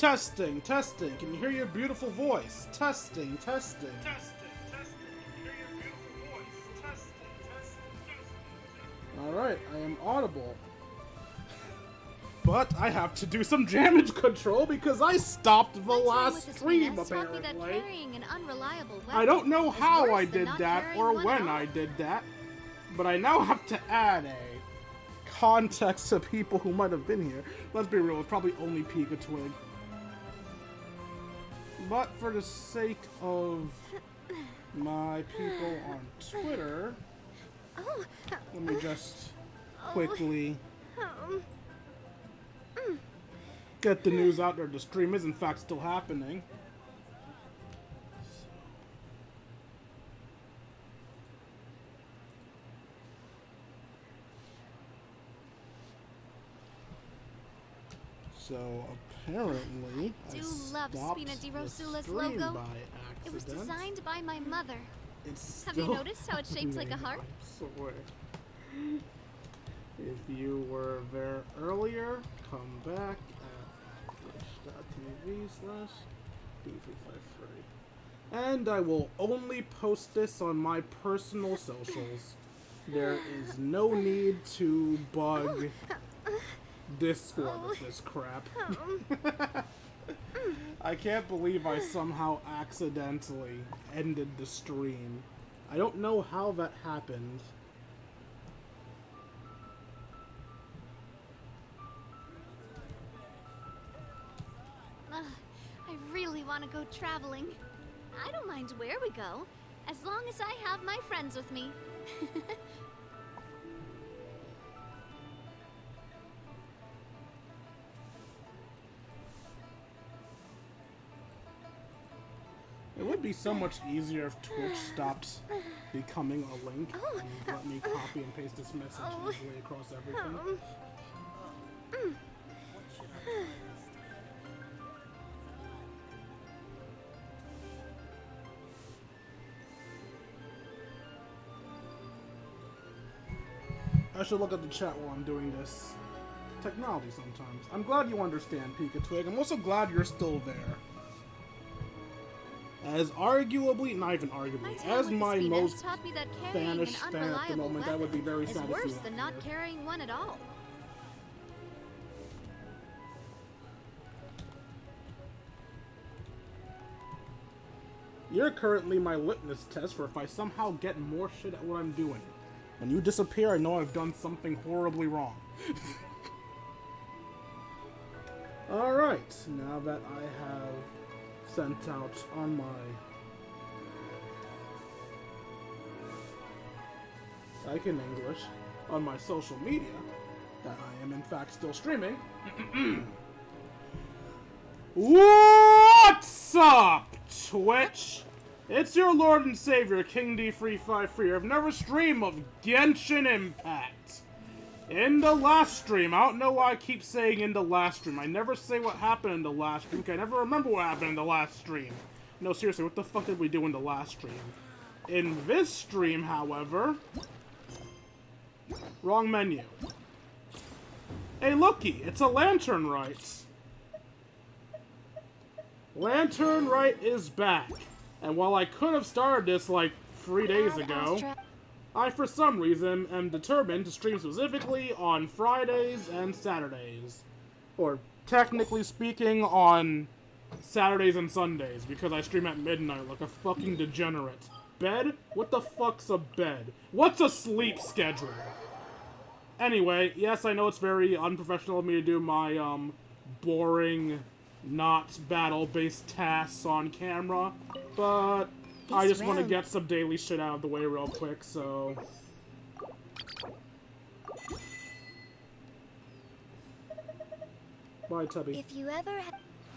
Testing, testing. Can you hear your beautiful voice? Testing, testing. Testing, testing. Can you hear your beautiful voice? Testing, testing, testing. Alright, I am audible. But I have to do some damage control because I stopped the last stream, apparently. I don't know how I did that or when I did that, but I now have to add a context to people who might have been here. Let's be real, it's probably only Pika-Twig. But for the sake of my people on Twitter, let me just quickly get the news out there. The stream is in fact still happening. So apparently, I do love Spina di Rosula's logo. It was designed by my mother. Have you noticed how it's shaped like a heart? I swear. If you were there earlier, come back at twitch.tv/d353. And I will only post this on my personal socials. There is no need to bug Discord with this crap. I can't believe I somehow accidentally ended the stream. I don't know how that happened. I really want to go traveling. I don't mind where we go, as long as I have my friends with me. It would be so much easier if Twitch stopped becoming a link and let me copy and paste this message easily across everything. I should look at the chat while I'm doing this. Technology sometimes. I'm glad you understand, Pika-Twig. I'm also glad you're still there. As arguably, not even arguably, as my most banished fan at the moment, that would be very sad to see. It's worse than not carrying one at all. You're currently my litmus test for if I somehow get more shit at what I'm doing. When you disappear, I know I've done something horribly wrong. Alright, now that I have sent out on my English on my social media that I am in fact still streaming. What's up, Twitch? It's your Lord and Savior, King D353. I've never streamed of Genshin Impact. In the last stream, I don't know why I keep saying in the last stream. I never say what happened in the last stream, because I never remember what happened in the last stream. No, seriously, what the fuck did we do in the last stream? In this stream, however... Wrong menu. Hey, looky, it's a Lantern Rite. Lantern Rite is back. And while I could have started this like 3 days ago, I, for some reason, am determined to stream specifically on Fridays and Saturdays. Or, technically speaking, on Saturdays and Sundays, because I stream at midnight like a fucking degenerate. Bed? What the fuck's a bed? What's a sleep schedule? Anyway, yes, I know it's very unprofessional of me to do my, boring, not battle-based tasks on camera, but I just want to get some daily shit out of the way real quick, so... Bye, Tubby. If you ever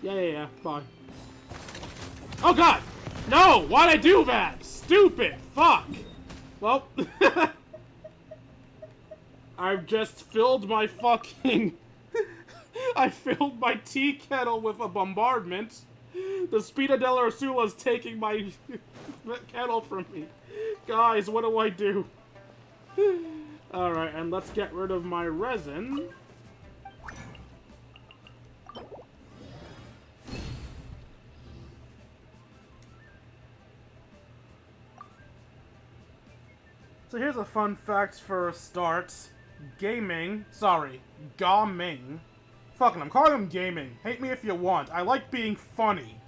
Yeah, bye. Oh god! No! Why'd I do that? Stupid! Fuck! Well... I've just filled my fucking... I filled my tea kettle with a bombardment. The Spina della Ursula's taking my kettle from me. Guys, what do I do? Alright, and let's get rid of my resin. So here's a fun fact for a start. Gaming. Fucking, I'm calling him Gaming. Hate me if you want. I like being funny.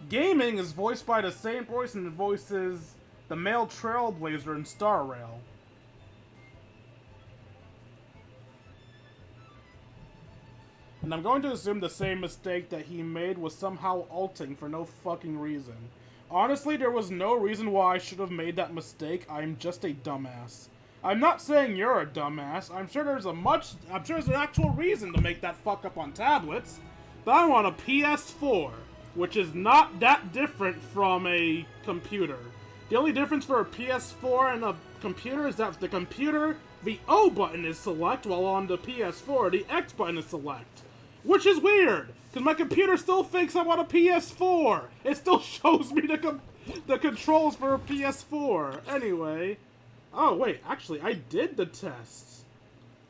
Gaming is voiced by the same person that voices the male Trailblazer in Star Rail. And I'm going to assume the same mistake that he made was somehow ulting for no fucking reason. Honestly, there was no reason why I should have made that mistake. I'm just a dumbass. I'm not saying you're a dumbass. I'm sure there's an actual reason to make that fuck up on tablets. But I'm on a PS4, which is not that different from a computer. The only difference for a PS4 and a computer is that the computer, the O button is select, while on the PS4, the X button is select. Which is weird, because my computer still thinks I'm on a PS4. It still shows me the controls for a PS4. Anyway. Oh, wait, actually, I did the test.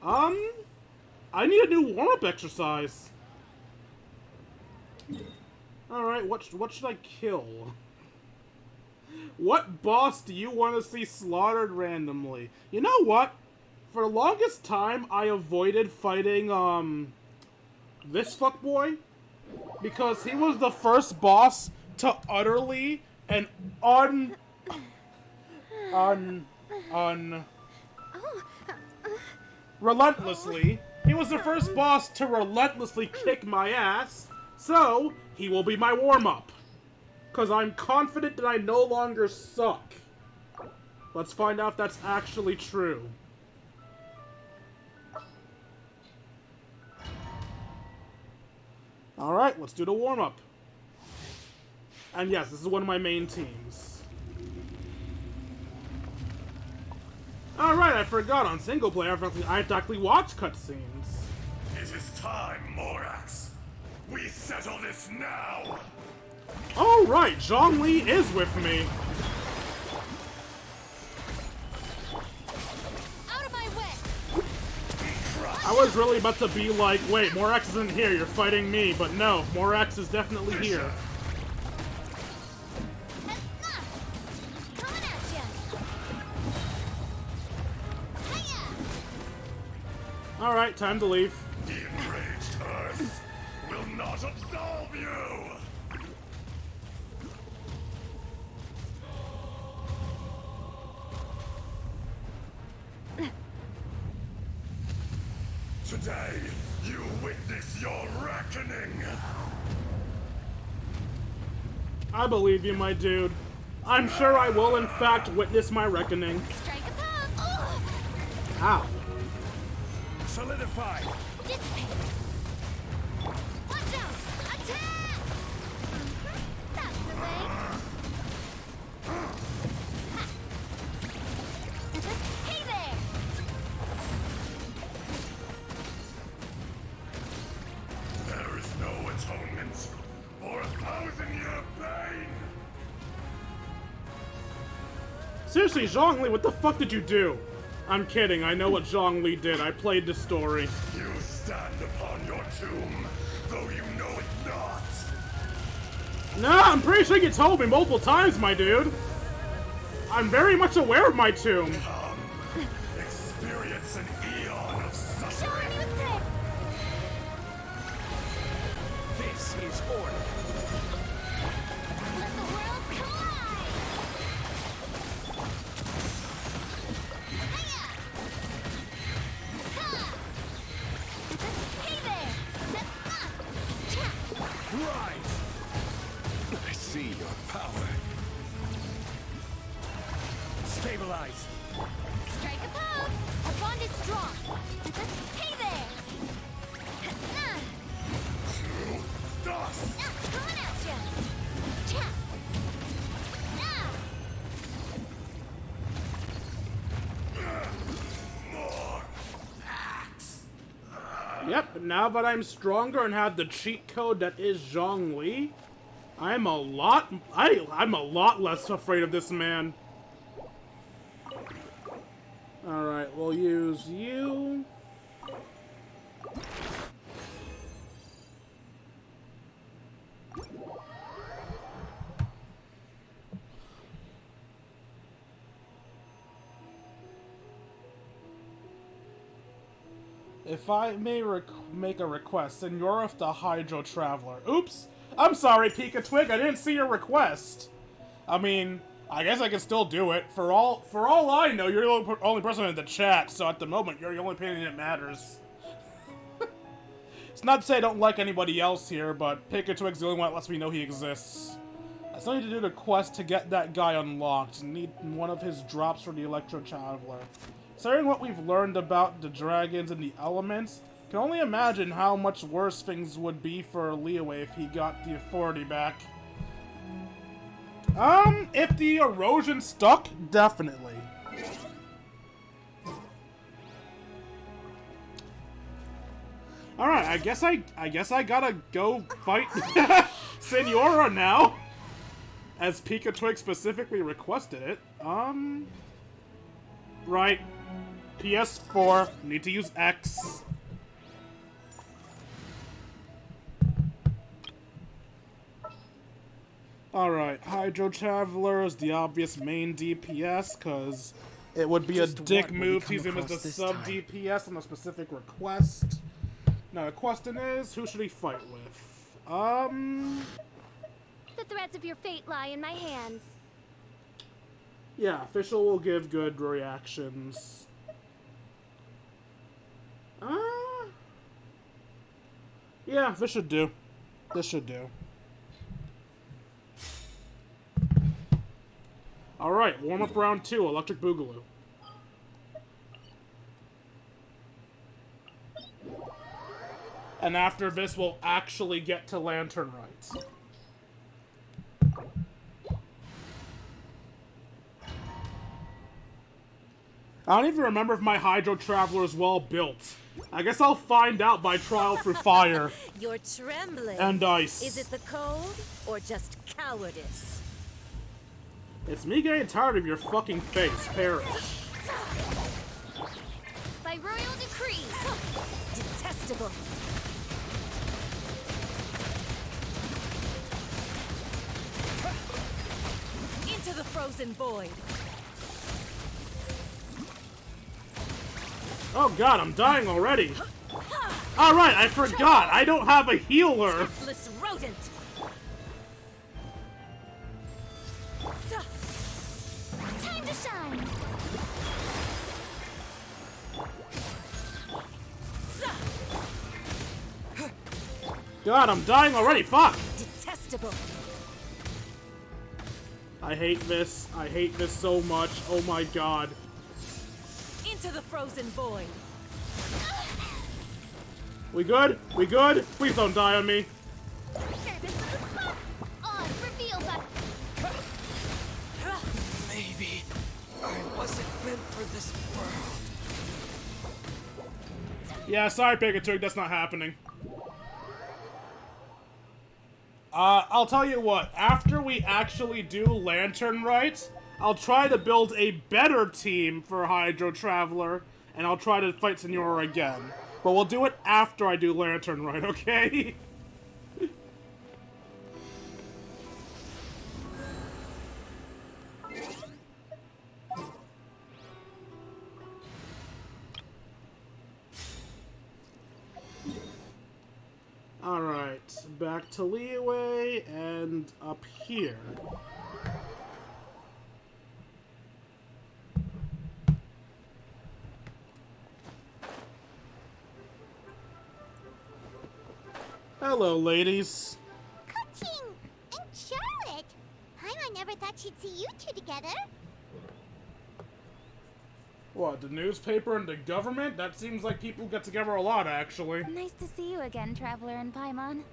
I need a new warm-up exercise. Alright, what should I kill? What boss do you want to see slaughtered randomly? You know what? For the longest time, I avoided fighting, this fuckboy. Because he was the first boss to utterly and relentlessly. He was the first boss to relentlessly kick my ass. So, he will be my warm-up. Because I'm confident that I no longer suck. Let's find out if that's actually true. Alright, let's do the warm-up. And yes, this is one of my main teams. Alright, I forgot, on single player, I have to actually watch cutscenes. It is time, Morax. We settle this now. Oh right, Zhongli is with me. Out of my way! I was really about to be like, wait, Morax isn't here, you're fighting me, but no, Morax is definitely here. Coming at ya! Hiya! Alright, time to leave. The enraged Earth will not absolve you. Today, you witness your reckoning. I believe you, my dude. I'm sure I will, in fact, witness my reckoning. Strike a pump! Ow. Solidify. Dissipate! Watch out! Attack! That's the way! Ha. Hey there! There is no atonement for 1,000-year pain. Seriously, Zhongli, what the fuck did you do? I'm kidding, I know what Zhongli did. I played the story. You stand upon your tomb, though you know it not. Nah, I'm pretty sure you told me multiple times, my dude. I'm very much aware of my tomb. Come, experience an eon of suffering. Show me with that! This is order. Let the world collide! Hiya! Ha! Hey there! Cha! Rise! I see your power. Stabilize. Strike a pose! Our bond is strong! Hey there! Dust! Coming at ya! Cha! More axe. Yep, now that I'm stronger and have the cheat code that is Zhongli, I'm a lot less afraid of this man. Alright, we'll use you. If I may make a request, Senora the Hydro Traveler. Oops! I'm sorry, Pika Twig, I didn't see your request. I mean, I guess I can still do it. For all I know, you're the only person in the chat, so at the moment, you're the only opinion that matters. It's not to say I don't like anybody else here, but Pika Twig's the only one that lets me know he exists. I still need to do the quest to get that guy unlocked. Need one of his drops for the Electro Traveler. Considering what we've learned about the dragons and the elements, I can only imagine how much worse things would be for Liyue if he got the authority back. If the erosion stuck, definitely. Alright, I guess I gotta go fight Senora now. As Pika Twig specifically requested it. Right. PS4. Need to use X. Alright, Hydro Traveler is the obvious main DPS, because it would be a dick move to use him as the sub-DPS on a specific request. Now, the question is, who should he fight with? The threads of your fate lie in my hands. Yeah, official will give good reactions. Yeah, this should do. This should do. Alright, warm-up round 2, Electric Boogaloo. And after this, we'll actually get to Lantern Rite. I don't even remember if my Hydro Traveler is well built. I guess I'll find out by trial through fire. You're trembling. And ice. Is it the cold or just cowardice? It's me getting tired of your fucking face, perish. By royal decree. Detestable. Into the frozen void. Oh god, I'm dying already. Alright, I forgot. I don't have a healer. Toothless rodent. Time to shine. God, I'm dying already. Fuck. Detestable. I hate this. I hate this so much. Oh my god. Into the frozen void. We good? We good? Please don't die on me. Maybe I wasn't meant for this world. Yeah, sorry, Pikachu, that's not happening. I'll tell you what, after we actually do Lantern Rite, I'll try to build a better team for Hydro Traveler, and I'll try to fight Senora again. But we'll do it after I do Lantern Rite, okay? Alright, back to Liyue, and up here. Hello, ladies. Coaching! And Charlotte! Paimon never thought she'd see you two together. What, the newspaper and the government? That seems like people get together a lot, actually. Nice to see you again, Traveler and Paimon.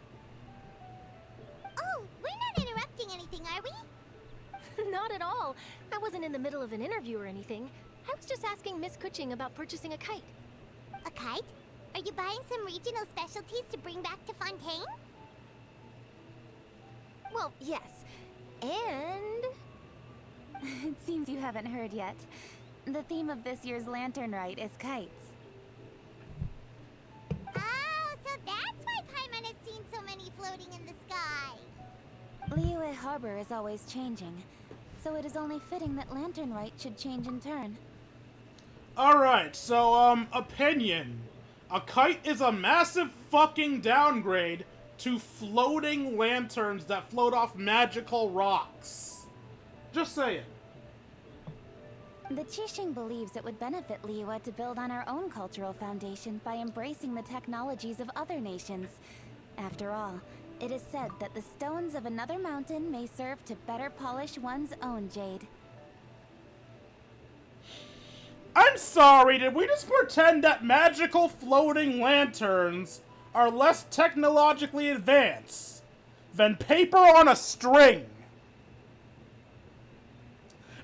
Oh, we're not interrupting anything, are we? Not at all. I wasn't in the middle of an interview or anything. I was just asking Miss Kuching about purchasing a kite. A kite? Are you buying some regional specialties to bring back to Fontaine? Well, yes. And... It seems you haven't heard yet. The theme of this year's Lantern Rite is kites. Oh, so that's why Paimon has seen so many floating in the sky. Liyue Harbor is always changing, so it is only fitting that Lantern Rite should change in turn. Alright, so, opinion. A kite is a massive fucking downgrade to floating lanterns that float off magical rocks. Just saying. The Qixing believes it would benefit Liyue to build on our own cultural foundation by embracing the technologies of other nations. After all, it is said that the stones of another mountain may serve to better polish one's own jade. I'm sorry, did we just pretend that magical floating lanterns are less technologically advanced than paper on a string?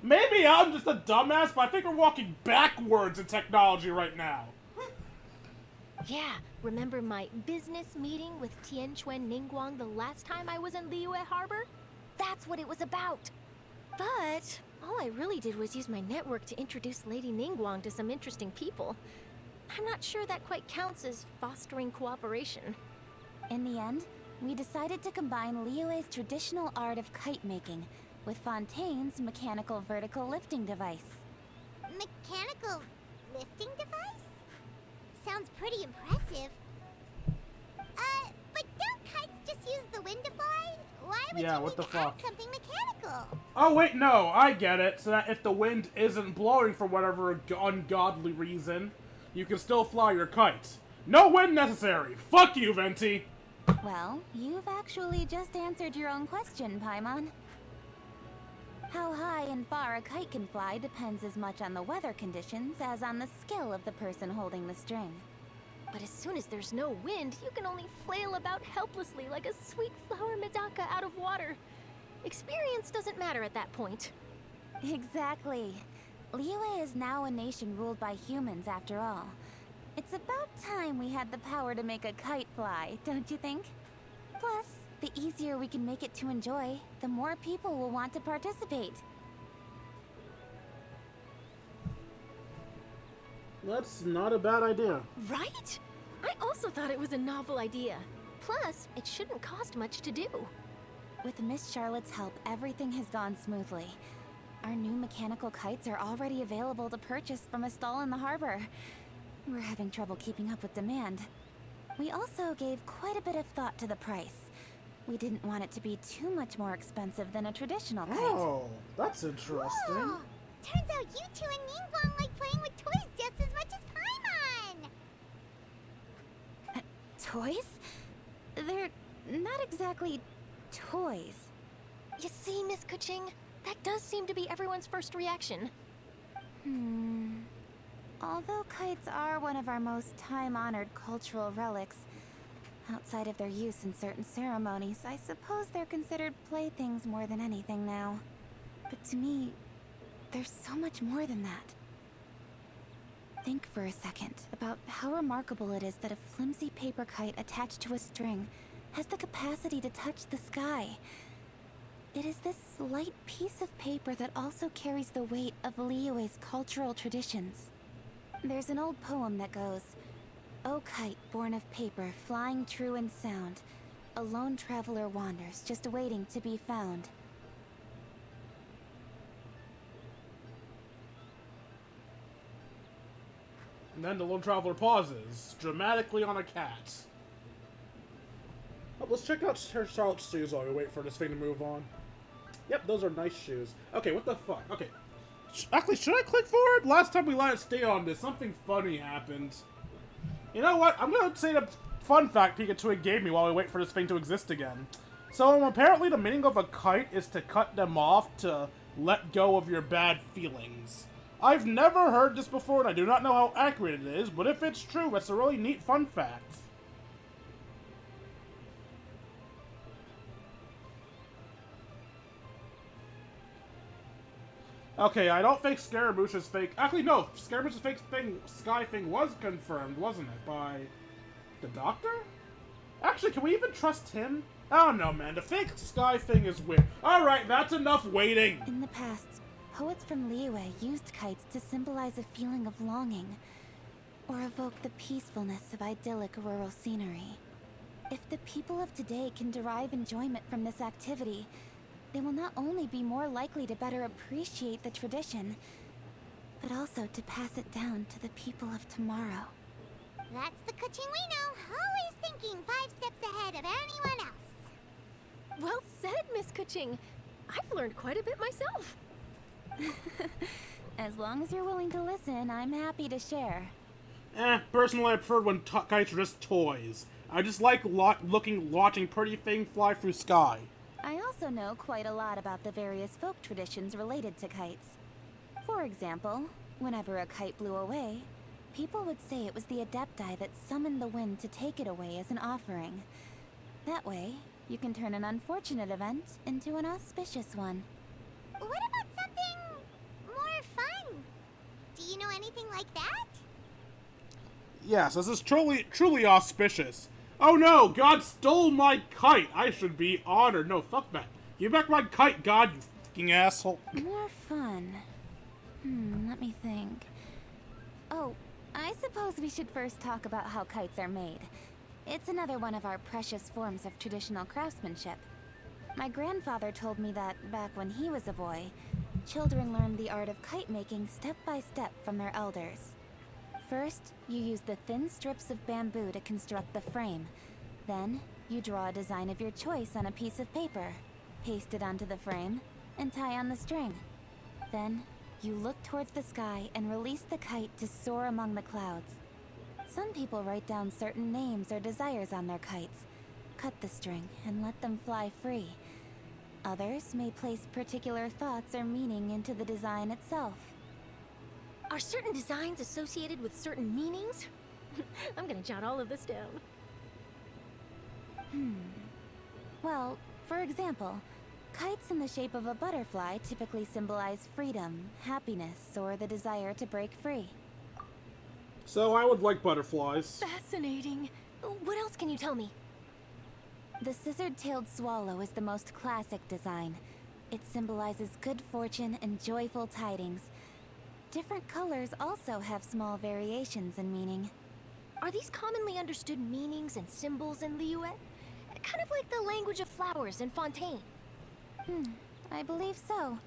Maybe I'm just a dumbass, but I think we're walking backwards in technology right now. Yeah, remember my business meeting with Tianquan Ningguang the last time I was in Liyue Harbor? That's what it was about. But all I really did was use my network to introduce Lady Ningguang to some interesting people. I'm not sure that quite counts as fostering cooperation. In the end, we decided to combine Liyue's traditional art of kite making with Fontaine's mechanical vertical lifting device. Mechanical lifting device? Sounds pretty impressive. But don't kites just use the wind to fly? Why would Yeah, you what need the to add fuck? something mechanical? Oh wait, no, I get it. So that if the wind isn't blowing for whatever ungodly reason, you can still fly your kite. No wind necessary. Fuck you, Venti. Well, you've actually just answered your own question, Paimon. How high and far a kite can fly depends as much on the weather conditions as on the skill of the person holding the string. But as soon as there's no wind, you can only flail about helplessly like a sweet flower medaka out of water. Experience doesn't matter at that point. Exactly. Liyue is now a nation ruled by humans after all. It's about time we had the power to make a kite fly, don't you think? Plus, the easier we can make it to enjoy, the more people will want to participate. That's not a bad idea. Right? I also thought it was a novel idea. Plus, it shouldn't cost much to do. With Miss Charlotte's help, everything has gone smoothly. Our new mechanical kites are already available to purchase from a stall in the harbor. We're having trouble keeping up with demand. We also gave quite a bit of thought to the price. We didn't want it to be too much more expensive than a traditional kite. Oh, that's interesting. Whoa. Turns out you two and Ningguang like playing with toys just as much as Paimon! Toys? They're not exactly toys. You see, Miss Kuching? That does seem to be everyone's first reaction. Although kites are one of our most time-honored cultural relics, outside of their use in certain ceremonies, I suppose they're considered playthings more than anything now. But to me, there's so much more than that. Think for a second about how remarkable it is that a flimsy paper kite attached to a string has the capacity to touch the sky. It is this slight piece of paper that also carries the weight of Liyue's cultural traditions. There's an old poem that goes, "O kite born of paper, flying true in sound, a lone traveler wanders, just waiting to be found." And then the lone traveler pauses, dramatically on a cat. Oh, let's check out Charlotte's shoes while we wait for this thing to move on. Yep, those are nice shoes. Okay, what the fuck? Okay. Actually, should I click forward? Last time we let it stay on this, something funny happened. You know what? I'm gonna say the fun fact Pikachu gave me while we wait for this thing to exist again. So, apparently the meaning of a kite is to cut them off, to let go of your bad feelings. I've never heard this before, and I do not know how accurate it is, but if it's true, it's a really neat fun fact. Okay, I don't think Scaramouche's fake... Actually, no, Scaramouche's fake sky thing was confirmed, wasn't it, by the doctor? Actually, can we even trust him? I don't know, man. The fake sky thing is weird. Alright, that's enough waiting. In the past, poets from Liyue used kites to symbolize a feeling of longing, or evoke the peacefulness of idyllic rural scenery. If the people of today can derive enjoyment from this activity, they will not only be more likely to better appreciate the tradition, but also to pass it down to the people of tomorrow. That's the Kuching we know, always thinking 5 steps ahead of anyone else. Well said, Miss Kuching. I've learned quite a bit myself. As long as you're willing to listen, I'm happy to share. Personally, I prefer when kites are just toys. I just like watching pretty thing fly through sky. I also know quite a lot about the various folk traditions related to kites. For example, whenever a kite blew away, people would say it was the Adepti that summoned the wind to take it away as an offering. That way, you can turn an unfortunate event into an auspicious one. What about something more fun? Do you know anything like that? Yes, this is truly auspicious. Oh no, God stole my kite! I should be honored. No, fuck that. Give back my kite, God, you fucking asshole. More fun. Let me think. Oh, I suppose we should first talk about how kites are made. It's another one of our precious forms of traditional craftsmanship. My grandfather told me that, back when he was a boy, children learned the art of kite making step by step from their elders. First, you use the thin strips of bamboo to construct the frame. Then, you draw a design of your choice on a piece of paper, paste it onto the frame, and tie on the string. Then, you look towards the sky and release the kite to soar among the clouds. Some people write down certain names or desires on their kites, cut the string, and let them fly free. Others may place particular thoughts or meaning into the design itself. Are certain designs associated with certain meanings? I'm gonna jot all of this down. Well, for example, kites in the shape of a butterfly typically symbolize freedom, happiness, or the desire to break free. So I would like butterflies. Fascinating. What else can you tell me? The scissored-tailed swallow is the most classic design. It symbolizes good fortune and joyful tidings. Different colors also have small variations in meaning. Are these commonly understood meanings and symbols in Liyue? Kind of like the language of flowers in Fontaine. I believe so.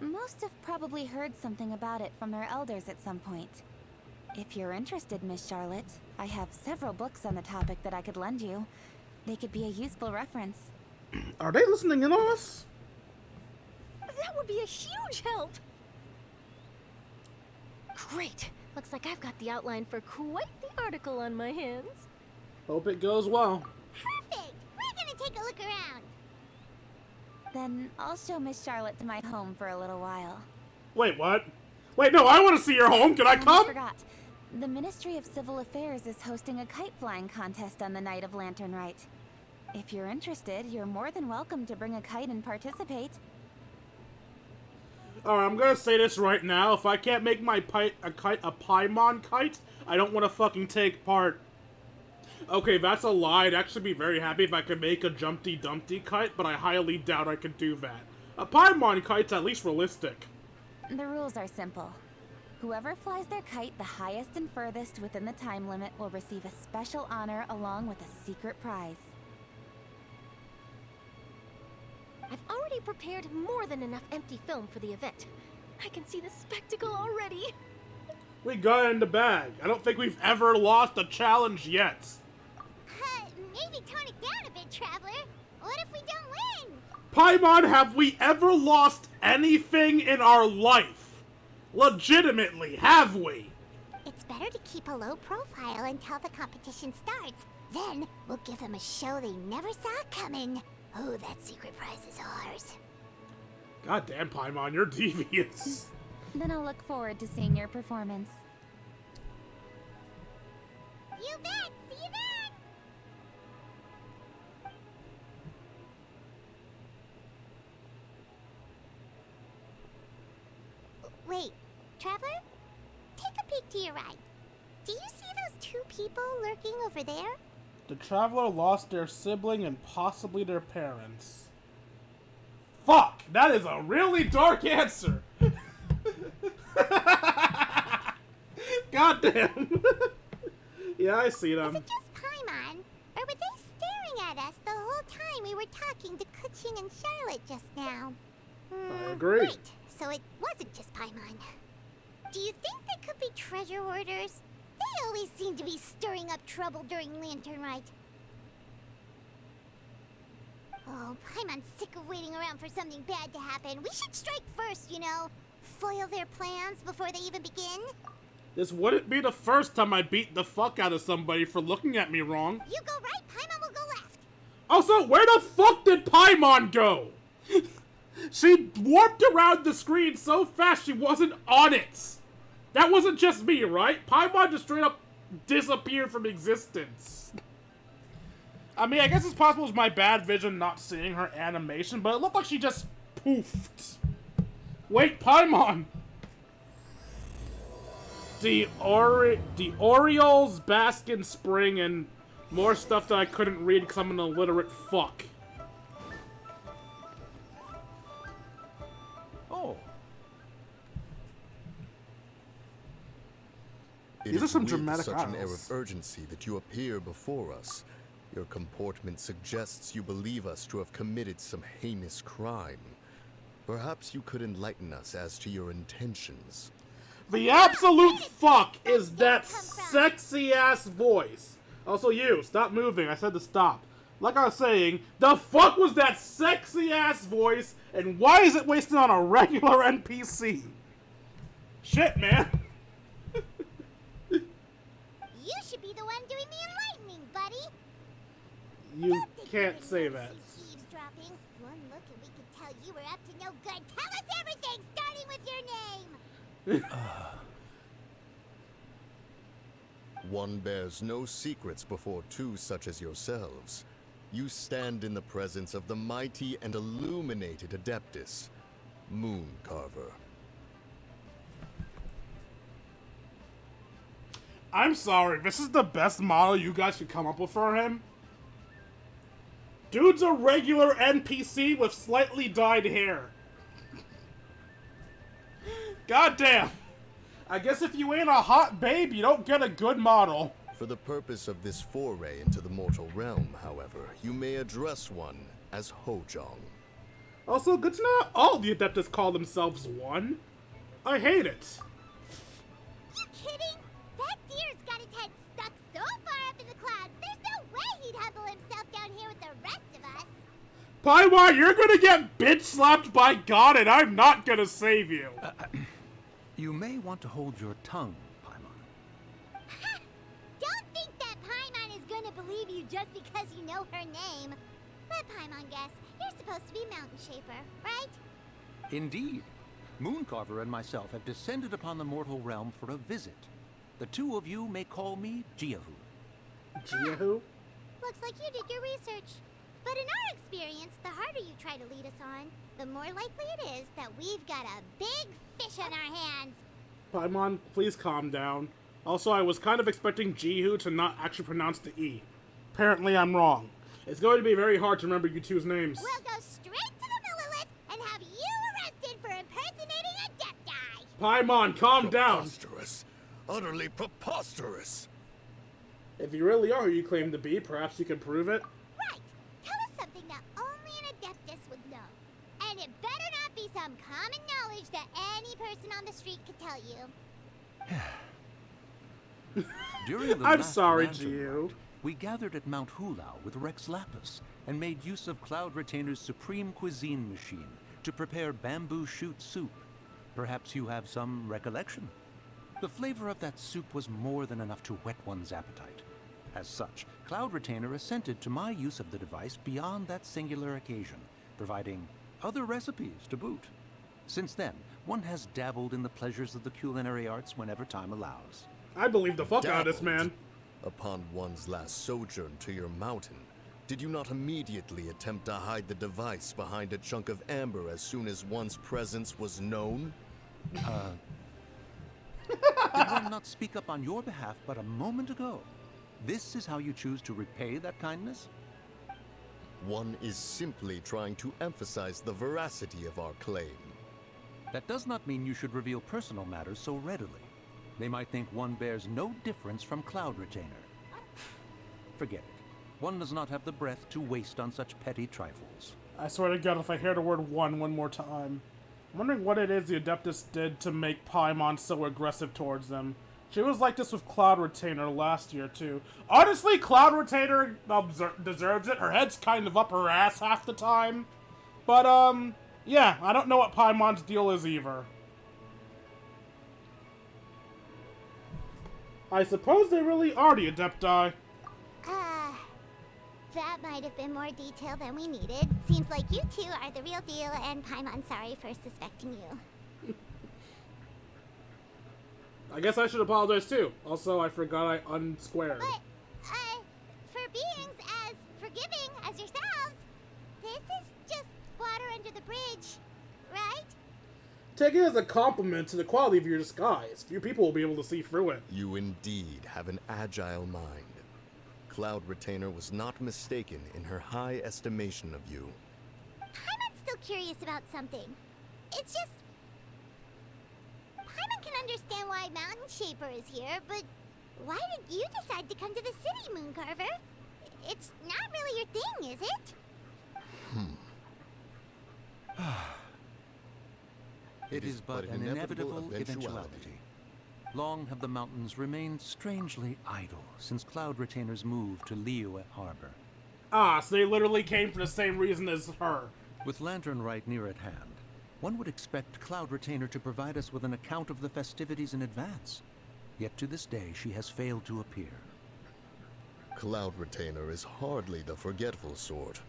Most have probably heard something about it from their elders at some point. If you're interested, Miss Charlotte, I have several books on the topic that I could lend you. They could be a useful reference. Are they listening in on us? That would be a huge help! Great! Looks like I've got the outline for quite the article on my hands. Hope it goes well. Perfect! We're gonna take a look around. Then I'll show Miss Charlotte to my home for a little while. Wait, what? Wait, no, I want to see your home. Can I I come? forgot. The Ministry of Civil Affairs is hosting a kite flying contest on the night of Lantern Rite. If you're interested, you're more than welcome to bring a kite and participate. Alright, I'm gonna say this right now. If I can't make my kite a Paimon kite, I don't want to fucking take part. Okay, that's a lie. I'd actually be very happy if I could make a Jumpty Dumpty kite, but I highly doubt I could do that. A Paimon kite's at least realistic. The rules are simple. Whoever flies their kite the highest and furthest within the time limit will receive a special honor along with a secret prize. I've already prepared more than enough empty film for the event. I can see the spectacle already. We got it in the bag. I don't think we've ever lost a challenge yet. Maybe tone it down a bit, Traveler. What if we don't win? Paimon, have we ever lost anything in our life? Legitimately, have we? It's better to keep a low profile until the competition starts. Then we'll give them a show they never saw coming. Oh, that secret prize is ours. Goddamn, Paimon, you're devious. Then I'll look forward to seeing your performance. You bet! See you then! Wait, Traveler? Take a peek to your right. Do you see those two people lurking over there? The traveler lost their sibling and possibly their parents. Fuck! That is a really dark answer! Goddamn! Yeah, I see them. Was it just Paimon? Or were they staring at us the whole time we were talking to Kuching and Charlotte just now? I agree. Wait, so it wasn't just Paimon. Do you think they could be treasure hoarders? They always seem to be stirring up trouble during Lantern Rite. Oh, Paimon's sick of waiting around for something bad to happen. We should strike first, you know. Foil their plans before they even begin. This wouldn't be the first time I beat the fuck out of somebody for looking at me wrong. You go right, Paimon will go left. Also, where the fuck did Paimon go? She warped around the screen so fast she wasn't on it. That wasn't just me, right? Paimon just straight up disappeared from existence. I mean, I guess it's possible it's my bad vision not seeing her animation, but it looked like she just poofed. Wait, Paimon! The Orioles, Baskin Spring, and more stuff that I couldn't read because I'm an illiterate fuck. Oh. These are some dramatic such an air aisles. of urgency that you appear before us. Your comportment suggests you believe us to have committed some heinous crime. Perhaps you could enlighten us as to your intentions. The absolute fuck is that sexy-ass voice. Also you, stop moving. I said to stop. Like I was saying, the fuck was that sexy-ass voice, and why is it wasted on a regular NPC? Shit, man. You should be the one doing the enlightening, buddy. You can't say that. Eavesdropping. One look and we could tell you were up to no good. Tell us everything, starting with your name. One bears no secrets before two such as yourselves. You stand in the presence of the mighty and illuminated Adeptus, Mooncarver. I'm sorry, this is the best model you guys could come up with for him? Dude's a regular NPC with slightly dyed hair. Goddamn. I guess if you ain't a hot babe, you don't get a good model. For the purpose of this foray into the mortal realm, however, you may address one as Hojong. Also, good to know all the Adeptus call themselves one. I hate it. You kidding? That deer's got his head stuck so far up in the clouds, there's no way he'd humble himself down here with the rest of us. Paimon, you're gonna get bitch slapped by God, and I'm not gonna save you. You may want to hold your tongue, Paimon. Don't think that Paimon is gonna believe you just because you know her name. Let Paimon guess, you're supposed to be Mountain Shaper, right? Indeed. Mooncarver and myself have descended upon the mortal realm for a visit. The two of you may call me Jiahu. Jiahu? Looks like you did your research. But in our experience, the harder you try to lead us on, the more likely it is that we've got a big fish on our hands. Paimon, please calm down. Also, I was kind of expecting Jihu to not actually pronounce the E. Apparently, I'm wrong. It's going to be very hard to remember you two's names. We'll go straight to the Millilith and have you arrested for impersonating a Adepti. Paimon, calm down. Preposterous. Utterly preposterous. If you really are who you claim to be, perhaps you can prove it. Right. Tell us something that only an Adeptus would know. And it better not be some common knowledge that any person on the street could tell you. During the I'm last sorry, Lantern Jiu. Rite, we gathered at Mount Hulao with Rex Lapis and made use of Cloud Retainer's supreme cuisine machine to prepare bamboo shoot soup. Perhaps you have some recollection? The flavor of that soup was more than enough to whet one's appetite. As such, Cloud Retainer assented to my use of the device beyond that singular occasion, providing other recipes to boot. Since then, one has dabbled in the pleasures of the culinary arts whenever time allows. I believe the fuck out of this Dabbled. man. Upon one's last sojourn to your mountain, did you not immediately attempt to hide the device behind a chunk of amber as soon as one's presence was known? Did one not speak up on your behalf but a moment ago? This is how you choose to repay that kindness? One is simply trying to emphasize the veracity of our claim. That does not mean you should reveal personal matters so readily. They might think one bears no difference from Cloud Retainer. Forget it. One does not have the breath to waste on such petty trifles. I swear to God, if I hear the word one more time. I'm wondering what it is the Adeptus did to make Paimon so aggressive towards them. She was like this with Cloud Retainer last year, too. Honestly, Cloud Retainer deserves it. Her head's kind of up her ass half the time. But, yeah, I don't know what Paimon's deal is either. I suppose they really are the Adepti. That might have been more detail than we needed. Seems like you two are the real deal, and Paimon's sorry for suspecting you. I guess I should apologize too. Also, I forgot I unsquared. But, for beings as forgiving as yourselves, this is just water under the bridge, right? Take it as a compliment to the quality of your disguise. Few people will be able to see through it. You indeed have an agile mind. Cloud Retainer was not mistaken in her high estimation of you. Paimon's still curious about something. It's just... Paimon can understand why Mountain Shaper is here, but why did you decide to come to the city, Mooncarver? It's not really your thing, is it? It is but an inevitable eventuality. Long have the mountains remained strangely idle since Cloud Retainer's move to Liyue Harbor. Ah, so they literally came for the same reason as her. With Lantern Rite near at hand, one would expect Cloud Retainer to provide us with an account of the festivities in advance. Yet to this day, she has failed to appear. Cloud Retainer is hardly the forgetful sort.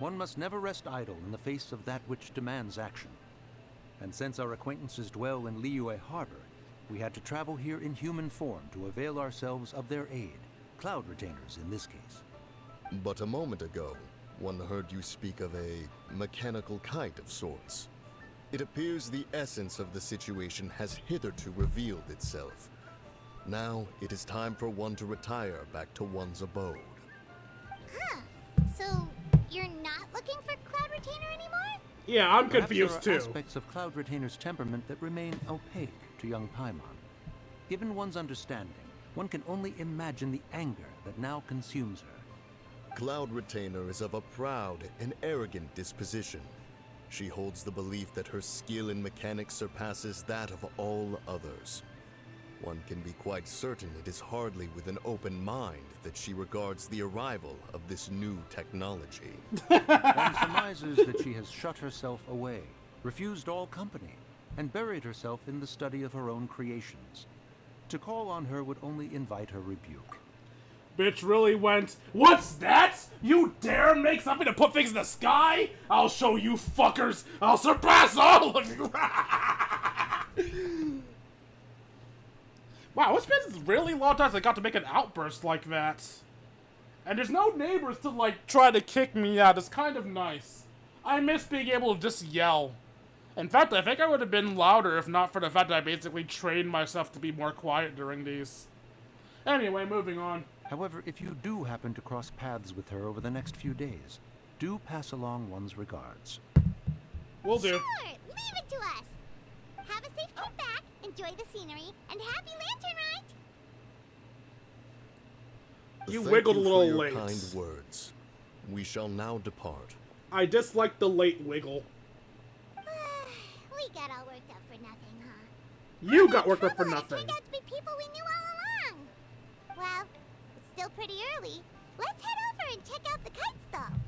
One must never rest idle in the face of that which demands action. And since our acquaintances dwell in Liyue Harbor, we had to travel here in human form to avail ourselves of their aid, Cloud Retainers in this case. But a moment ago, one heard you speak of a mechanical kite of sorts. It appears the essence of the situation has hitherto revealed itself. Now it is time for one to retire back to one's abode. Huh. So, you're not looking for Cloud Retainer anymore? Yeah, I'm Perhaps confused there are too. aspects of Cloud Retainer's temperament that remain opaque to young Paimon. Given one's understanding, one can only imagine the anger that now consumes her. Cloud Retainer is of a proud and arrogant disposition. She holds the belief that her skill in mechanics surpasses that of all others. One can be quite certain it is hardly with an open mind that she regards the arrival of this new technology. One surmises that she has shut herself away, refused all company, and buried herself in the study of her own creations. To call on her would only invite her rebuke. Bitch really went, "What's that? You dare make something to put things in the sky? I'll show you fuckers! I'll surpass all of you!" Wow, it's been a really long time since I got to make an outburst like that. And there's no neighbors to, like, try to kick me out. It's kind of nice. I miss being able to just yell. In fact, I think I would have been louder if not for the fact that I basically trained myself to be more quiet during these. Anyway, moving on. However, if you do happen to cross paths with her over the next few days, do pass along one's regards. Will do. Sure, leave it to us. Have a safe trip back, enjoy the scenery, and happy Lantern Rite! You Thank wiggled a little for your late. kind words. We shall now depart. I dislike the late wiggle. We got all worked up for nothing, huh? You got worked up for It nothing. turned out to be people we knew all along. Well, it's still pretty early. Let's head over and check out the kite stalls.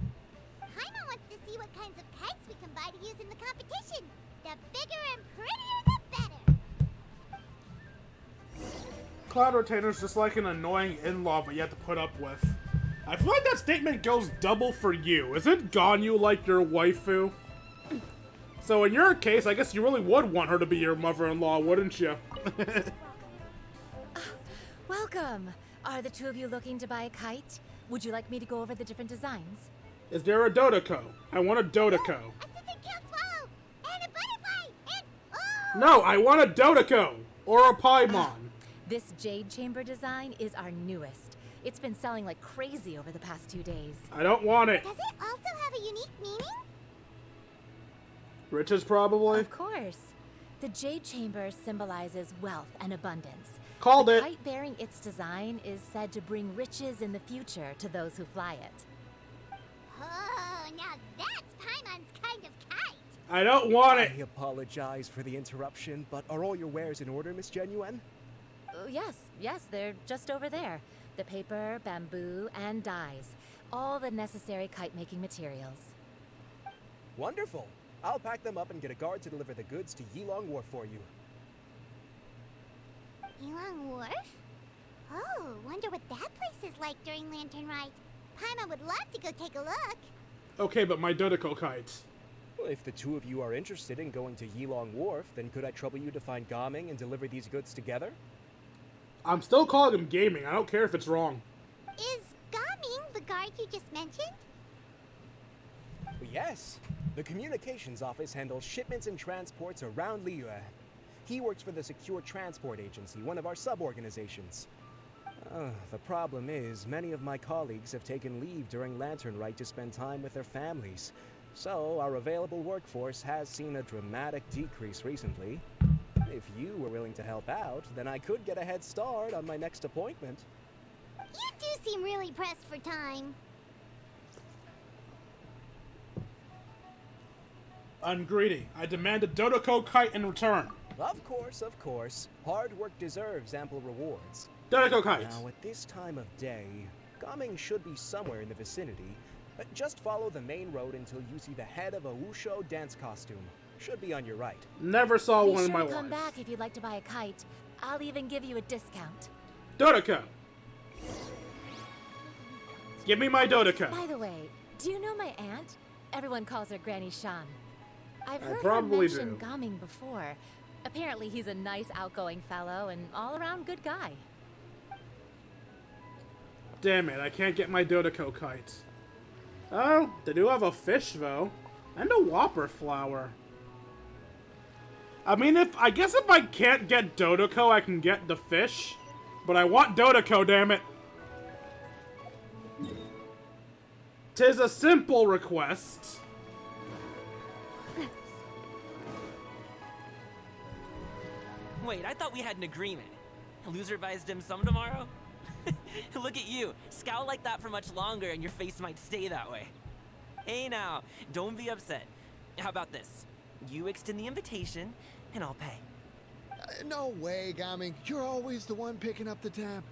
Paimon wants to see what kinds of kites we can buy to use in the competition. The bigger and prettier, the better. Cloud Retainer's just like an annoying in-law but you have to put up with. I feel like that statement goes double for you. Isn't Ganyu like your waifu? So in your case, I guess you really would want her to be your mother-in-law, wouldn't you? Welcome. Are the two of you looking to buy a kite? Would you like me to go over the different designs? Is there a Dodoko? I want a Dodoko. Assistant Count Swallow, and a butterfly, and oh! No, I want a Dodoko! Or a Paimon. This jade chamber design is our newest. It's been selling like crazy over the past 2 days. I don't want it. Does it also have a unique meaning? Riches, probably? Of course. The jade chamber symbolizes wealth and abundance. Called the it. kite bearing its design is said to bring riches in the future to those who fly it. Oh, now that's Paimon's kind of kite. I don't want it. I apologize for the interruption, but are all your wares in order, Miss Genuine? Yes, they're just over there. The paper, bamboo, and dyes. All the necessary kite-making materials. Wonderful. I'll pack them up and get a guard to deliver the goods to Yilong Wharf for you. Yilong Wharf? Oh, wonder what that place is like during Lantern Rite. Paimon would love to go take a look. Okay, but my Dodoko kite. Well, if the two of you are interested in going to Yilong Wharf, then could I trouble you to find Gaming and deliver these goods together? I'm still calling him gaming. I don't care if it's wrong. Is Gaming the guard you just mentioned? Yes. The communications office handles shipments and transports around Liyue. He works for the Secure Transport Agency, one of our sub-organizations. The problem is, many of my colleagues have taken leave during Lantern Rite to spend time with their families. So, our available workforce has seen a dramatic decrease recently. If you were willing to help out, then I could get a head start on my next appointment. You do seem really pressed for time. Ungreedy. I demand a Dodoko kite in return. Of course. Hard work deserves ample rewards. Dodoko kite. Now, at this time of day, Gaming should be somewhere in the vicinity. Just follow the main road until you see the head of a wushou dance costume. Should be on your right. Never saw one in my Be sure life. to come back if you'd like to buy a kite. I'll even give you a discount. Dodoko. Give me my Dodoko. By the way, do you know my aunt? Everyone calls her Granny Shan. I've heard her probably mention do. Gaming before. Apparently he's a nice, outgoing fellow and all-around good guy. Damn it, I can't get my Dodoko kite. Oh, they do have a fish, though. And a whopper flower. I mean, I guess if I can't get Dodoko, I can get the fish. But I want Dodoko, damn it. 'Tis a simple request. Wait, I thought we had an agreement. Loser buys dim sum tomorrow? Look at you. Scowl like that for much longer and your face might stay that way. Hey now, don't be upset. How about this? You extend the invitation, and I'll pay. No way, Gaming. You're always the one picking up the tab.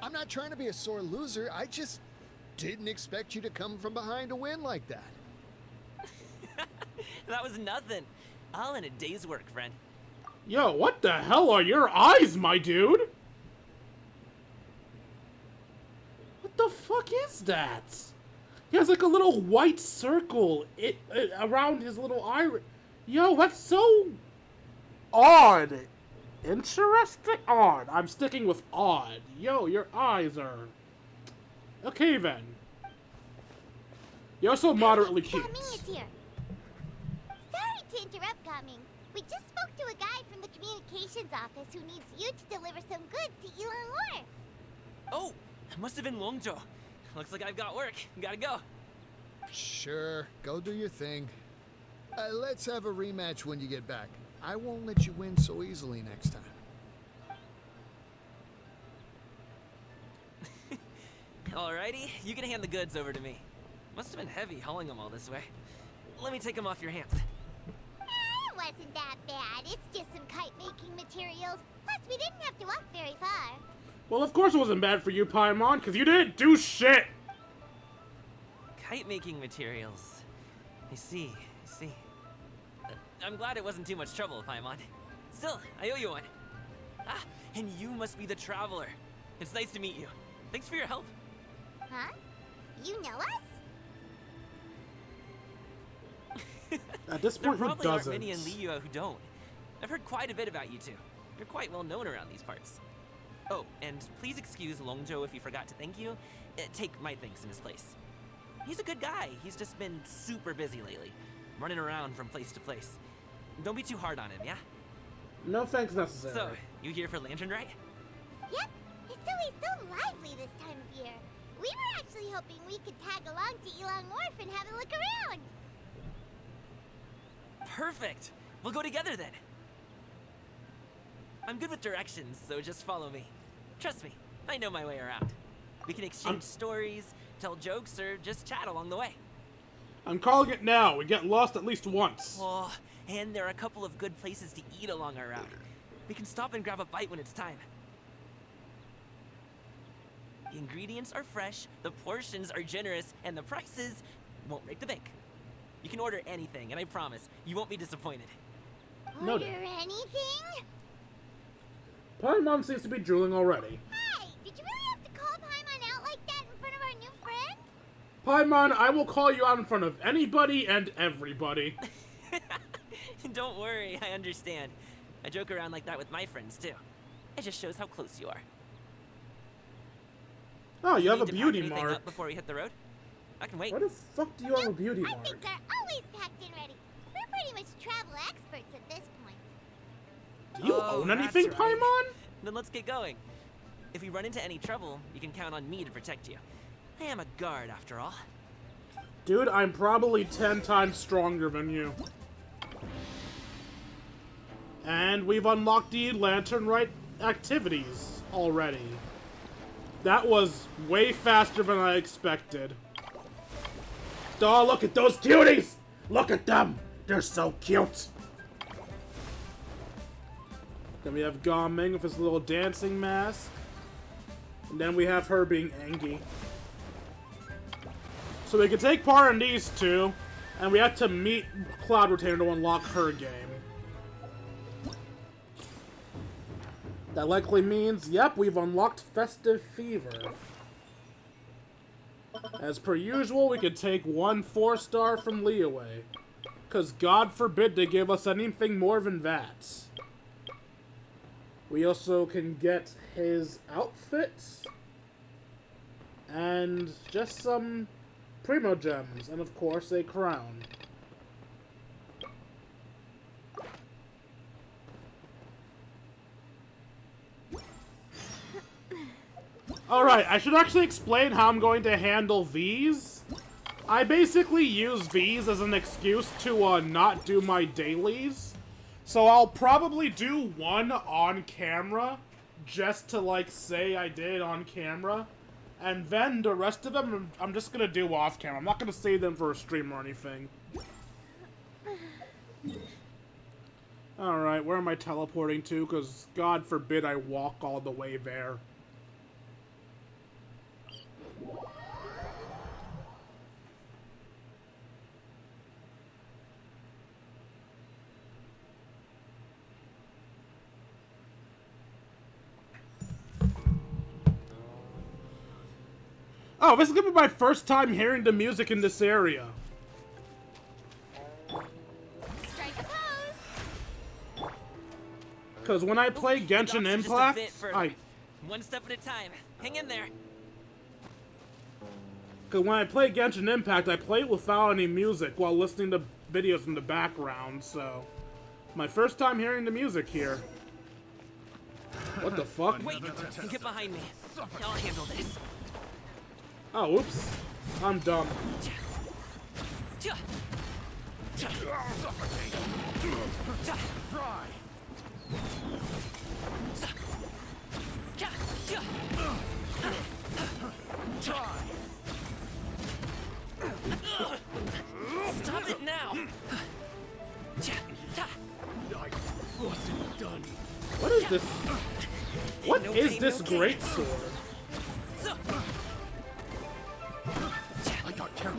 I'm not trying to be a sore loser. I just didn't expect you to come from behind to win like that. That was nothing. All in a day's work, friend. Yo, what the hell are your eyes, my dude? What the fuck is that? He has like a little white circle around his little iris. Yo, that's so odd. Interesting? Odd. I'm sticking with odd. Yo, your eyes are... Okay, then. You're so moderately cute. Gaming is here. Sorry to interrupt, Gaming. We just spoke to a guy from the communications office who needs you to deliver some goods to Yilong Wharf. Oh, it must have been Longzhou. Looks like I've got work. Gotta go. Sure, go do your thing. Let's have a rematch when you get back. I won't let you win so easily next time. Alrighty, you can hand the goods over to me. Must have been heavy hauling them all this way. Let me take them off your hands. It wasn't that bad. It's just some kite-making materials. Plus, we didn't have to walk very far. Well, of course it wasn't bad for you, Paimon, because you didn't do shit! Kite-making materials. I see. I'm glad it wasn't too much trouble, Paimon. Still, I owe you one. Ah, and you must be the traveler. It's nice to meet you. Thanks for your help. Huh? You know us? At this point, there who probably aren't doesn't? many in Liyue who don't. I've heard quite a bit about you two. You're quite well known around these parts. Oh, and please excuse Longzhou if he forgot to thank you. Take my thanks in his place. He's a good guy. He's just been super busy lately, running around from place to place. Don't be too hard on him, yeah? No thanks necessary. So, you here for Lantern Rite? Yep. It's always so lively this time of year. We were actually hoping we could tag along to Yilong Wharf and have a look around. Perfect! We'll go together then. I'm good with directions, so just follow me. Trust me, I know my way around. We can exchange stories, tell jokes, or just chat along the way. I'm calling it now. We get lost at least once. Oh, and there are a couple of good places to eat along our route. We can stop and grab a bite when it's time. The ingredients are fresh, the portions are generous, and the prices won't break the bank. You can order anything, and I promise, you won't be disappointed. Order anything? Paimon seems to be drooling already. Hey, did you really have to call Paimon out like that in front of our new friend? Paimon, I will call you out in front of anybody and everybody. Don't worry, I understand. I joke around like that with my friends, too. It just shows how close you are. Oh, you have a Need to beauty pack anything mark. up before we hit the road? I can wait. Why the fuck do you have a beauty Our mark? things are always packed and ready. We're pretty much travel experts at this point. Do you own anything, that's right. Paimon? Then let's get going. If we run into any trouble, you can count on me to protect you. I am a guard, after all. Dude, I'm probably 10 times stronger than you. And we've unlocked the Lantern Rite activities already. That was way faster than I expected. Oh, look at those cuties! Look at them! They're so cute! Then we have Gaming with his little dancing mask. And then we have her being angry. So we can take part in these two, and we have to meet Cloud Retainer to unlock her game. That likely means, yep, we've unlocked Festive Fever. As per usual, we could take one 4-star from Liyue. Because God forbid they give us anything more than that. We also can get his outfit. And just some Primo Gems. And of course, a crown. Alright, I should actually explain how I'm going to handle these. I basically use these as an excuse to not do my dailies. So I'll probably do one on camera, just to like say I did it on camera. And then the rest of them, I'm just gonna do off camera. I'm not gonna save them for a stream or anything. Alright, where am I teleporting to? Because God forbid I walk all the way there. Oh, this is gonna be my first time hearing the music in this area. Strike a pose. Because when I play Genshin Impact, One step at a time. Hang in there. Because when I play Genshin Impact, I play it without any music while listening to videos in the background, so... My first time hearing the music here. What the fuck? Wait, get behind me. I'll handle this. Oh, oops. I'm dumb. Stop it now! I wasn't done. What is this? What is this great sword? I got carried.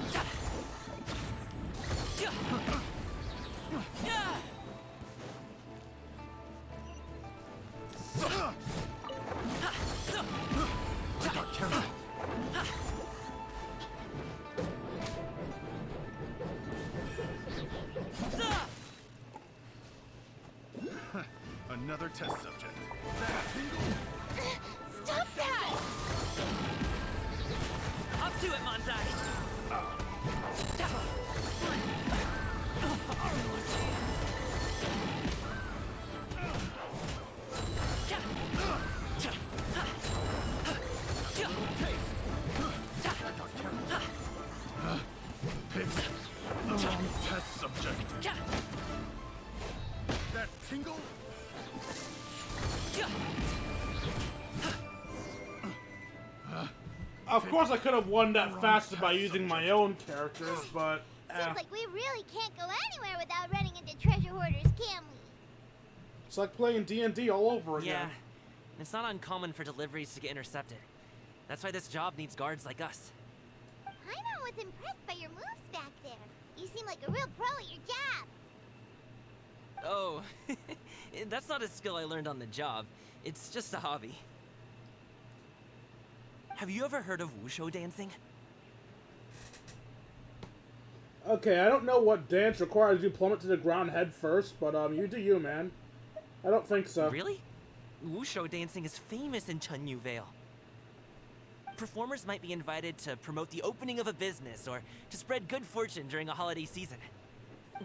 I got carried. Another test subject. Stop that! Up to it, Manzai! Test subject. That tingle? Of course I could have won that faster by using my own characters, but... Seems like we really can't go anywhere without running into treasure hoarders, can we? It's like playing D&D all over again. Yeah, it's not uncommon for deliveries to get intercepted. That's why this job needs guards like us. Paimon was impressed by your moves back there. You seem like a real pro at your job. Oh, that's not a skill I learned on the job. It's just a hobby. Have you ever heard of wushou dancing? Okay, I don't know what dance requires you plummet to the ground head first, but you do you, man. I don't think so. Really? Wushou dancing is famous in Chunyu Vale. Performers might be invited to promote the opening of a business or to spread good fortune during a holiday season.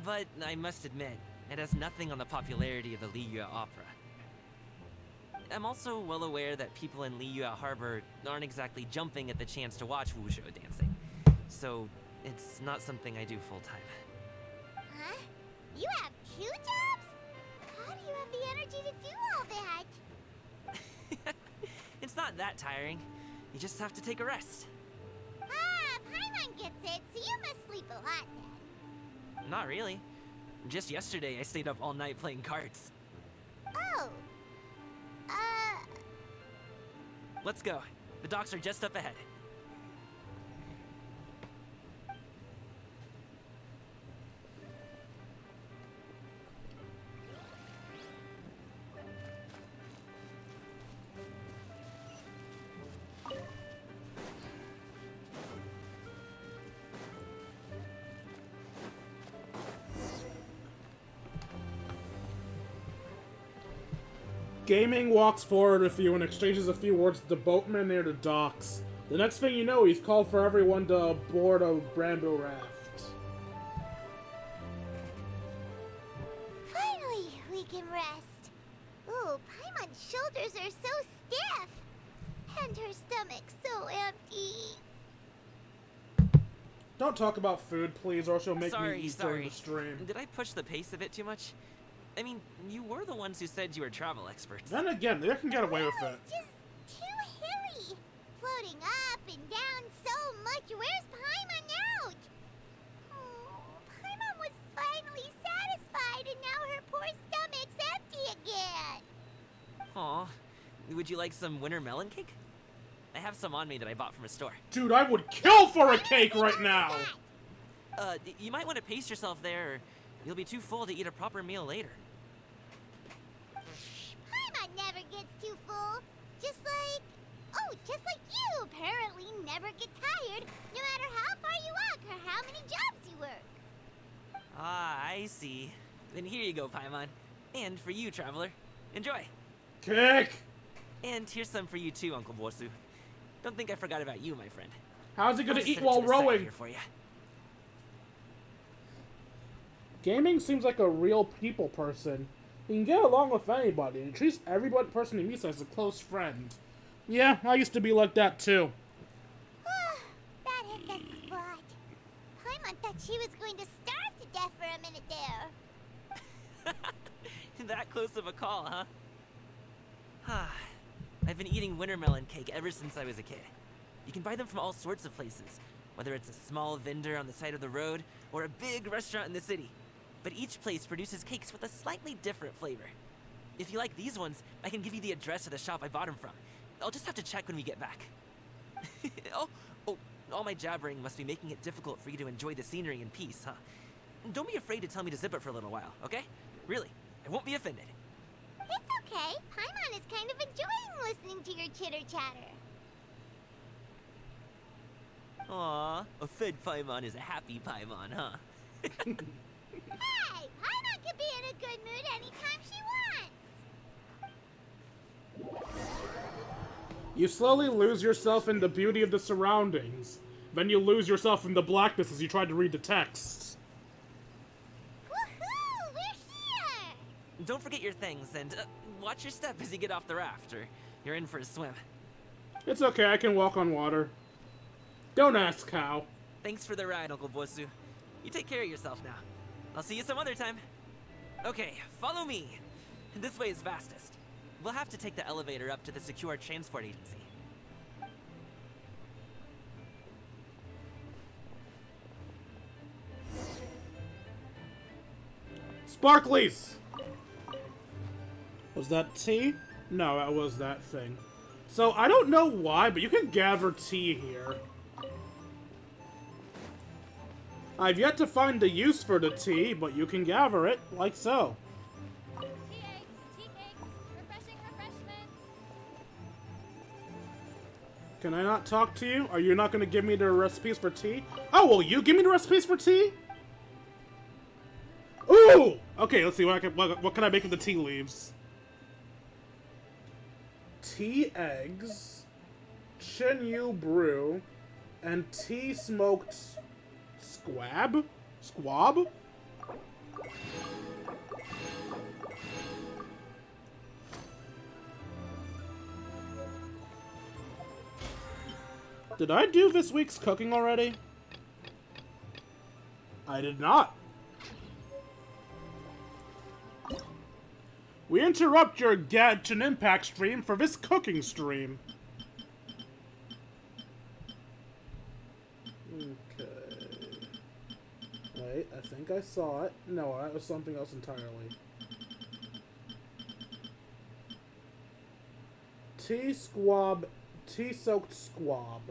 But I must admit, it has nothing on the popularity of the Liyue Opera. I'm also well aware that people in Liyue Harbor aren't exactly jumping at the chance to watch wushou dancing. So, it's not something I do full-time. Huh? You have 2 jobs? How do you have the energy to do all that? It's not that tiring. You just have to take a rest. Ah, Paimon gets it, so you must sleep a lot then. Not really. Just yesterday, I stayed up all night playing cards. Oh. Let's go. The docks are just up ahead. Gaming walks forward with you and exchanges a few words with the boatman near the docks. The next thing you know, he's called for everyone to board a bamboo raft. Finally, we can rest. Ooh, Paimon's shoulders are so stiff. And her stomach so empty. Don't talk about food, please, or she'll make me eat Sorry. during the stream. Did I push the pace a bit too much? I mean, you were the ones who said you were travel experts. Then again, they can get away with it. It's just too hilly. Floating up and down so much. Where's Paimon now? Oh, Paimon was finally satisfied and now her poor stomach's empty again. Aw. Would you like some winter melon cake? I have some on me that I bought from a store. Dude, I would kill for a cake right now! You might want to pace yourself there, or you'll be too full to eat a proper meal later. Paimon never gets too full. Just like you apparently never get tired, no matter how far you walk or how many jobs you work. Ah, I see. Then here you go, Paimon. And for you, traveler. Enjoy. Cake! And here's some for you too, Uncle Wushou. Don't think I forgot about you, my friend. How's he gonna I'll eat set it while to the side rowing? here for you. Gaming seems like a real people person. He can get along with anybody, and he treats every person he meets as a close friend. Yeah, I used to be like that too. That hit the spot. Paimon thought she was going to starve to death for a minute there. That close of a call, huh? I've been eating winter melon cake ever since I was a kid. You can buy them from all sorts of places, whether it's a small vendor on the side of the road or a big restaurant in the city. But each place produces cakes with a slightly different flavor. If you like these ones, I can give you the address of the shop I bought them from. I'll just have to check when we get back. Oh, all my jabbering must be making it difficult for you to enjoy the scenery in peace, huh? Don't be afraid to tell me to zip it for a little while, okay? Really, I won't be offended. It's okay. Paimon is kind of enjoying listening to your chitter-chatter. Aw, a fed Paimon is a happy Paimon, huh? Hey, Paimon can be in a good mood anytime she wants. You slowly lose yourself in the beauty of the surroundings. Then you lose yourself in the blackness as you try to read the text. Woohoo! We're here! Don't forget your things, and watch your step as you get off the raft, or you're in for a swim. It's okay, I can walk on water. Don't ask how. Thanks for the ride, Uncle Wushou. You take care of yourself now. I'll see you some other time. Okay, follow me. This way is fastest. We'll have to take the elevator up to the secure transport agency. Sparklies! Was that tea? No, that was that thing. So, I don't know why, but you can gather tea here. I've yet to find a use for the tea, but you can gather it, like so. Tea eggs, tea cakes, refreshing refreshments. Can I not talk to you? Are you not going to give me the recipes for tea? Oh, will you give me the recipes for tea? Ooh! Okay, let's see what can I make with the tea leaves. Tea eggs, Chinyu brew, and tea smoked squab? Squab? Did I do this week's cooking already? I did not. We interrupt your Genshin Impact stream for this cooking stream. Okay. Wait, I think I saw it. No, that was something else entirely. Tea squab, tea soaked squab.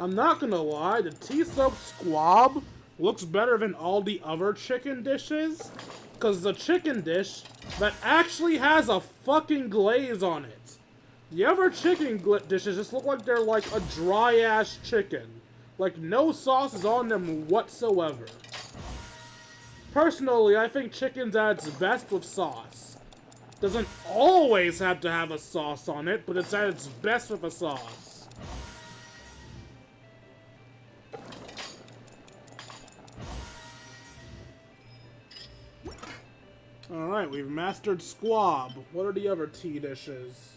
I'm not gonna lie, the tea-soaked squab looks better than all the other chicken dishes, because the chicken dish that actually has a fucking glaze on it. The other chicken dishes just look like they're like a dry-ass chicken. Like, no sauce is on them whatsoever. Personally, I think chicken's at its best with sauce. Doesn't always have to have a sauce on it, but it's at its best with a sauce. Alright, we've mastered squab. What are the other tea dishes?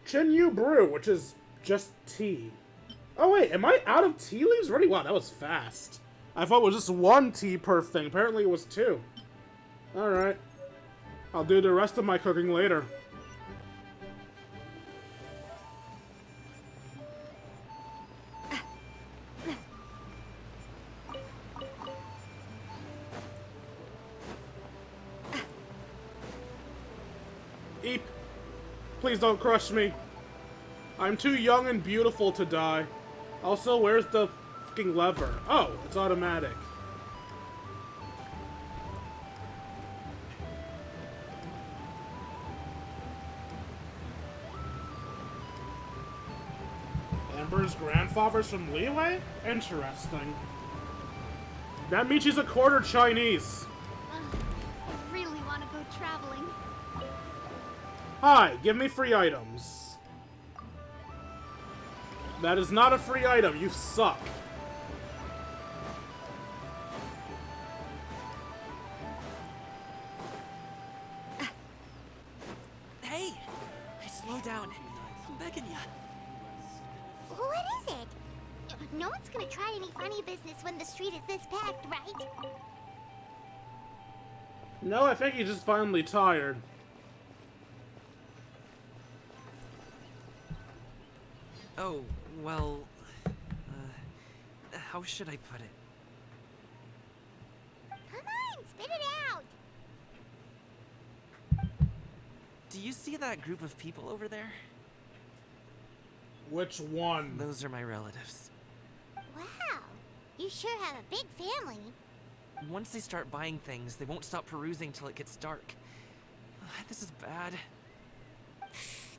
Chinyu brew, which is just tea. Oh wait, am I out of tea leaves already? Wow, that was fast. I thought it was just one tea per thing. Apparently it was two. Alright. I'll do the rest of my cooking later. Eep. Please don't crush me. I'm too young and beautiful to die. Also, where's the fucking lever? Oh, it's automatic. Amber's grandfather's from Liyue? Interesting. That means she's a quarter Chinese. I really want to go traveling. Hi, give me free items. That is not a free item, you suck. Hey! Slow down. I'm begging ya. What is it? No one's gonna try any funny business when the street is this packed, right? No, I think he's just finally tired. Oh, well... how should I put it? Come on, spit it out! Do you see that group of people over there? Which one? Those are my relatives. Wow, you sure have a big family. Once they start buying things, they won't stop perusing till it gets dark. This is bad.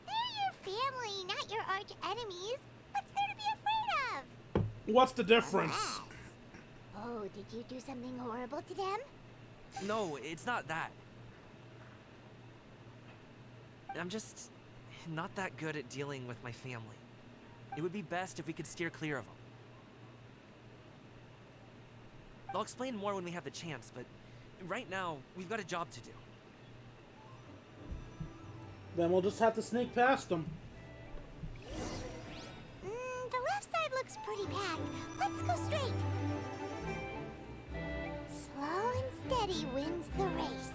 They're your family, not your arch enemies. What's there to be afraid of? What's the difference? Oh, did you do something horrible to them? No, it's not that. I'm just not that good at dealing with my family. It would be best if we could steer clear of them. I'll explain more when we have the chance, but right now, we've got a job to do. Then we'll just have to sneak past them. pretty packed. Let's go straight. Slow and steady wins the race.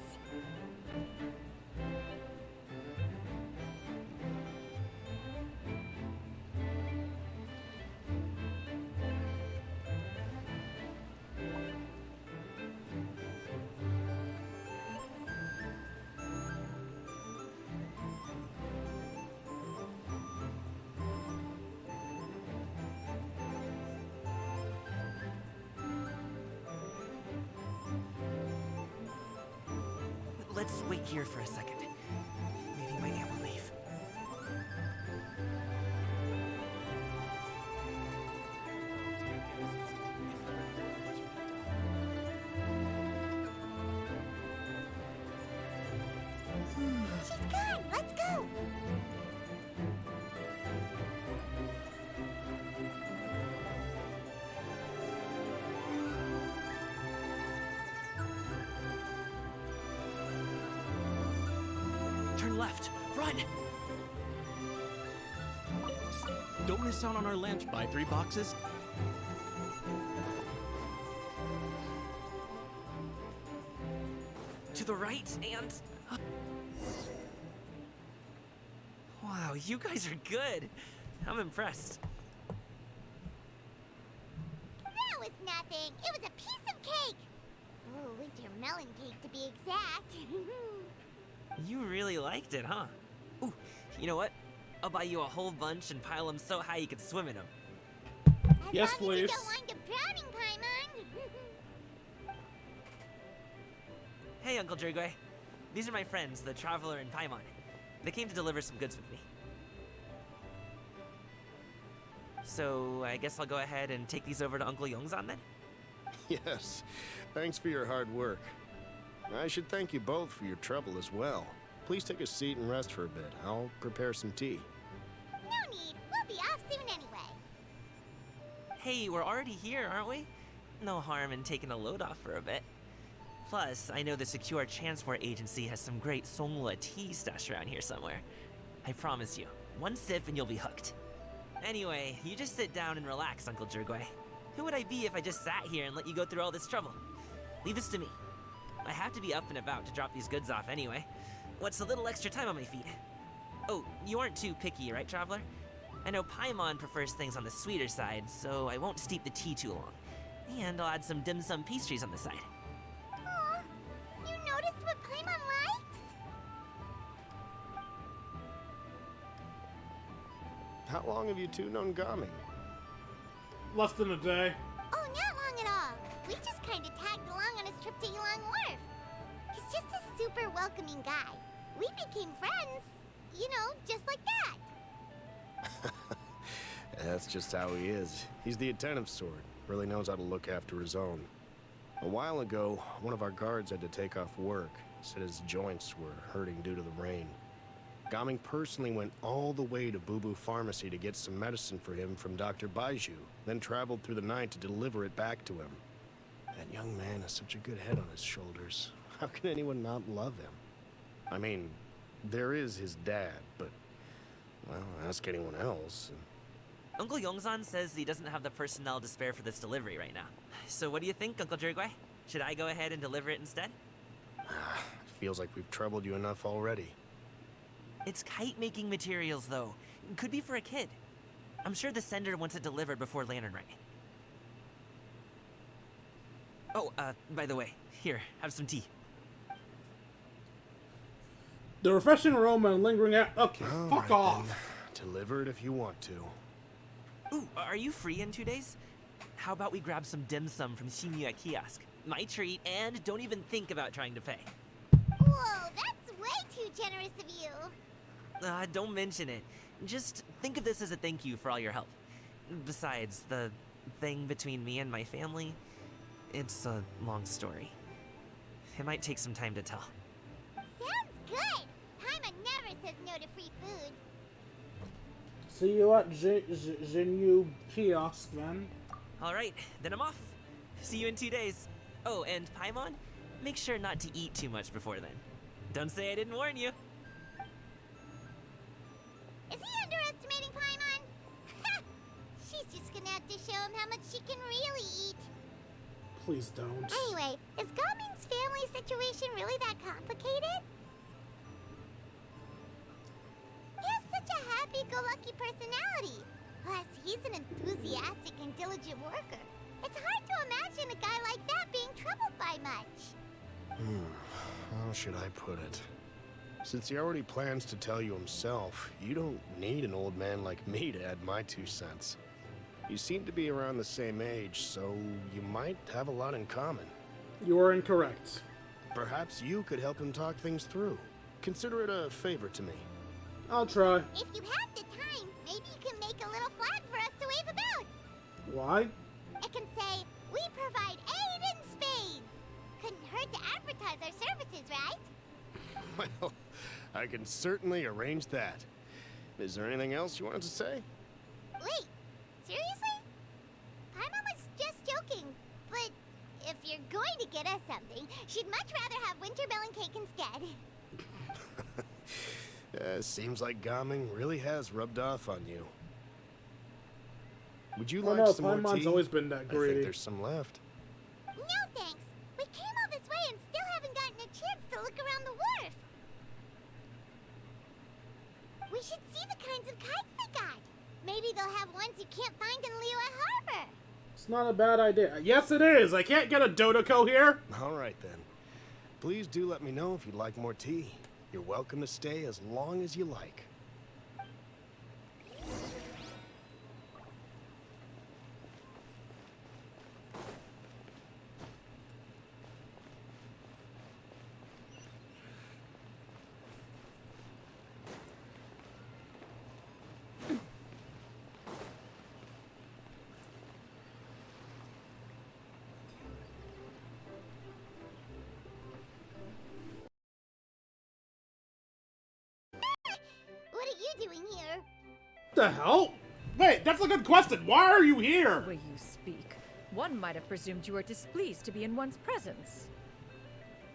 Let's wait here for a second. Maybe my aunt will leave. She's gone. Let's go. Turn left. Run! Don't miss out on our lunch. Buy 3 boxes. To the right and... Wow, you guys are good. I'm impressed. That was nothing. It was a piece of cake. Oh, winter melon cake to be exact. You really liked it, huh? Ooh, you know what? I'll buy you a whole bunch and pile them so high you could swim in them. Yes, As long as you please. don't wind up drowning, Paimon. Hey, Uncle Drigway. These are my friends, the Traveler and Paimon. They came to deliver some goods with me. So, I guess I'll go ahead and take these over to Uncle Yongzan then? Yes, thanks for your hard work. I should thank you both for your trouble as well. Please take a seat and rest for a bit. I'll prepare some tea. No need. We'll be off soon anyway. Hey, we're already here, aren't we? No harm in taking a load off for a bit. Plus, I know the Secure Transport Agency has some great Songhua tea stashed around here somewhere. I promise you, one sip and you'll be hooked. Anyway, you just sit down and relax, Uncle Drigway. Who would I be if I just sat here and let you go through all this trouble? Leave this to me. I have to be up and about to drop these goods off anyway. What's a little extra time on my feet? Oh, you aren't too picky, right, Traveler? I know Paimon prefers things on the sweeter side, so I won't steep the tea too long. And I'll add some dim sum pastries on the side. Aw, you noticed what Paimon likes? How long have you two known Gaming? Less than a day. Oh, not long at all. We just kind of tagged along on his trip to Yulong Wharf. He's just a super welcoming guy. We became friends. You know, just like that. That's just how he is. He's the attentive sort. Really knows how to look after his own. A while ago, one of our guards had to take off work. Said his joints were hurting due to the rain. Gaming personally went all the way to Boo Boo Pharmacy to get some medicine for him from Dr. Baiju, then traveled through the night to deliver it back to him. That young man has such a good head on his shoulders. How can anyone not love him? I mean, there is his dad, but, well, ask anyone else. Uncle Yongzan says he doesn't have the personnel to spare for this delivery right now. So what do you think, Uncle Drigway? Should I go ahead and deliver it instead? It feels like we've troubled you enough already. It's kite-making materials, though. Could be for a kid. I'm sure the sender wants it delivered before Lantern Rite. Oh, by the way, here, have some tea. The refreshing aroma and lingering out. Okay, fuck off. Then. Deliver it if you want to. Ooh, are you free in 2 days? How about we grab some dim sum from Shinya Kiosk? My treat, and don't even think about trying to pay. Whoa, that's way too generous of you. Don't mention it. Just think of this as a thank you for all your help. Besides, the thing between me and my family, it's a long story. It might take some time to tell. Sounds good. Paimon never says no to free food. See you at Jinyu Kiosk, then. Alright, then I'm off. See you in 2 days. Oh, and Paimon, make sure not to eat too much before then. Don't say I didn't warn you. Is he underestimating Paimon? She's just gonna have to to show him how much she can really eat. Please don't. Anyway, is Gaming's family situation really that complicated? He has such a happy-go-lucky personality. Plus, he's an enthusiastic and diligent worker. It's hard to imagine a guy like that being troubled by much. How should I put it? Since he already plans to tell you himself, you don't need an old man like me to add my 2 cents. You seem to be around the same age, so you might have a lot in common. You are incorrect. Perhaps you could help him talk things through. Consider it a favor to me. I'll try. If you have the time, maybe you can make a little flag for us to wave about. Why? It can say, "We provide aid in spades." Couldn't hurt to advertise our services, right? Well, I can certainly arrange that. Is there anything else you wanted to say? Wait, seriously? Paimon was just joking, but if you're going to get us something, she'd much rather have winter melon cake instead. Seems like Gaming really has rubbed off on you. Would you Oh like no, some more Paimon's tea? always been that I greedy. think there's some left. No thanks. We came all this way and still haven't gotten a chance to look around the wharf. We should see the kinds of kites they got. Maybe they'll have ones you can't find in Liyue Harbor. It's not a bad idea. Yes, it is. I can't get a Dodoko here. All right, then. Please do let me know if you'd like more tea. You're welcome to stay as long as you like. What are you doing here? The hell? Wait, that's a good question. Why are you here? The way you speak, one might have presumed you were displeased to be in one's presence.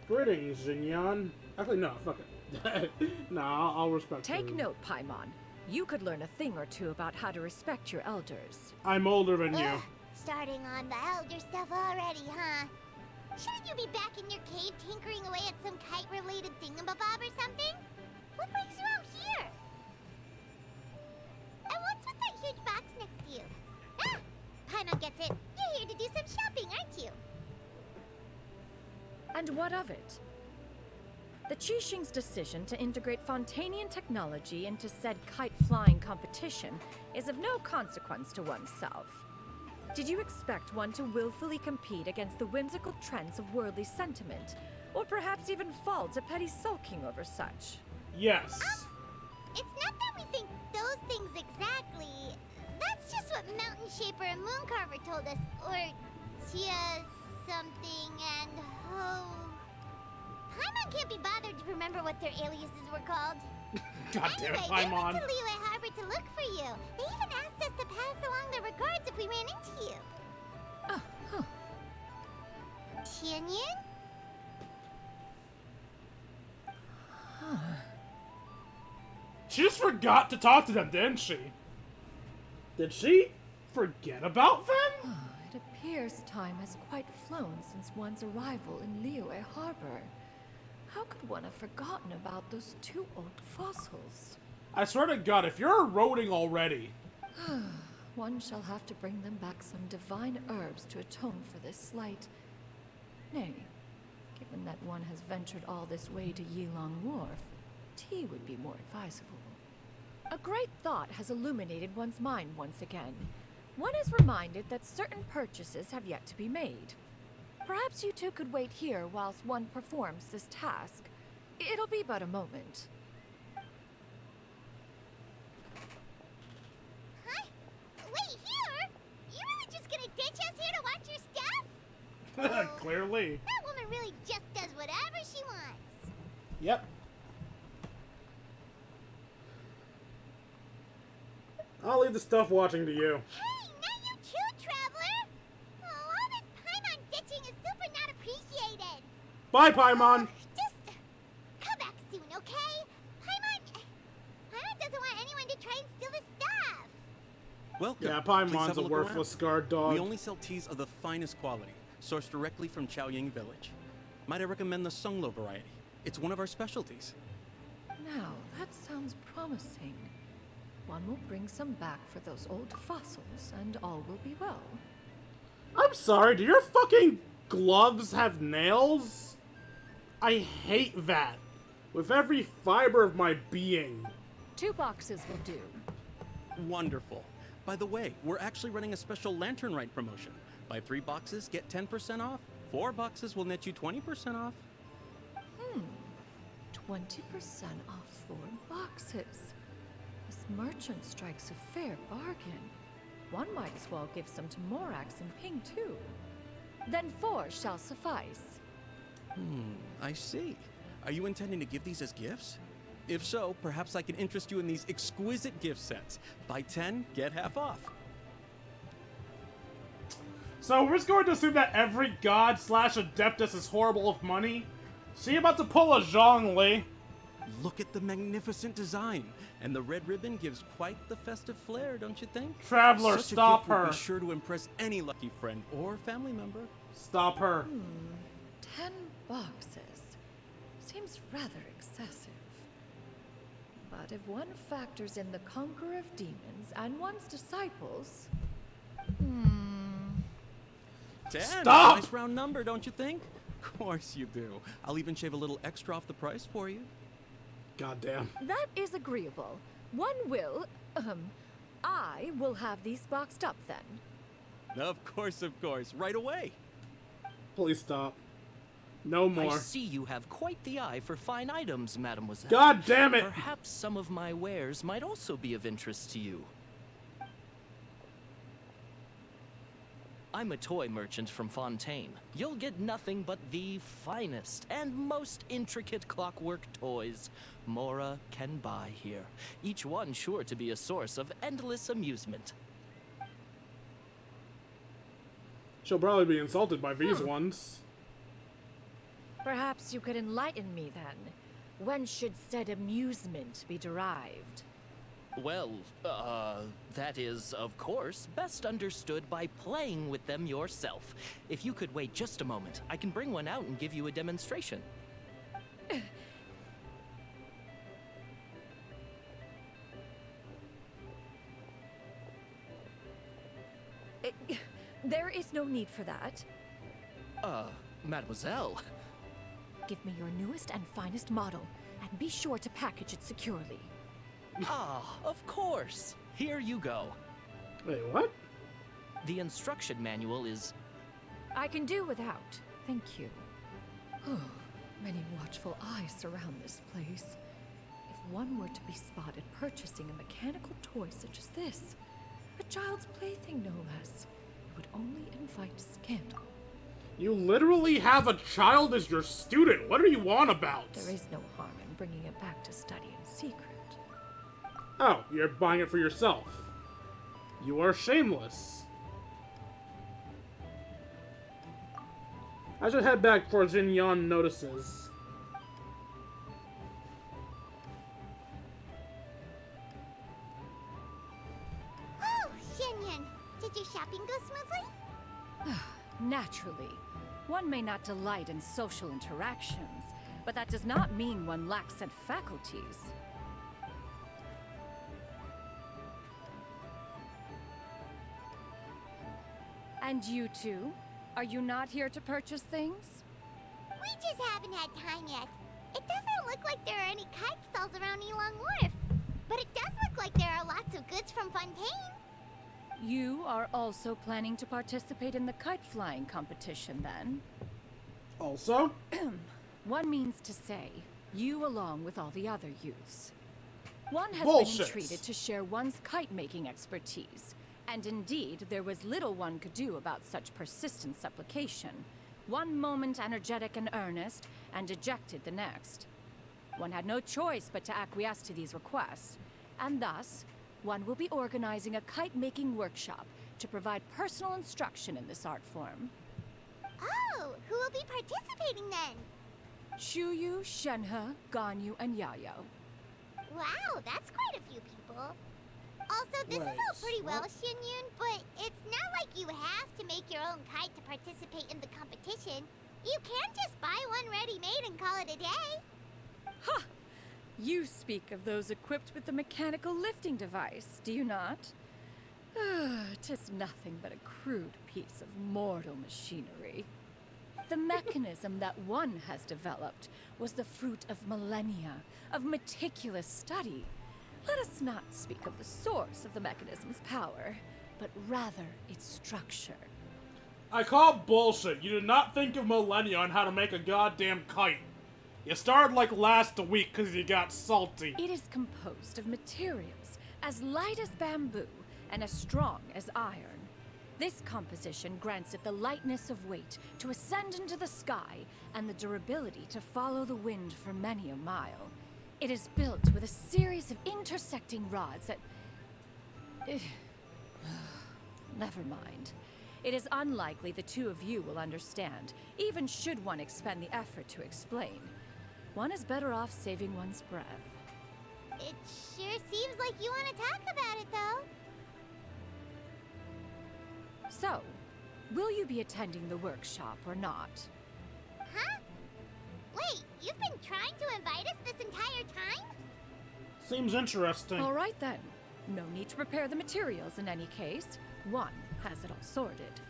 Greetings, Xinyan. Actually, no, fuck it. Nah, I'll respect Take you. note, Paimon. You could learn a thing or two about how to respect your elders. I'm older than you. Ugh, starting on the elder stuff already, huh? Shouldn't you be back in your cave tinkering away at some kite-related thingamabob or something? What brings you out here? And what's with that huge box next to you? Ah! Paimon gets it. You're here to do some shopping, aren't you? And what of it? The Qixing's decision to integrate Fontanian technology into said kite-flying competition is of no consequence to oneself. Did you expect one to willfully compete against the whimsical trends of worldly sentiment, or perhaps even fall to petty sulking over such? Yes. It's not that we think those things exactly. That's just what Mountain Shaper and Mooncarver told us. Or Tia something and Ho. Paimon can't be bothered to remember what their aliases were called. God damn it, Anyway, they Paimon. went to Liyue Harbor to look for you. They even asked us to pass along their regards if we ran into you. Oh, huh. Tianyin? She just forgot to talk to them, didn't she? Did she forget about them? It appears time has quite flown since one's arrival in Liyue Harbor. How could one have forgotten about those 2 old fossils? I swear to God, if you're eroding already. One shall have to bring them back some divine herbs to atone for this slight. Nay, given that one has ventured all this way to Yilong Wharf, tea would be more advisable. A great thought has illuminated one's mind once again. One is reminded that certain purchases have yet to be made. Perhaps you two could wait here whilst one performs this task. It'll be but a moment. Huh? Wait, here? You really just gonna ditch us here to watch your stuff? Clearly. That woman really just does whatever she wants. Yep. I'll leave the stuff watching to you. Hey, not you too, Traveler! Oh, all this Paimon ditching is super not appreciated. Bye, Paimon. Just come back soon, okay? Paimon doesn't want anyone to try and steal the stuff. Welcome. Yeah, Please have Paimon's a look worthless around. guard dog. We only sell teas of the finest quality, sourced directly from Chaoying Village. Might I recommend the Sunglo variety? It's one of our specialties. Now, that sounds promising. One will bring some back for those old fossils, and all will be well. I'm sorry, do your fucking gloves have nails? I hate that. With every fiber of my being. 2 boxes will do. Wonderful. By the way, we're actually running a special Lantern Rite promotion. Buy 3 boxes, get 10% off. 4 boxes will net you 20% off. 20% off 4 boxes. This merchant strikes a fair bargain. One might as well give some to Morax and Ping too. Then 4 shall suffice. I see. Are you intending to give these as gifts? If so, perhaps I can interest you in these exquisite gift sets. Buy 10, get half off. So we're just going to assume that every god / adeptus is horrible with money? She about to pull a Zhongli. Look at the magnificent design. And the red ribbon gives quite the festive flair, don't you think? Traveler, Such stop a gift would her. be sure to impress any lucky friend or family member. Stop her. 10 boxes. Seems rather excessive. But if one factors in the conqueror of demons and one's disciples... 10. Stop! Nice round number, don't you think? Of course you do. I'll even shave a little extra off the price for you. Goddamn. That is agreeable. One will, I will have these boxed up then. Of course, right away. Please stop. No more. I see you have quite the eye for fine items, mademoiselle. God damn it! Perhaps some of my wares might also be of interest to you. I'm a toy merchant from Fontaine. You'll get nothing but the finest and most intricate clockwork toys Mora can buy here. Each one sure to be a source of endless amusement. She'll probably be insulted by these ones. Perhaps you could enlighten me then. When should said amusement be derived? Well, that is, of course, best understood by playing with them yourself. If you could wait just a moment, I can bring one out and give you a demonstration. There is no need for that. Mademoiselle. Give me your newest and finest model, and be sure to package it securely. Of course. Here you go. Wait, what? The instruction manual is... I can do without. Thank you. Many watchful eyes surround this place. If one were to be spotted purchasing a mechanical toy such as this, a child's plaything no less, it would only invite scandal. You literally have a child as your student. What are you on about? There is no harm in bringing it back to study in secret. Oh, you're buying it for yourself. You are shameless. I should head back before Jin Yan notices. Oh, Shinyan, did your shopping go smoothly? Naturally. One may not delight in social interactions, but that does not mean one lacks said faculties. And you two? Are you not here to purchase things? We just haven't had time yet. It doesn't look like there are any kite stalls around Elong Wharf, but it does look like there are lots of goods from Fontaine. You are also planning to participate in the kite flying competition, then? Also? One means to say, you along with all the other youths. One has Bullshit. been entreated to share one's kite-making expertise, and indeed, there was little one could do about such persistent supplication. One moment energetic and earnest, and dejected the next. One had no choice but to acquiesce to these requests, and thus, one will be organizing a kite-making workshop to provide personal instruction in this art form. Oh, who will be participating then? Shuyu, Shenhe, Ganyu, and Yayo. Wow, that's quite a few people. Also, this is Wait, all pretty well, what? Xianyun, but it's not like you have to make your own kite to participate in the competition. You can just buy one ready-made and call it a day. Ha! You speak of those equipped with the mechanical lifting device, do you not? Tis nothing but a crude piece of mortal machinery. The mechanism that one has developed was the fruit of millennia of meticulous study. Let us not speak of the source of the mechanism's power, but rather its structure. I call bullshit. You did not think of millennia on how to make a goddamn kite. You started like last week because you got salty. It is composed of materials as light as bamboo and as strong as iron. This composition grants it the lightness of weight to ascend into the sky and the durability to follow the wind for many a mile. It is built with a series of intersecting rods that... Never mind. It is unlikely the two of you will understand, even should one expend the effort to explain. One is better off saving one's breath. It sure seems like you want to talk about it, though. So, will you be attending the workshop or not? Huh? Wait, you've been trying to invite us this entire time? Seems interesting. All right then. No need to prepare the materials in any case. One has it all sorted.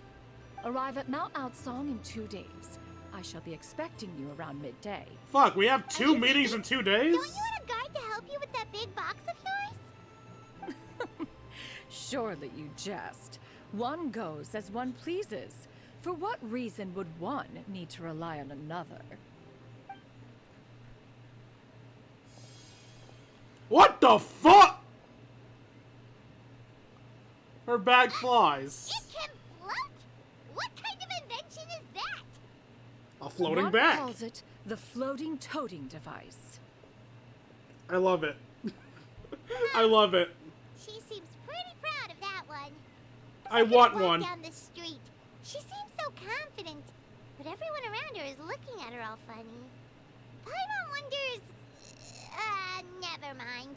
Arrive at Mount Outsong in 2 days. I shall be expecting you around midday. Fuck, we have 2 meetings in 2 days? Don't you want a guard to help you with that big box of yours? Surely you jest. One goes as one pleases. For what reason would one need to rely on another? What the fuck? Her bag flies. It can float? What kind of invention is that? A floating One bag. calls it the floating toting device. I love it. I love it. She seems pretty proud of that one. I want Walk one. down the street. She seems so confident, but everyone around her is looking at her all funny. Paimon wonders... never mind.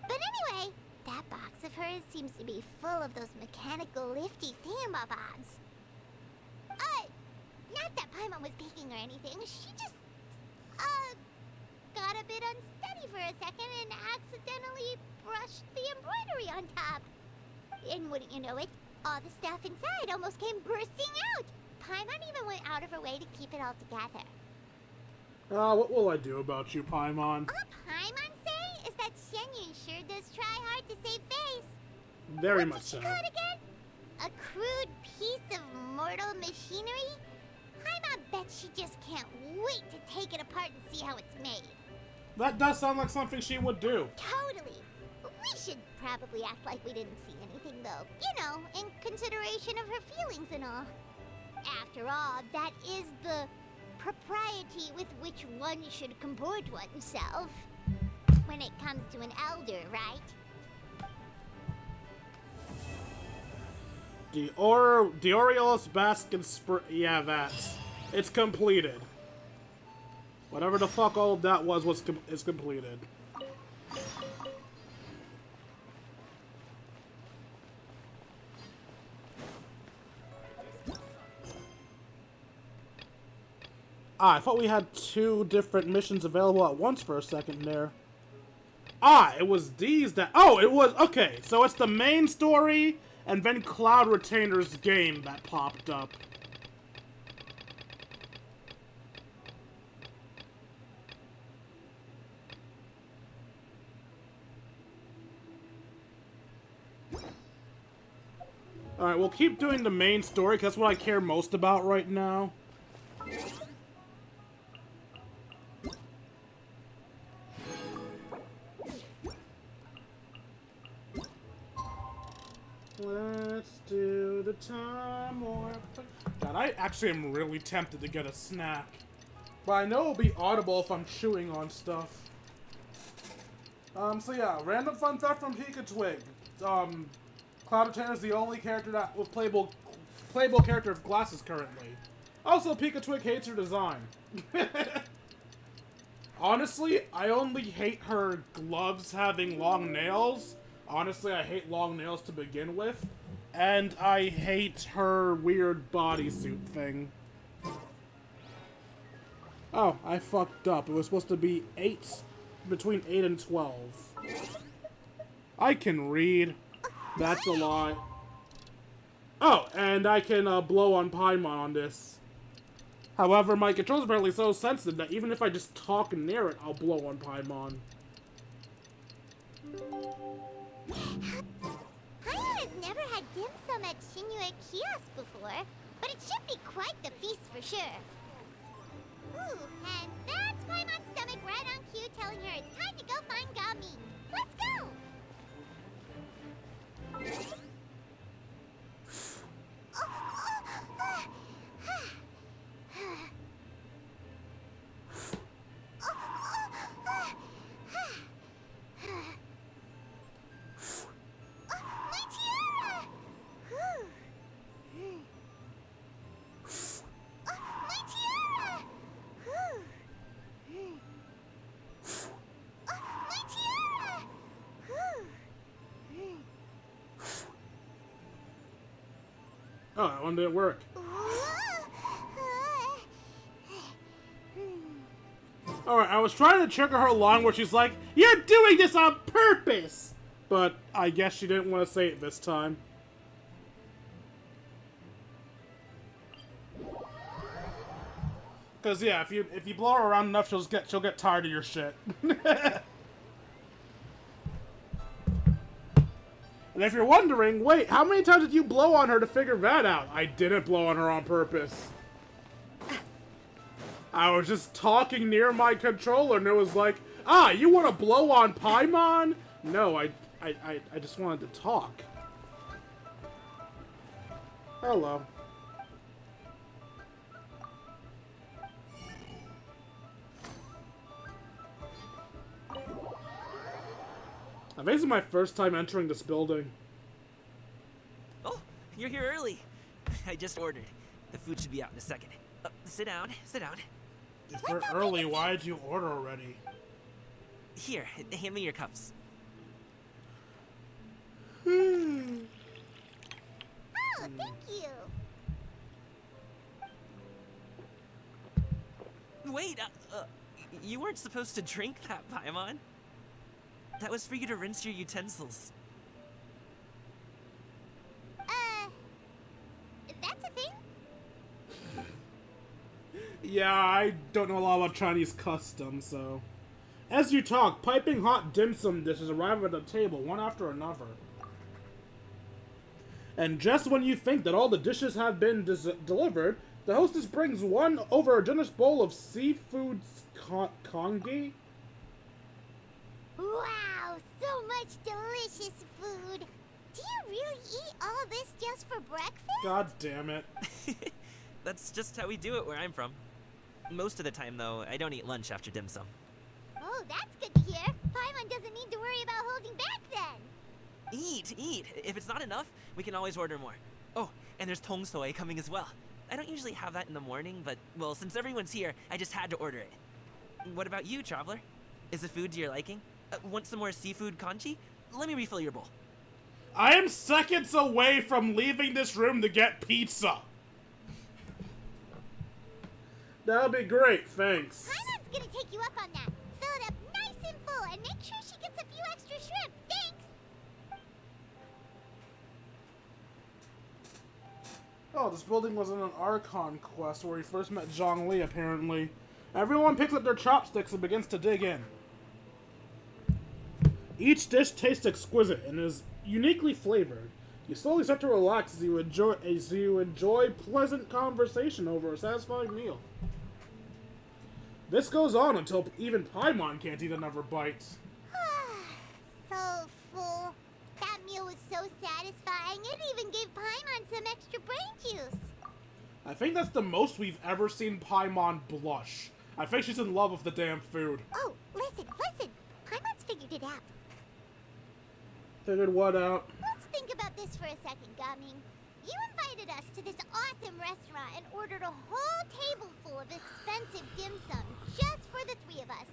But anyway, that box of hers seems to be full of those mechanical lifty thingamabobs. Not that Paimon was peeking or anything. She just, got a bit unsteady for a second and accidentally brushed the embroidery on top. And wouldn't you know it, all the stuff inside almost came bursting out. Paimon even went out of her way to keep it all together. What will I do about you, Paimon? All Paimon say is that Xianyun sure does try hard to save face. Very much so. What did she call it again? A crude piece of mortal machinery? Paimon bet she just can't wait to take it apart and see how it's made. That does sound like something she would do. Totally. We should probably act like we didn't see anything, though. You know, in consideration of her feelings and all. After all, that is the propriety with which one should comport oneself. When it comes to an elder, right? The Orioles Baskin yeah, that. It's completed. Whatever the fuck all of that was is completed. I thought we had 2 different missions available at once for a second there. It was these that... Oh, it was... Okay, so it's the main story and then Cloud Retainer's game that popped up. Alright, we'll keep doing the main story, because that's what I care most about right now. Let's do the time warp. God, I actually am really tempted to get a snack. But I know it'll be audible if I'm chewing on stuff. So yeah, random fun fact from Pika-Twig. Cloud Retainer is the only character that with playable character of glasses currently. Also, Pika-Twig hates her design. Honestly, I only hate her gloves having long nails. Honestly, I hate long nails to begin with, and I hate her weird bodysuit thing. Oh, I fucked up. It was supposed to be between 8 and 12. I can read. That's a lie. Oh, and I can blow on Paimon on this. However, my control's apparently so sensitive that even if I just talk near it, I'll blow on Paimon. Paimon has never had dim sum at Shinue Kiosk before, but it should be quite the feast for sure. Ooh, and that's Paimon's stomach right on cue telling her it's time to go find Gamin. Let's go! Oh, that one didn't work. Alright, I was trying to trigger her line where she's like, "You're doing this on purpose!" But I guess she didn't want to say it this time. Cause yeah, if you blow her around enough, she'll get tired of your shit. And if you're wondering, wait, how many times did you blow on her to figure that out? I didn't blow on her on purpose. I was just talking near my controller and it was like, ah, you want to blow on Paimon? No, I just wanted to talk. Hello. I think this is my first time entering this building. Oh, you're here early. I just ordered. The food should be out in a second. Sit down, sit down. If we're early, why did you order already? Here, hand me your cups. Oh, thank you. Wait, you weren't supposed to drink that, Paimon. That was for you to rinse your utensils. That's a thing? Yeah, I don't know a lot about Chinese customs, so... As you talk, piping hot dim sum dishes arrive at the table, one after another. And just when you think that all the dishes have been delivered, the hostess brings one over a generous bowl of seafood congee. Wow, so much delicious food. Do you really eat all this just for breakfast? God damn it. That's just how we do it where I'm from. Most of the time, though, I don't eat lunch after dim sum. Oh, that's good to hear. Paimon doesn't need to worry about holding back then. Eat! If it's not enough, we can always order more. Oh, and there's tong soy coming as well. I don't usually have that in the morning, but, well, since everyone's here, I just had to order it. What about you, traveler? Is the food to your liking? Want some more seafood congee? Let me refill your bowl. I am seconds away from leaving this room to get pizza. That'll be great, thanks. Paimon's gonna take you up on that. Fill it up nice and full and make sure she gets a few extra shrimp. Thanks! Oh, this building was in an Archon quest where we first met Zhongli, apparently. Everyone picks up their chopsticks and begins to dig in. Each dish tastes exquisite and is uniquely flavored. You slowly start to relax as you enjoy pleasant conversation over a satisfying meal. This goes on until even Paimon can't eat another bite. So full. That meal was so satisfying, it even gave Paimon some extra brain juice. I think that's the most we've ever seen Paimon blush. I think she's in love with the damn food. Oh, listen. Paimon's figured it out. Figured what out? Let's think about this for a second, Gamin. You invited us to this awesome restaurant and ordered a whole table full of expensive dim sum just for the three of us.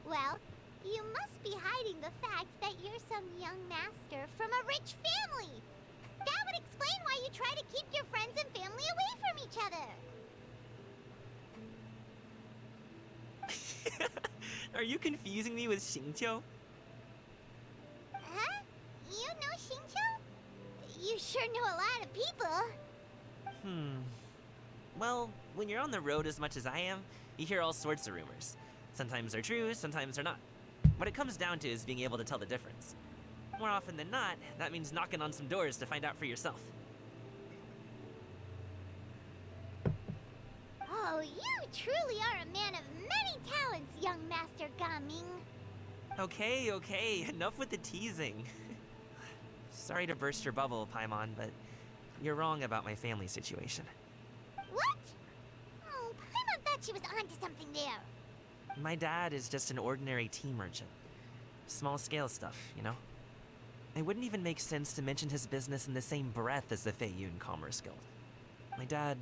Well, You must be hiding the fact that you're some young master from a rich family. That would explain why you try to keep your friends and family away from each other. Are you confusing me with Xingqiu? Huh? You know Xingqiu? You sure know a lot of people. Well, when you're on the road as much as I am, you hear all sorts of rumors. Sometimes they're true, sometimes they're not. What it comes down to is being able to tell the difference. More often than not, that means knocking on some doors to find out for yourself. Oh, you truly are a man of many talents, young Master Gaming. Okay, enough with the teasing. Sorry to burst your bubble, Paimon, but you're wrong about my family situation. What? Oh, Paimon thought she was onto something there. My dad is just an ordinary tea merchant. Small-scale stuff, you know? It wouldn't even make sense to mention his business in the same breath as the Feiyun Commerce Guild. My dad...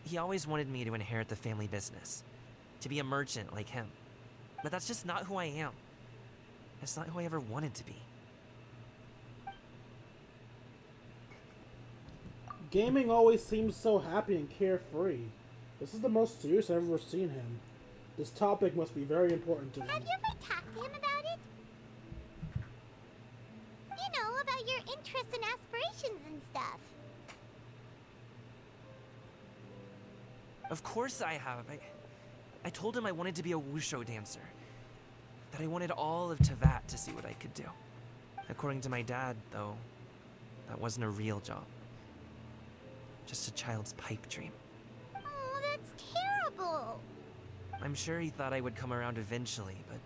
he always wanted me to inherit the family business. To be a merchant like him. But that's just not who I am. That's not who I ever wanted to be. Gaming always seems so happy and carefree. This is the most serious I've ever seen him. This topic must be very important to him. Have you ever talked to him about it? You know, about your interests and aspirations and stuff. Of course I have. I told him I wanted to be a wushou dancer. That I wanted all of Tevat to see what I could do. According to my dad, though, that wasn't a real job. Just a child's pipe dream. Oh, that's terrible. I'm sure he thought I would come around eventually, but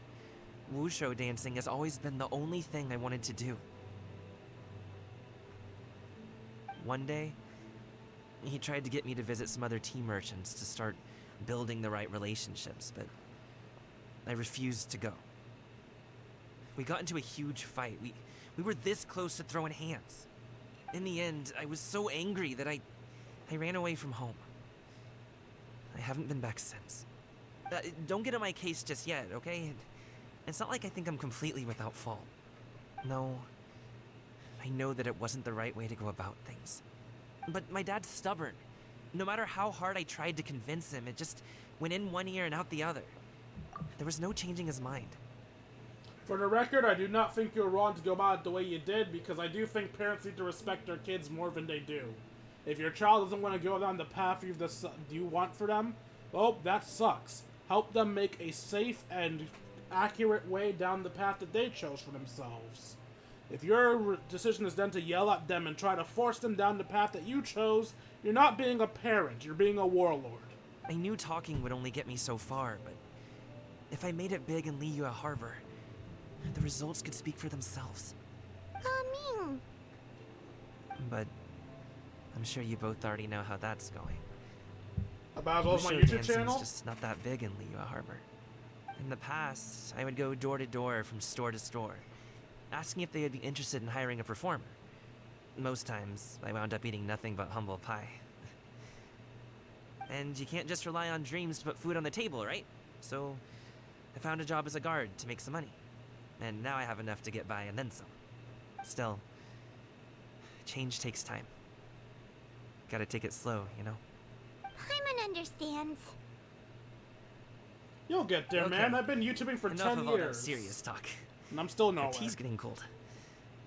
wushou dancing has always been the only thing I wanted to do. One day, he tried to get me to visit some other tea merchants to start building the right relationships, but I refused to go. We got into a huge fight. We were this close to throwing hands. In the end, I was so angry that I ran away from home. I haven't been back since. Don't get on my case just yet, okay? It's not like I think I'm completely without fault. No, I know that it wasn't the right way to go about things. But my dad's stubborn. No matter how hard I tried to convince him, it just went in one ear and out the other. There was no changing his mind. For the record, I do not think you're wrong to go about it the way you did, because I do think parents need to respect their kids more than they do. If your child doesn't want to go down the path you want for them, well, that sucks. Help them make a safe and accurate way down the path that they chose for themselves. If your decision is then to yell at them and try to force them down the path that you chose, you're not being a parent, you're being a warlord. I knew talking would only get me so far, but if I made it big in Liyue Harbor, the results could speak for themselves. Gaming. But I'm sure you both already know how that's going. About all my Wushou YouTube dancing's channel? just not that big in Liyue Harbor. In the past, I would go door to door from store to store, asking if they would be interested in hiring a performer. Most times, I wound up eating nothing but humble pie. And you can't just rely on dreams to put food on the table, right? So, I found a job as a guard to make some money. And now I have enough to get by and then some. Still, change takes time. Gotta take it slow, you know? Paimon understands. You'll get there, Okay. man. I've been YouTubing for Enough 10 of all that years. serious talk. And I'm still My nowhere. tea's getting cold.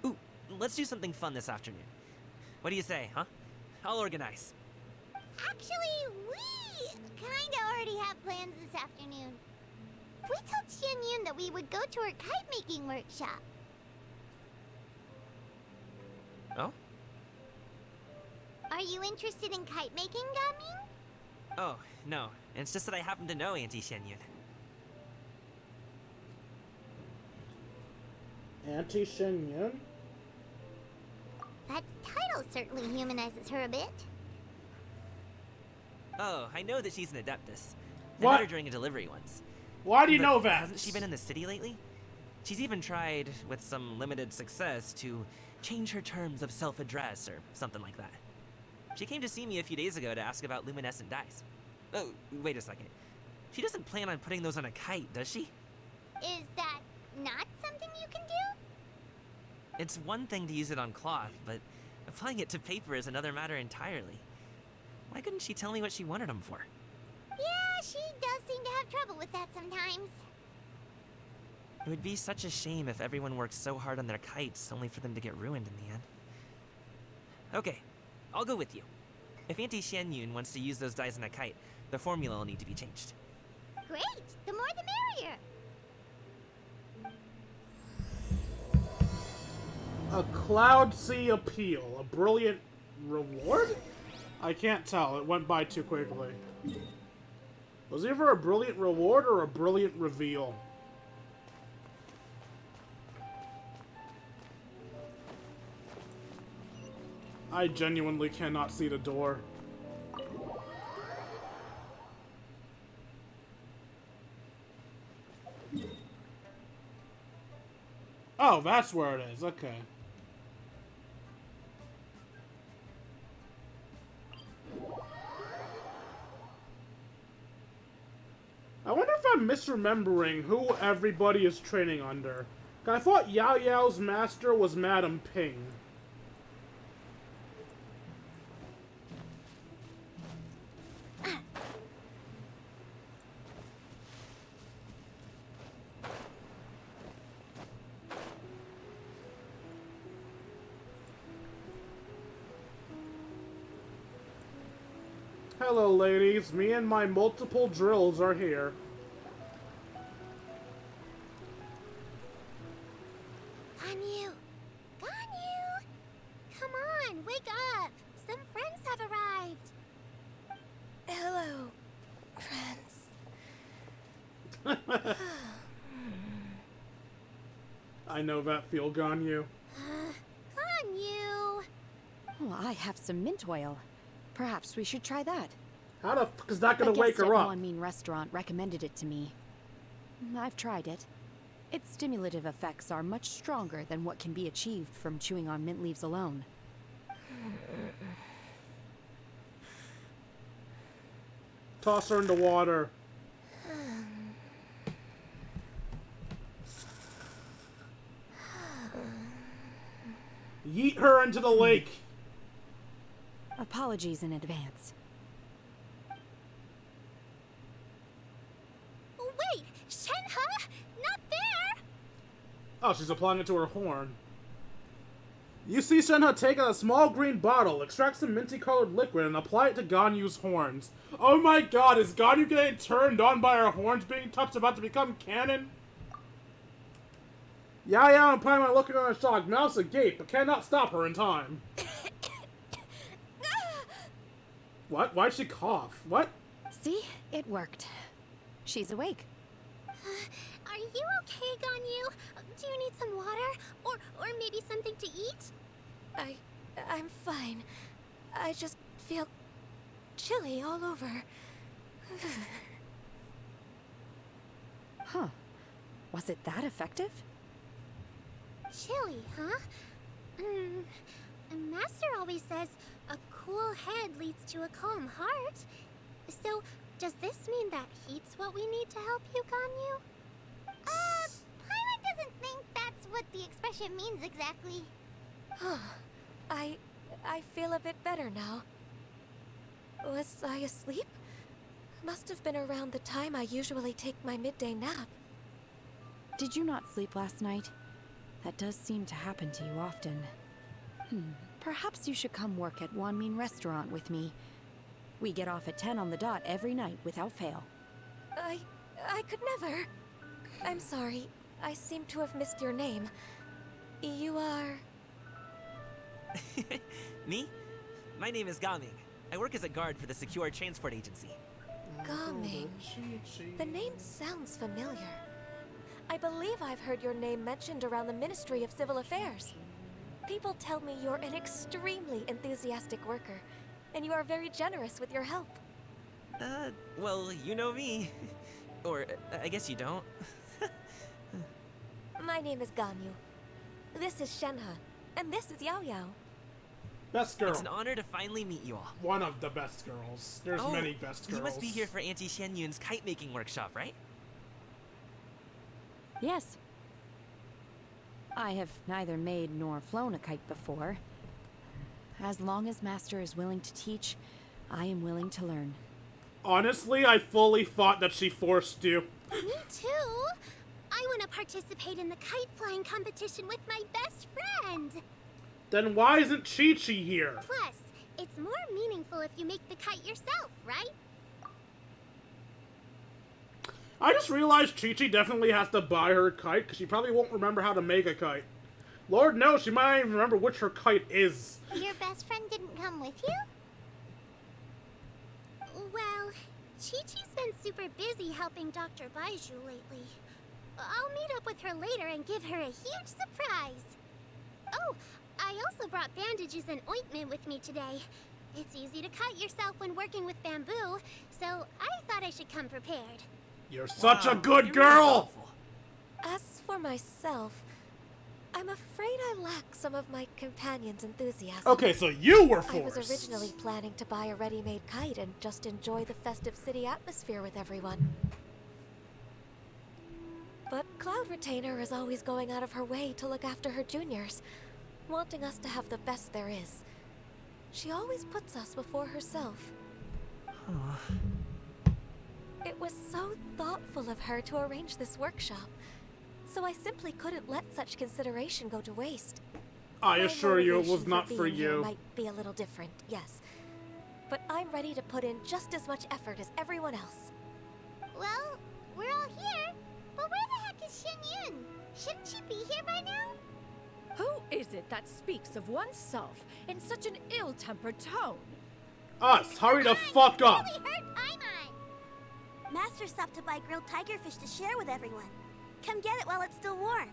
Ooh, let's do something fun this afternoon. What do you say, huh? I'll organize. Actually, we kinda already have plans this afternoon. We told Xianyun that we would go to her kite-making workshop. Oh? Are you interested in kite-making, Gaming? Oh, no. It's just that I happen to know Auntie Xianyun. Auntie Xianyun? That title certainly humanizes her a bit. Oh, I know that she's an adeptus. I What? met her during a delivery once. Why do you But know that? Hasn't she been in the city lately? She's even tried, with some limited success, to change her terms of self-address or something like that. She came to see me a few days ago to ask about luminescent dyes. Oh, wait a second. She doesn't plan on putting those on a kite, does she? Is that not something you can do? It's one thing to use it on cloth, but applying it to paper is another matter entirely. Why couldn't she tell me what she wanted them for? Yeah, she does seem to have trouble with that sometimes. It would be such a shame if everyone worked so hard on their kites only for them to get ruined in the end. Okay, I'll go with you. If Auntie Xianyun wants to use those dyes on a kite, the formula will need to be changed. Great! The more the merrier! A Cloud Sea Appeal. A brilliant reward? I can't tell. It went by too quickly. Was it either a brilliant reward or a brilliant reveal? I genuinely cannot see the door. Oh, that's where it is. Okay. I wonder if I'm misremembering who everybody is training under. 'Cause I thought Yao Yao's master was Madam Ping. Hello, ladies. Me and my multiple drills are here. Ganyu! Ganyu! Come on, wake up! Some friends have arrived! Hello, friends. I know that feel, Ganyu. Ganyu! Oh, I have some mint oil. Perhaps we should try that. How the fuck is that gonna wake her up? One Mean Restaurant recommended it to me. I've tried it. Its stimulative effects are much stronger than what can be achieved from chewing on mint leaves alone. Toss her in the water. Yeet her into the lake. Apologies in advance. Wait! Shenhe? Not there! Oh, she's applying it to her horn. You see Shenhe take out a small green bottle, extract some minty-colored liquid, and apply it to Ganyu's horns. Oh my god, is Ganyu getting turned on by her horns being touched, about to become canon? Yao and Paimon looking on a shock, mouths agape, but cannot stop her in time. What? Why'd she cough? What? See? It worked. She's awake. Are you okay, Ganyu? Do you need some water? Or maybe something to eat? I'm fine. I just feel chilly all over. Huh. Was it that effective? Chilly, huh? Master always says a cool head leads to a calm heart. So, does this mean that heat's what we need to help you, Ganyu? Paimon doesn't think that's what the expression means exactly. I feel a bit better now. Was I asleep? Must have been around the time I usually take my midday nap. Did you not sleep last night? That does seem to happen to you often. Perhaps you should come work at One Mean Restaurant with me. We get off at 10 on the dot every night without fail. I could never. I'm sorry. I seem to have missed your name. You are... Me? My name is Gaming. I work as a guard for the Secure Transport Agency. Gaming. The name sounds familiar. I believe I've heard your name mentioned around the Ministry of Civil Affairs. People tell me you're an extremely enthusiastic worker, and you are very generous with your help. Well, you know me. Or, I guess you don't. My name is Ganyu. This is Shenhe, and this is Yao Yao. Best girl. It's an honor to finally meet you all. One of the best girls. There's many best girls. You must be here for Auntie Xianyun's kite-making workshop, right? Yes. I have neither made nor flown a kite before. As long as Master is willing to teach, I am willing to learn. Honestly, I fully thought that she forced you. Me too. I want to participate in the kite flying competition with my best friend. Then why isn't Chi-Chi here? Plus, it's more meaningful if you make the kite yourself, right? I just realized Chi-Chi definitely has to buy her kite, because she probably won't remember how to make a kite. Lord knows, she might not even remember which her kite is. Your best friend didn't come with you? Well, Chi-Chi's been super busy helping Dr. Baiju lately. I'll meet up with her later and give her a huge surprise. Oh, I also brought bandages and ointment with me today. It's easy to cut yourself when working with bamboo, so I thought I should come prepared. You're such a good girl! As for myself, I'm afraid I lack some of my companion's enthusiasm. Okay, so you were forced. I was originally planning to buy a ready-made kite and just enjoy the festive city atmosphere with everyone. But Cloud Retainer is always going out of her way to look after her juniors, wanting us to have the best there is. She always puts us before herself. It was so thoughtful of her to arrange this workshop, so I simply couldn't let such consideration go to waste. I assure you it was My not motivation for being here you. might be a little different, yes. But I'm ready to put in just as much effort as everyone else. Well, we're all here, but where the heck is Shen Yun? Shouldn't she be here by now? Who is it that speaks of oneself in such an ill-tempered tone? Us, hurry the fuck up! Really hurt Paimon! Master stopped to buy grilled tigerfish to share with everyone. Come get it while it's still warm.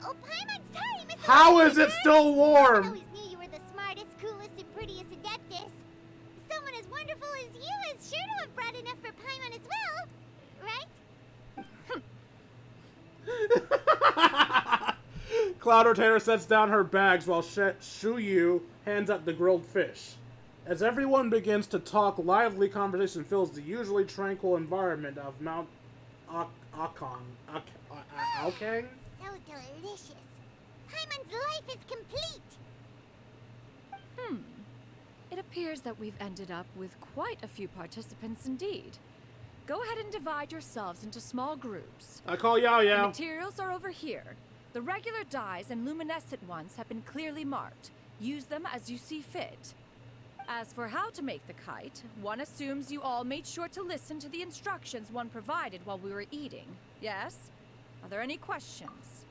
Oh, Paimon, sorry, Miss. How is it still I warm? always knew you were the smartest, coolest, and prettiest Adeptus. Someone as wonderful as you is sure to have brought enough for Paimon as well, right? Cloud Retainer sets down her bags while Shuyu hands out the grilled fish. As everyone begins to talk, lively conversation fills the usually tranquil environment of Mount Aokang. So delicious. Paimon's life is complete. It appears that we've ended up with quite a few participants indeed. Go ahead and divide yourselves into small groups. I call Yao The Yao. materials are over here. The regular dyes and luminescent ones have been clearly marked. Use them as you see fit. As for how to make the kite, one assumes you all made sure to listen to the instructions one provided while we were eating. Yes? Are there any questions?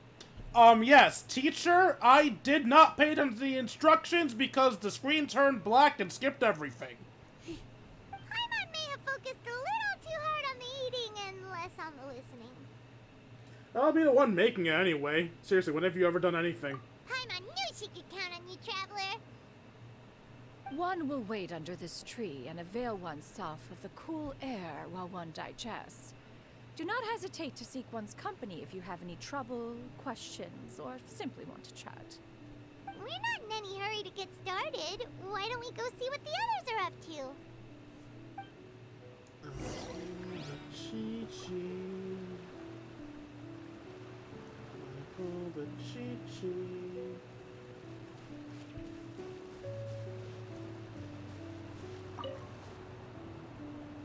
Yes, teacher, I did not pay attention to the instructions because the screen turned black and skipped everything. Paimon may have focused a little too hard on the eating and less on the listening. I'll be the one making it anyway. Seriously, when have you ever done anything? Paimon knew she could count on you, Traveler. One will wait under this tree and avail oneself of the cool air while one digests. Do not hesitate to seek one's company if you have any trouble, questions, or simply want to chat. We're not in any hurry to get started. Why don't we go see what the others are up to? Chi-Chi. I call the Chi-Chi.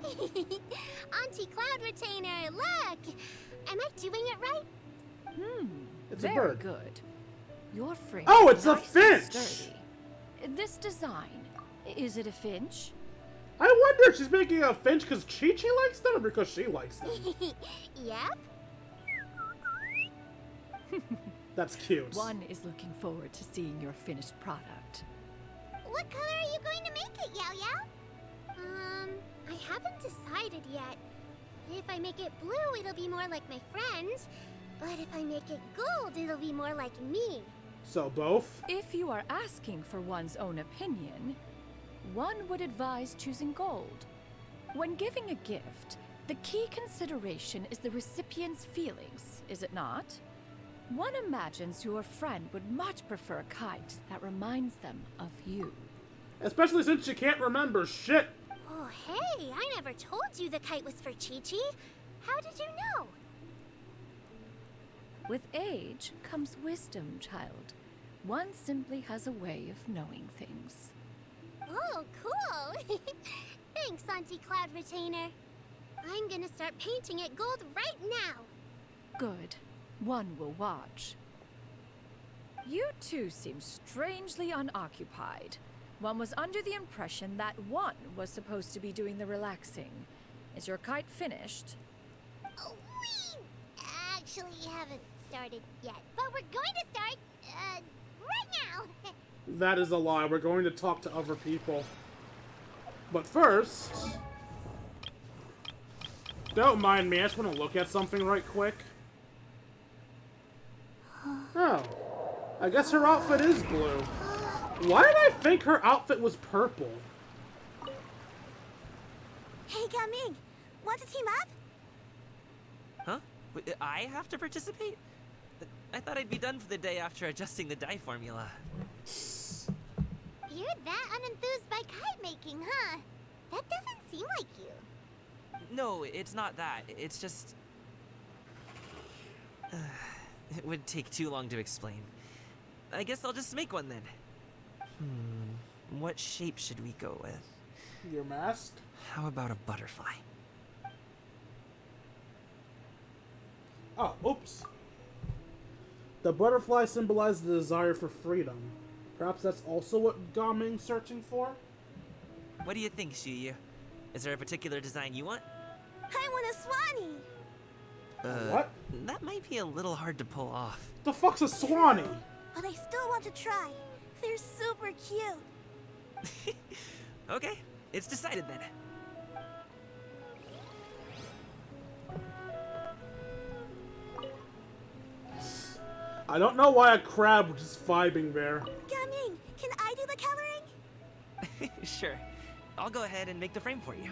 Auntie Cloud Retainer, look! Am I doing it right? It's a Very bird. good. Your frame Oh, is it's a nice and finch! sturdy. This design, is it a finch? I wonder if she's making a finch because Chi-Chi likes them or because she likes them. Yep. That's cute. One is looking forward to seeing your finished product. What color are you going to make it, Yao Yao? I haven't decided yet. If I make it blue, it'll be more like my friends. But if I make it gold, it'll be more like me. So both? If you are asking for one's own opinion, one would advise choosing gold. When giving a gift, the key consideration is the recipient's feelings, is it not? One imagines your friend would much prefer a kite that reminds them of you. Especially since she can't remember shit. Oh, hey, I never told you the kite was for Chi-Chi. How did you know? With age comes wisdom, child. One simply has a way of knowing things. Oh, cool! Thanks, Auntie Cloud Retainer. I'm gonna start painting it gold right now. Good. One will watch. You two seem strangely unoccupied. One was under the impression that one was supposed to be doing the relaxing. Is your kite finished? Oh, we actually haven't started yet, but we're going to start, right now. That is a lie. We're going to talk to other people. But first... Don't mind me, I just want to look at something right quick. Oh. I guess her outfit is blue. Why did I think her outfit was purple? Hey, Gaming, want to team up? Huh? Wait, I have to participate? I thought I'd be done for the day after adjusting the dye formula. You're that unenthused by kite making, huh? That doesn't seem like you. No, it's not that. It's just... it would take too long to explain. I guess I'll just make one then. What shape should we go with? Your mask? How about a butterfly? Oh, oops. The butterfly symbolizes the desire for freedom. Perhaps that's also what Gaming's searching for? What do you think, Shuyu? Is there a particular design you want? I want a Swanee! What? That might be a little hard to pull off. The fuck's a Swanee? But I still want to try. They're super cute. Okay, it's decided then. I don't know why a crab was just vibing there. Gaming, can I do the coloring? Sure. I'll go ahead and make the frame for you.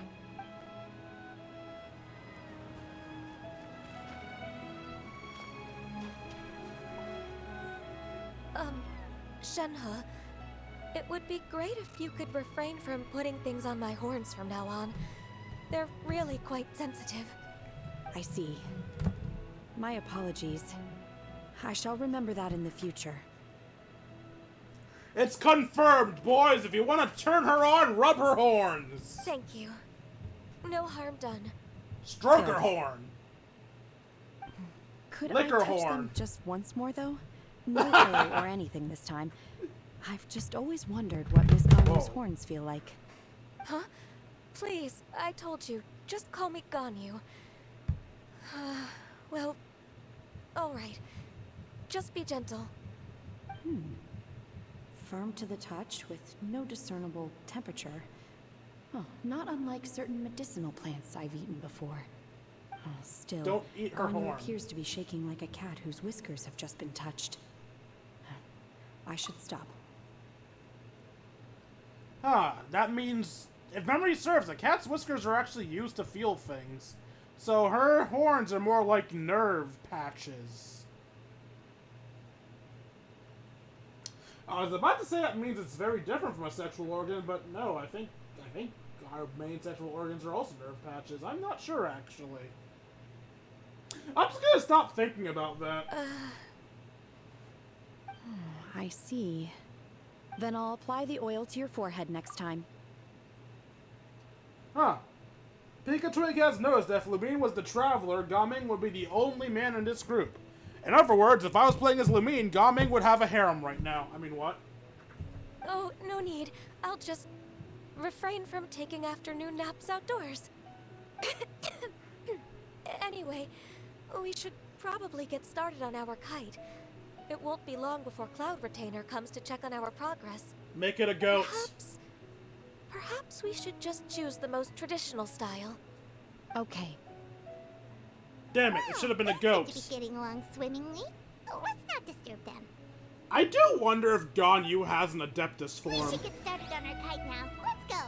Shenhe, it would be great if you could refrain from putting things on my horns from now on. They're really quite sensitive. I see. My apologies. I shall remember that in the future. It's confirmed, boys! If you want to turn her on, rub her horns! Thank you. No harm done. Stroke her horn! Could Lick I her touch horn. them just once more, though? No hair or anything this time. I've just always wondered what Miss Ganyo's horns feel like. Huh? Please, I told you. Just call me Ganyu. Well, alright. Just be gentle. Firm to the touch with no discernible temperature. Oh, not unlike certain medicinal plants I've eaten before. Oh, still, Don't eat her Ganyu horn. appears to be shaking like a cat whose whiskers have just been touched. I should stop. That means, if memory serves, a cat's whiskers are actually used to feel things. So her horns are more like nerve patches. I was about to say that means it's very different from a sexual organ, but no, I think our main sexual organs are also nerve patches. I'm not sure, actually. I'm just gonna stop thinking about that. I see. Then I'll apply the oil to your forehead next time. Huh. Pikachu has noticed that if Lumine was the traveler, Gaming would be the only man in this group. In other words, if I was playing as Lumine, Gaming would have a harem right now. I mean, what? Oh, no need. I'll just refrain from taking afternoon naps outdoors. Anyway, we should probably get started on our kite. It won't be long before Cloud Retainer comes to check on our progress. Make it a goat. Perhaps we should just choose the most traditional style. Okay. Damn it, it should have been a goat. Seem to be getting along swimmingly. Oh, let's not disturb them. I do wonder if Ganyu has an Adeptus form. We should get started on our kite now. Let's go.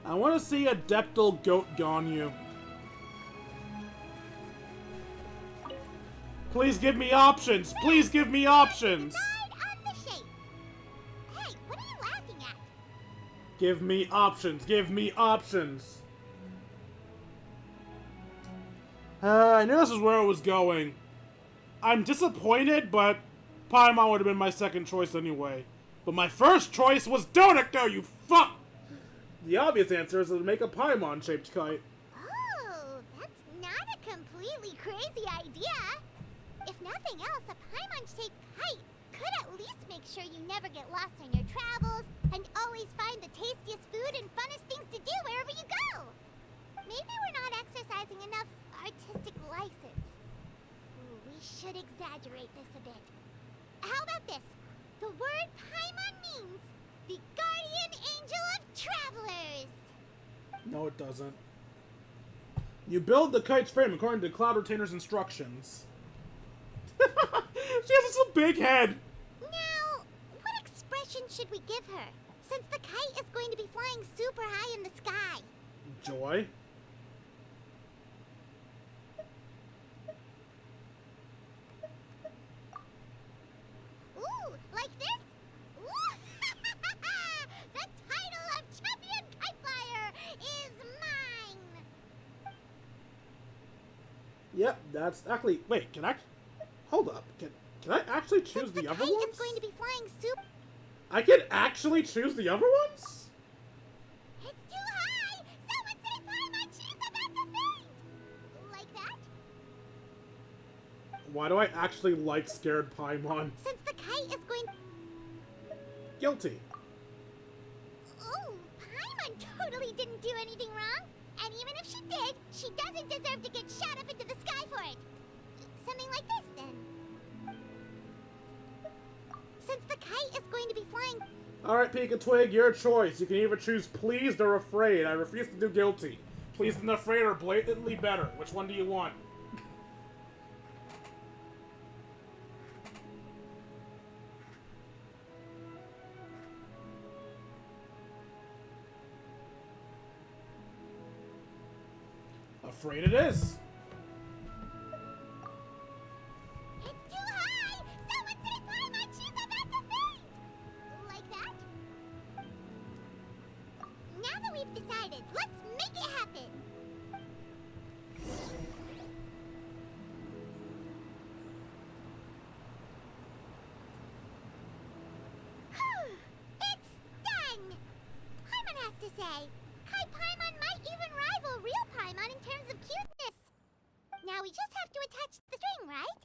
I want to see Adeptal Goat Ganyu. Please give me options! Please give me options! Hey, what are you laughing at? Give me options! Give me options! I knew this is where it was going. I'm disappointed, but Paimon would have been my second choice anyway. But my first choice was Doniko, you fuck! The obvious answer is to make a Paimon-shaped kite. Oh, that's not a completely crazy idea. If nothing else, a Paimon-shaped kite could at least make sure you never get lost on your travels and always find the tastiest food and funnest things to do wherever you go. Maybe we're not exercising enough artistic license. Ooh, we should exaggerate this a bit. How about this? The word Paimon means the guardian angel of travelers. No, it doesn't. You build the kite's frame according to Cloud Retainer's instructions. She has a big head. Now, what expression should we give her, since the kite is going to be flying super high in the sky? Joy? Ooh, like this? Ooh. The title of Champion Kite Flyer is mine! Yep, that's actually... Wait, can I... Hold up. Can I actually choose the other ones? It's going to be flying super... I can actually choose the other ones? It's too high! Someone say Paimon, she's about to faint! Like that? Why do I actually like Scared Paimon? Since the kite is going... Guilty. Ooh, Paimon totally didn't do anything wrong. And even if she did, she doesn't deserve to get shot up into the sky for it. Something like this, then. Since the kite is going to be flying... Alright, Pika Twig, your choice. You can either choose pleased or afraid. I refuse to do guilty. Pleased and afraid are blatantly better. Which one do you want? Afraid it is. It's too high! Someone say Paimon, she's about to faint! Like that? Now that we've decided, let's make it happen! It's done! Paimon has to say, Kite Paimon might even rival real Paimon in terms of cuteness. Now we just have to attach the string, right?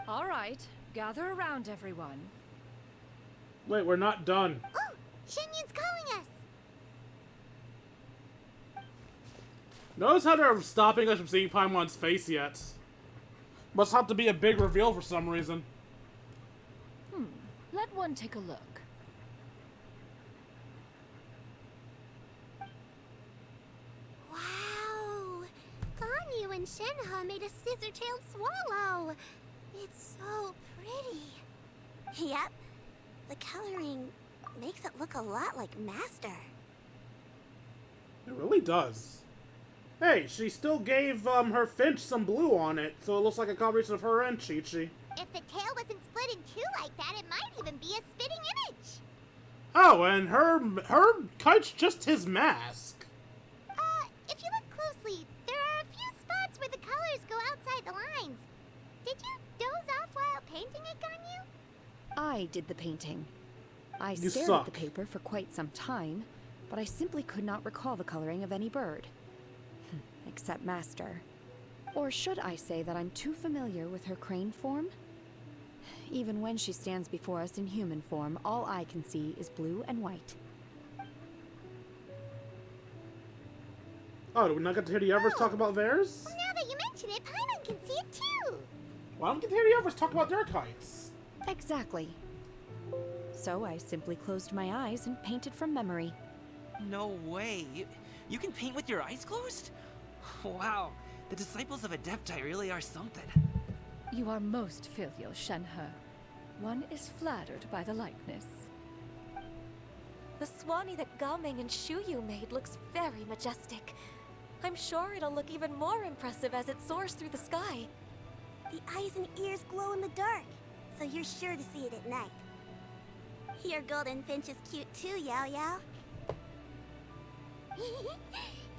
All right, gather around, everyone. Wait, we're not done. Oh, Shenyun's calling us. Notice how they're stopping us from seeing Paimon's face yet. Must have to be a big reveal for some reason. Let one take a look. Wow! Ganyu and Shenhe made a scissor-tailed swallow. It's so pretty. Yep. The coloring makes it look a lot like Master. It really does. Hey, she still gave her finch some blue on it, so it looks like a combination of her and Chi-Chi. If the tail wasn't split in two like that, it might even be a spitting image. Oh, and her kite's just his mask. If you look closely, there are a few spots where the colors go outside the lines. Did you doze off while painting it, Ganyu? I did the painting. I You stared suck. at the paper for quite some time, but I simply could not recall the coloring of any bird. Except Master. Or should I say that I'm too familiar with her crane form? Even when she stands before us in human form, all I can see is blue and white. Oh, do we not get to hear the others talk about theirs? Well, now that you mention it, Paimon can see it too. Why don't we get to hear the others talk about their kites? Exactly. So I simply closed my eyes and painted from memory. No way. You can paint with your eyes closed? Wow. The disciples of Adepti really are something. You are most filial, Shenhe. One is flattered by the likeness. The Swanee that Gaming and Shuyu made looks very majestic. I'm sure it'll look even more impressive as it soars through the sky. The eyes and ears glow in the dark, so you're sure to see it at night. Your golden finch is cute too, Yao Yao.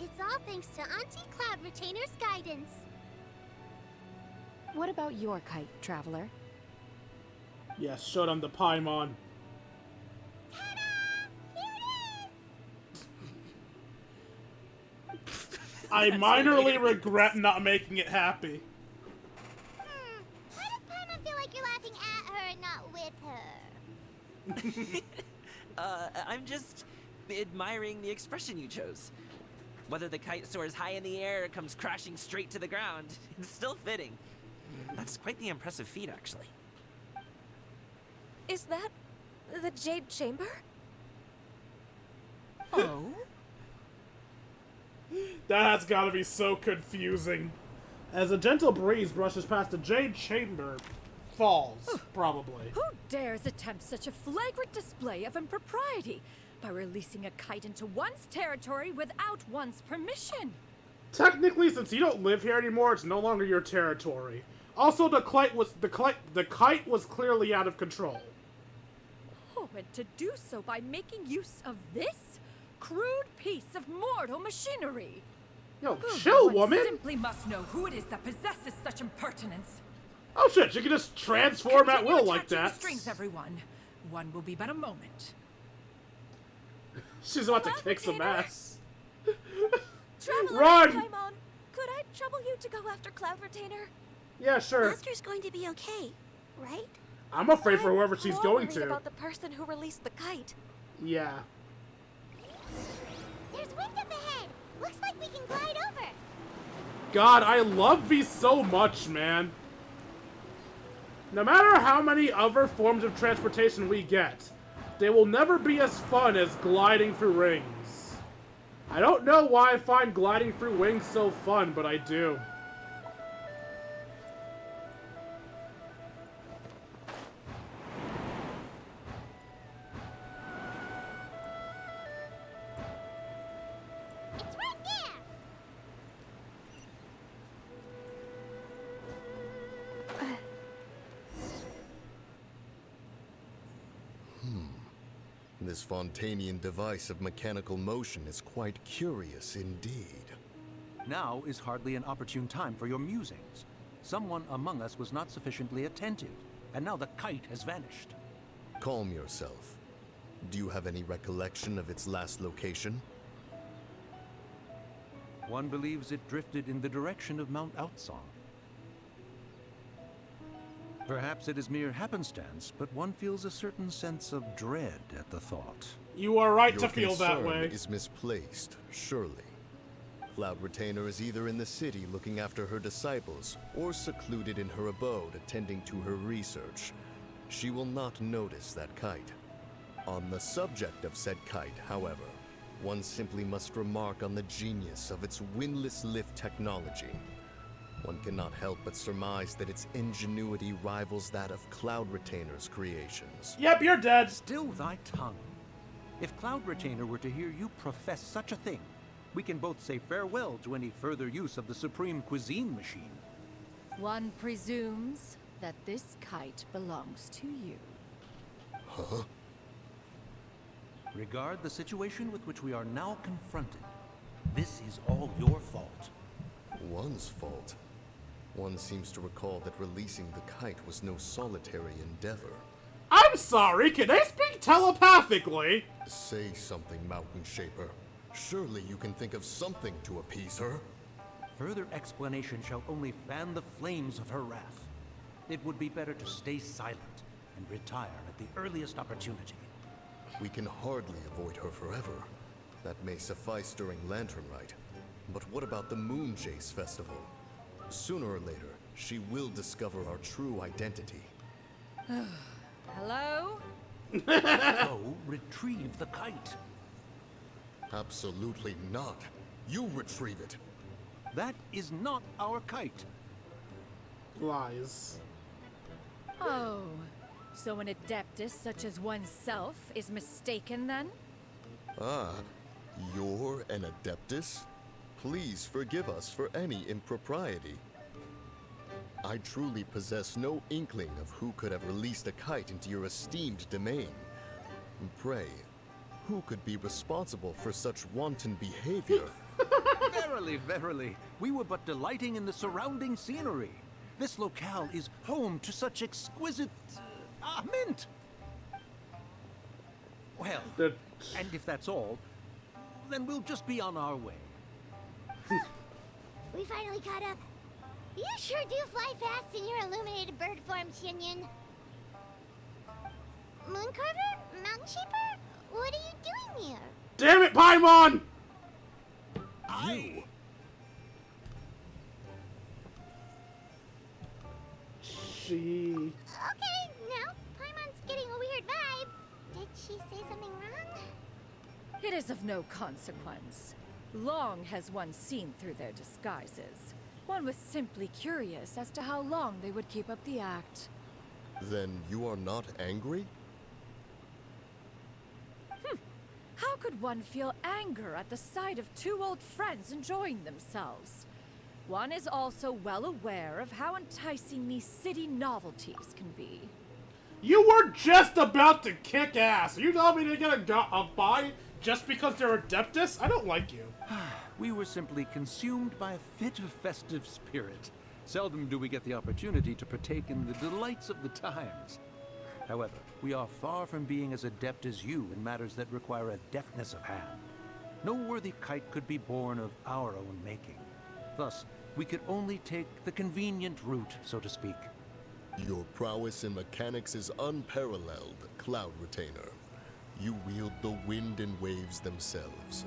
It's all thanks to Auntie Cloud Retainer's guidance. What about your kite, Traveler? Yes, showed him the Paimon. I minorly regret not making it happy. Why does Paimon feel like you're laughing at her and not with her? I'm just admiring the expression you chose. Whether the kite soars high in the air or comes crashing straight to the ground, it's still fitting. That's quite the impressive feat, actually. Is that the Jade Chamber? Oh? That has gotta be so confusing. As a gentle breeze brushes past the Jade Chamber, falls, probably. Who dares attempt such a flagrant display of impropriety by releasing a kite into one's territory without one's permission? Technically, since you don't live here anymore, it's no longer your territory. Also, the kite was clearly out of control. Oh, and to do so by making use of this crude piece of mortal machinery. Yo, chill, One woman! simply must know who it is that possesses such impertinence. Oh shit, you can just transform at Continue will like attaching that. the strings, everyone. One will be but a moment. She's about to kick some ass. Traveler, Run! Paimon, could I trouble you to go after Cloud Retainer? Yeah, sure. Master's going to be okay, right? I'm afraid for whoever she's More going worried to. about the person who released the kite. Yeah. There's wind up ahead. Looks like we can glide over. God, I love these so much, man. No matter how many other forms of transportation we get, they will never be as fun as gliding through rings. I don't know why I find gliding through wings so fun, but I do. It's right there. This Fontanian device of mechanical motion is quite curious indeed. Now is hardly an opportune time for your musings. Someone among us was not sufficiently attentive, and now the kite has vanished. Calm yourself. Do you have any recollection of its last location? One believes it drifted in the direction of Mount Outsong. Perhaps it is mere happenstance, but one feels a certain sense of dread at the thought. You are right Your to feel that concern way. is misplaced, surely. Cloud Retainer is either in the city looking after her disciples, or secluded in her abode attending to her research. She will not notice that kite. On the subject of said kite, however, one simply must remark on the genius of its windless lift technology. One cannot help but surmise that its ingenuity rivals that of Cloud Retainer's creations. Yep, you're dead. Still thy tongue. If Cloud Retainer were to hear you profess such a thing, we can both say farewell to any further use of the Supreme Cuisine Machine. One presumes that this kite belongs to you. Huh? Regard the situation with which we are now confronted. This is all your fault. One's fault? One seems to recall that releasing the kite was no solitary endeavor. I'm sorry, can I speak telepathically? Say something, Mountain Shaper. Surely you can think of something to appease her. Further explanation shall only fan the flames of her wrath. It would be better to stay silent and retire at the earliest opportunity. We can hardly avoid her forever. That may suffice during Lantern Rite. But what about the Moon Chase Festival? Sooner or later, she will discover our true identity. Hello? Go retrieve the kite. Absolutely not. You retrieve it. That is not our kite. Lies. Oh, so an adeptus such as oneself is mistaken then? Ah, you're an Adeptus? Please forgive us for any impropriety. I truly possess no inkling of who could have released a kite into your esteemed domain. Pray, who could be responsible for such wanton behavior? Verily, verily, we were but delighting in the surrounding scenery. This locale is home to such exquisite mint. Well, and if that's all, then we'll just be on our way. We finally caught up. You sure do fly fast in your illuminated bird form, Shinyan. Mooncarver? Mountain Shaper? What are you doing here? Damn it, Paimon! You? She... Okay, now Paimon's getting a weird vibe. Did she say something wrong? It is of no consequence. Long has one seen through their disguises. One was simply curious as to how long they would keep up the act. Then you are not angry? How could one feel anger at the sight of two old friends enjoying themselves? One is also well aware of how enticing these city novelties can be. You were just about to kick ass. You told me to get a buy just because they're Adeptus? I don't like you. We were simply consumed by a fit of festive spirit. Seldom do we get the opportunity to partake in the delights of the times. However, we are far from being as adept as you in matters that require a deftness of hand. No worthy kite could be born of our own making. Thus, we could only take the convenient route, so to speak. Your prowess in mechanics is unparalleled, Cloud Retainer. You wield the wind and waves themselves.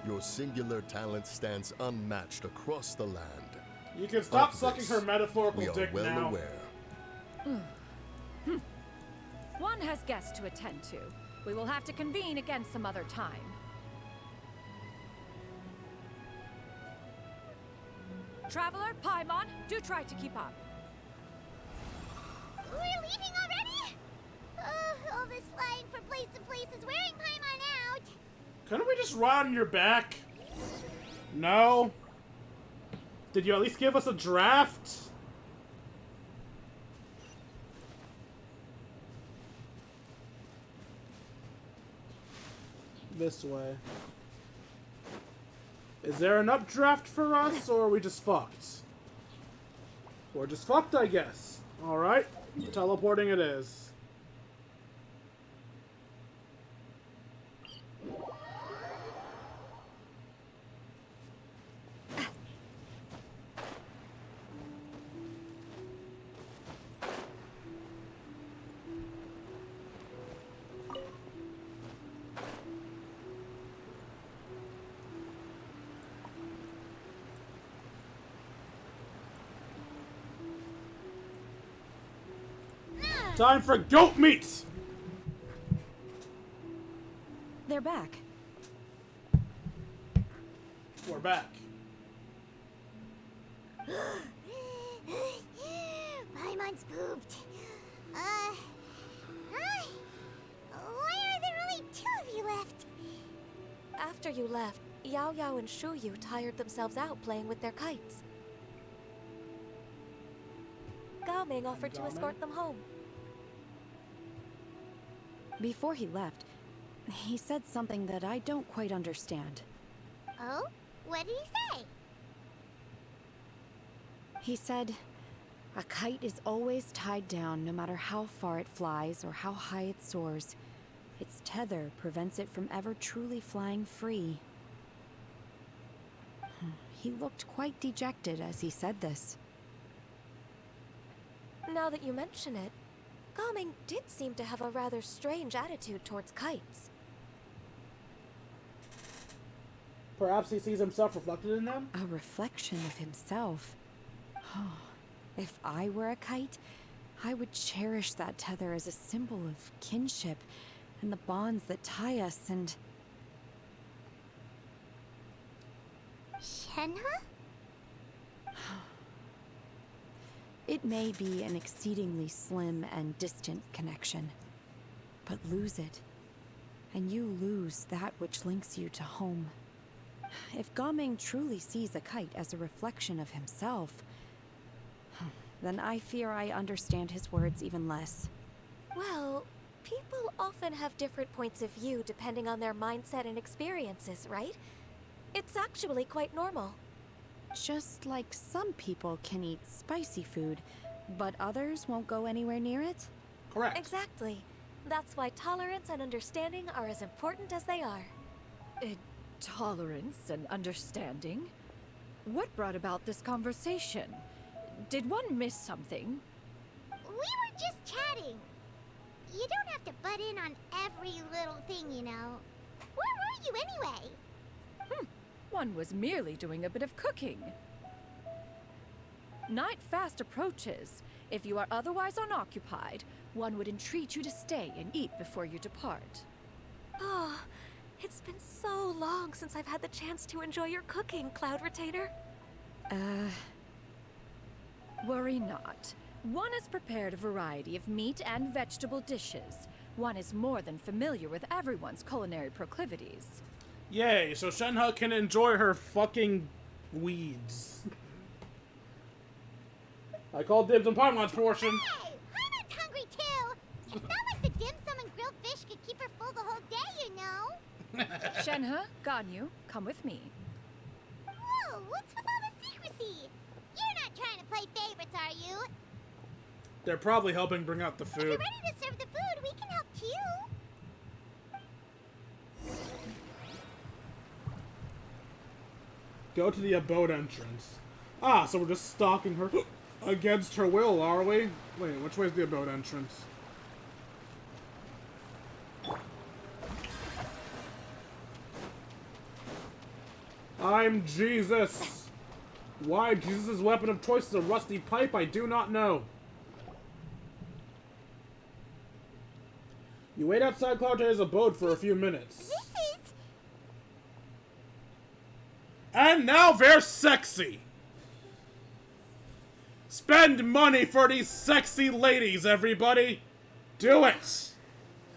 Your singular talent stands unmatched across the land. You can stop Of sucking this, her metaphorical we are dick well now. aware. One has guests to attend to. We will have to convene again some other time. Traveler, Paimon, do try to keep up. We're leaving already? All this flying from place to place is wearing Paimon out. Couldn't we just ride on your back? No. Did you at least give us a draft? This way. Is there an updraft for us, or are we just fucked? We're just fucked, I guess. Alright. Teleporting it is. Time for goat meat! They're back. We're back. Paimon's pooped. Why are there only two of you left? After you left, Yao Yao and Shu Yu tired themselves out playing with their kites. Gao Ming offered to escort them home. Before he left, he said something that I don't quite understand. Oh? What did he say? He said, a kite is always tied down no matter how far it flies or how high it soars. Its tether prevents it from ever truly flying free. He looked quite dejected as he said this. Now that you mention it, Gao Ming did seem to have a rather strange attitude towards kites. Perhaps he sees himself reflected in them? A reflection of himself. If I were a kite, I would cherish that tether as a symbol of kinship and the bonds that tie us and... Shenhe? It may be an exceedingly slim and distant connection, but lose it, and you lose that which links you to home. If Gao Ming truly sees a kite as a reflection of himself, then I fear I understand his words even less. Well, people often have different points of view depending on their mindset and experiences, right? It's actually quite normal. Just like some people can eat spicy food, but others won't go anywhere near it? Correct. Exactly. That's why tolerance and understanding are as important as they are. Tolerance and understanding? What brought about this conversation? Did one miss something? We were just chatting. You don't have to butt in on every little thing, you know. Where were you anyway? One was merely doing a bit of cooking. Night fast approaches. If you are otherwise unoccupied, one would entreat you to stay and eat before you depart. Oh, it's been so long since I've had the chance to enjoy your cooking, Cloud Retainer. Worry not. One has prepared a variety of meat and vegetable dishes. One is more than familiar with everyone's culinary proclivities. Yay, so Shenhe can enjoy her fucking weeds. I called dibs on Paimon's portion. Hey, Paimon's hungry too. It's not like the dim sum and grilled fish could keep her full the whole day, you know. Shenhe, Ganyu, come with me. Whoa, what's with all the secrecy? You're not trying to play favorites, are you? They're probably helping bring out the If you're food. ready to serve the food, we can help too. Go to the abode entrance. Ah, so we're just stalking her against her will, are we? Wait, which way is the abode entrance? I'm Jesus. Why Jesus' weapon of choice is a rusty pipe, I do not know. You wait outside Cloud's abode for a few minutes. This is... And now they're sexy! Spend money for these sexy ladies, everybody! Do it!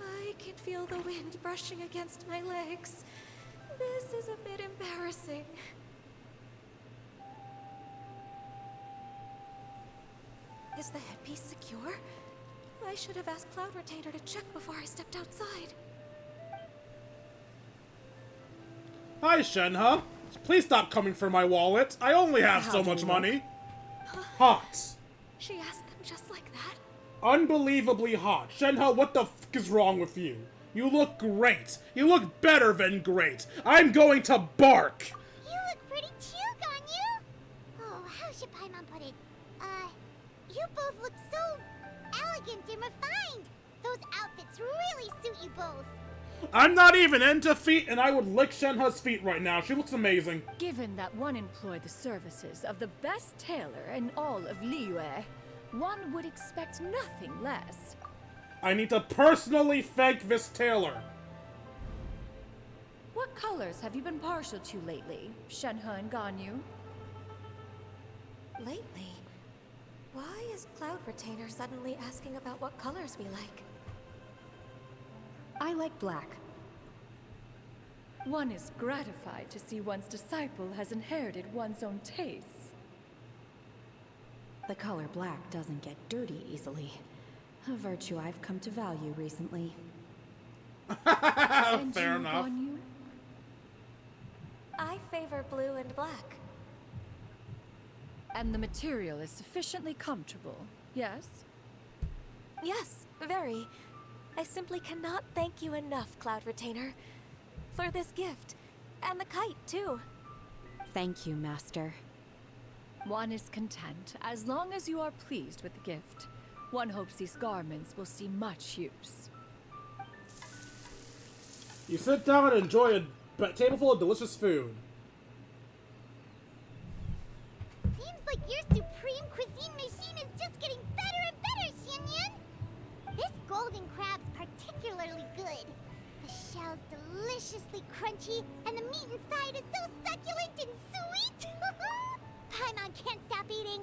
I can feel the wind brushing against my legs. This is a bit embarrassing. Is the headpiece secure? I should have asked Cloud Retainer to check before I stepped outside. Hi, Shenhe. Please stop coming for my wallet. I only have so How'd you much look? money. Hot. She asked them just like that? Unbelievably hot. Shenhe, what the fuck is wrong with you? You look great. You look better than great. I'm going to bark. You look pretty too, Ganyu. Oh, how should Paimon put it? You both look so elegant and refined. Those outfits really suit you both. I'm not even into feet, and I would lick Shenhe's feet right now. She looks amazing. Given that one employed the services of the best tailor in all of Liyue, one would expect nothing less. I need to personally thank this tailor. What colors have you been partial to lately, Shenhe and Ganyu? Lately? Why is Cloud Retainer suddenly asking about what colors we like? I like black. One is gratified to see one's disciple has inherited one's own tastes. The color black doesn't get dirty easily. A virtue I've come to value recently. And Fair you, enough. Ganyu? I favor blue and black. And the material is sufficiently comfortable, yes? Yes, very. I simply cannot thank you enough, Cloud Retainer, for this gift. And the kite, too. Thank you, Master. One is content, as long as you are pleased with the gift. One hopes these garments will see much use. You sit down and enjoy a table full of delicious food. Seems like your supreme cuisine machine is just getting better and better, Xinyun. This golden crab's particularly good. The shell's deliciously crunchy, and the meat inside is so succulent and sweet. Paimon can't stop eating.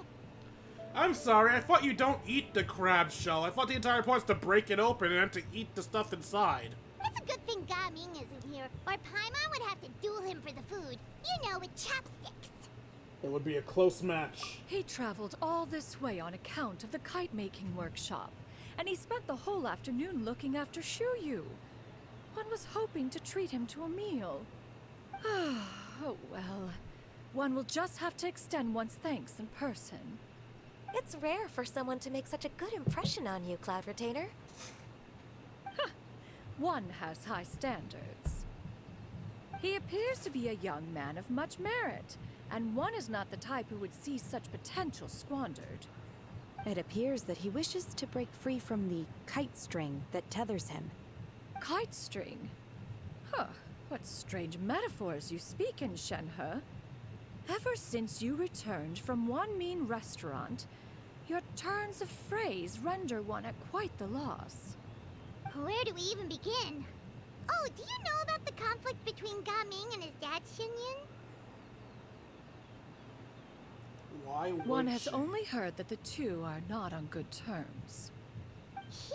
I'm sorry, I thought you don't eat the crab shell. I thought the entire point is to break it open and then to eat the stuff inside. It's a good thing Gaming isn't here, or Paimon would have to duel him for the food. You know, with chopsticks. It would be a close match. He traveled all this way on account of the kite-making workshop, and he spent the whole afternoon looking after Shuyu. One was hoping to treat him to a meal. Oh well. One will just have to extend one's thanks in person. It's rare for someone to make such a good impression on you, Cloud Retainer. One has high standards. He appears to be a young man of much merit, and one is not the type who would see such potential squandered. It appears that he wishes to break free from the kite string that tethers him. Kite string? Huh, what strange metaphors you speak in, Shenhe. Ever since you returned from One Mean Restaurant, your turns of phrase render one at quite the loss. Where do we even begin? Oh, do you know about the conflict between Gaming and his dad, Xinyan? Why would One has she? only heard that the two are not on good terms. He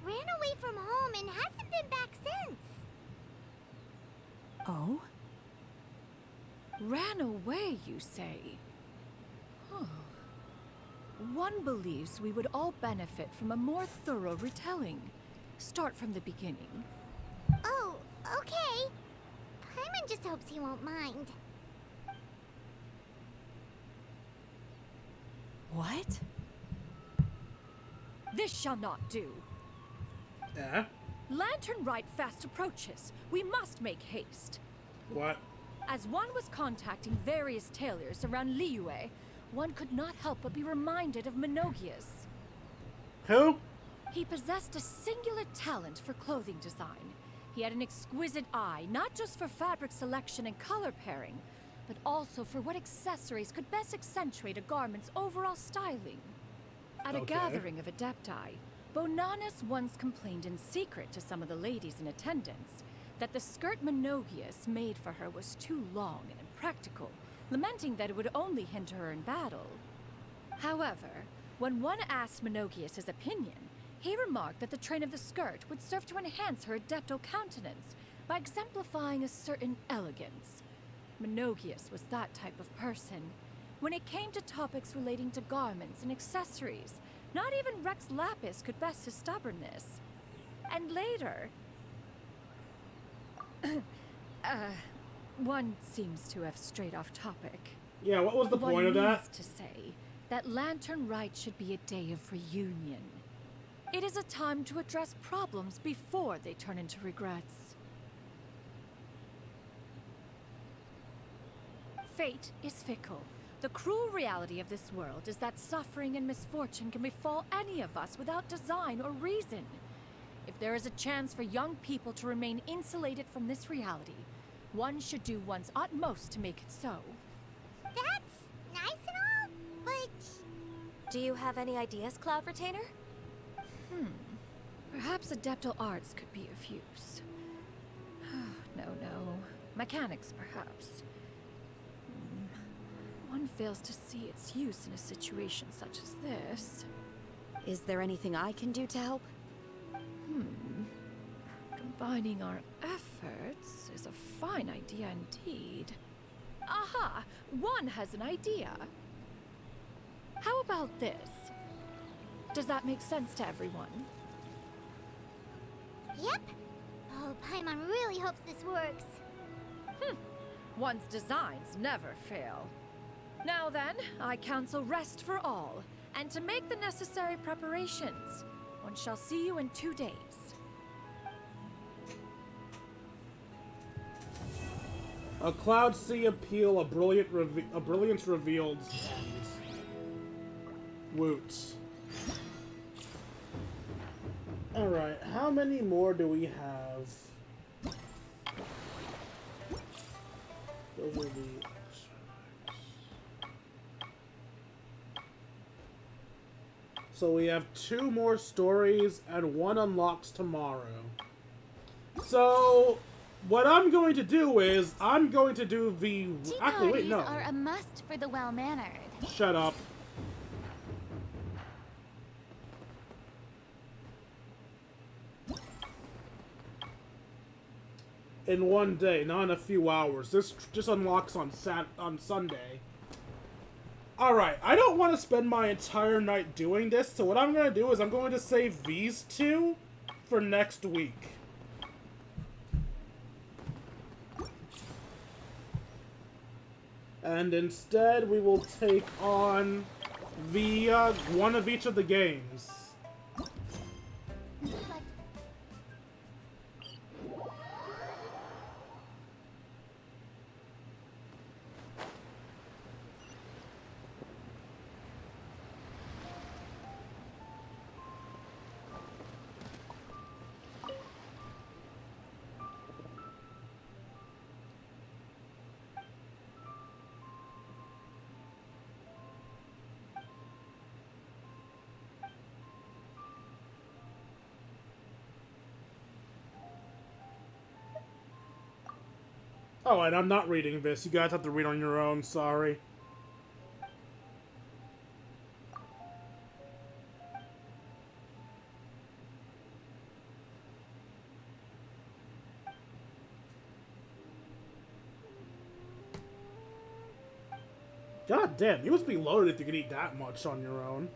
ran away from home and hasn't been back since. Oh? Ran away, you say? Huh. One believes we would all benefit from a more thorough retelling. Start from the beginning. Oh, okay. Paimon just hopes he won't mind. What? This shall not do. Yeah? Lantern Rite fast approaches. We must make haste. What? As one was contacting various tailors around Liyue, one could not help but be reminded of Menogias. Who? He possessed a singular talent for clothing design. He had an exquisite eye, not just for fabric selection and color pairing, but also for what accessories could best accentuate a garment's overall styling. At a gathering of Adepti, Bonanis once complained in secret to some of the ladies in attendance that the skirt Menogias made for her was too long and impractical, lamenting that it would only hinder her in battle. However, when one asked Menogias his opinion, he remarked that the train of the skirt would serve to enhance her adeptal countenance by exemplifying a certain elegance. Menogias was that type of person. When it came to topics relating to garments and accessories, not even Rex Lapis could best his stubbornness. And later... one seems to have strayed off topic. Yeah, what was the point of that? One means to say that Lantern Rite should be a day of reunion. It is a time to address problems before they turn into regrets. Fate is fickle. The cruel reality of this world is that suffering and misfortune can befall any of us without design or reason. If there is a chance for young people to remain insulated from this reality, one should do one's utmost to make it so. That's nice and all, but... Do you have any ideas, Cloud Retainer? Perhaps adeptal arts could be of use. No. Mechanics, perhaps. One fails to see its use in a situation such as this. Is there anything I can do to help? Combining our efforts is a fine idea indeed. Aha! One has an idea. How about this? Does that make sense to everyone? Yep. Oh, Paimon really hopes this works. One's designs never fail. Now then, I counsel rest for all, and to make the necessary preparations. One shall see you in 2 days. A cloud sea appeal, a brilliance revealed. Woot. Alright, how many more do we have? Those are the... So we have 2 more stories and 1 unlocks tomorrow. So, what I'm going to do is, I'm going to do the... Actually, wait, no. Are a must for the well-mannered. Shut up. In 1 day, not in a few hours. This just unlocks on Sunday. Alright, I don't want to spend my entire night doing this, so what I'm going to do is I'm going to save these 2 for next week. And instead, we will take on the one of each of the games. Oh, and I'm not reading this. You guys have to read on your own, sorry. God damn, you must be loaded if you can eat that much on your own.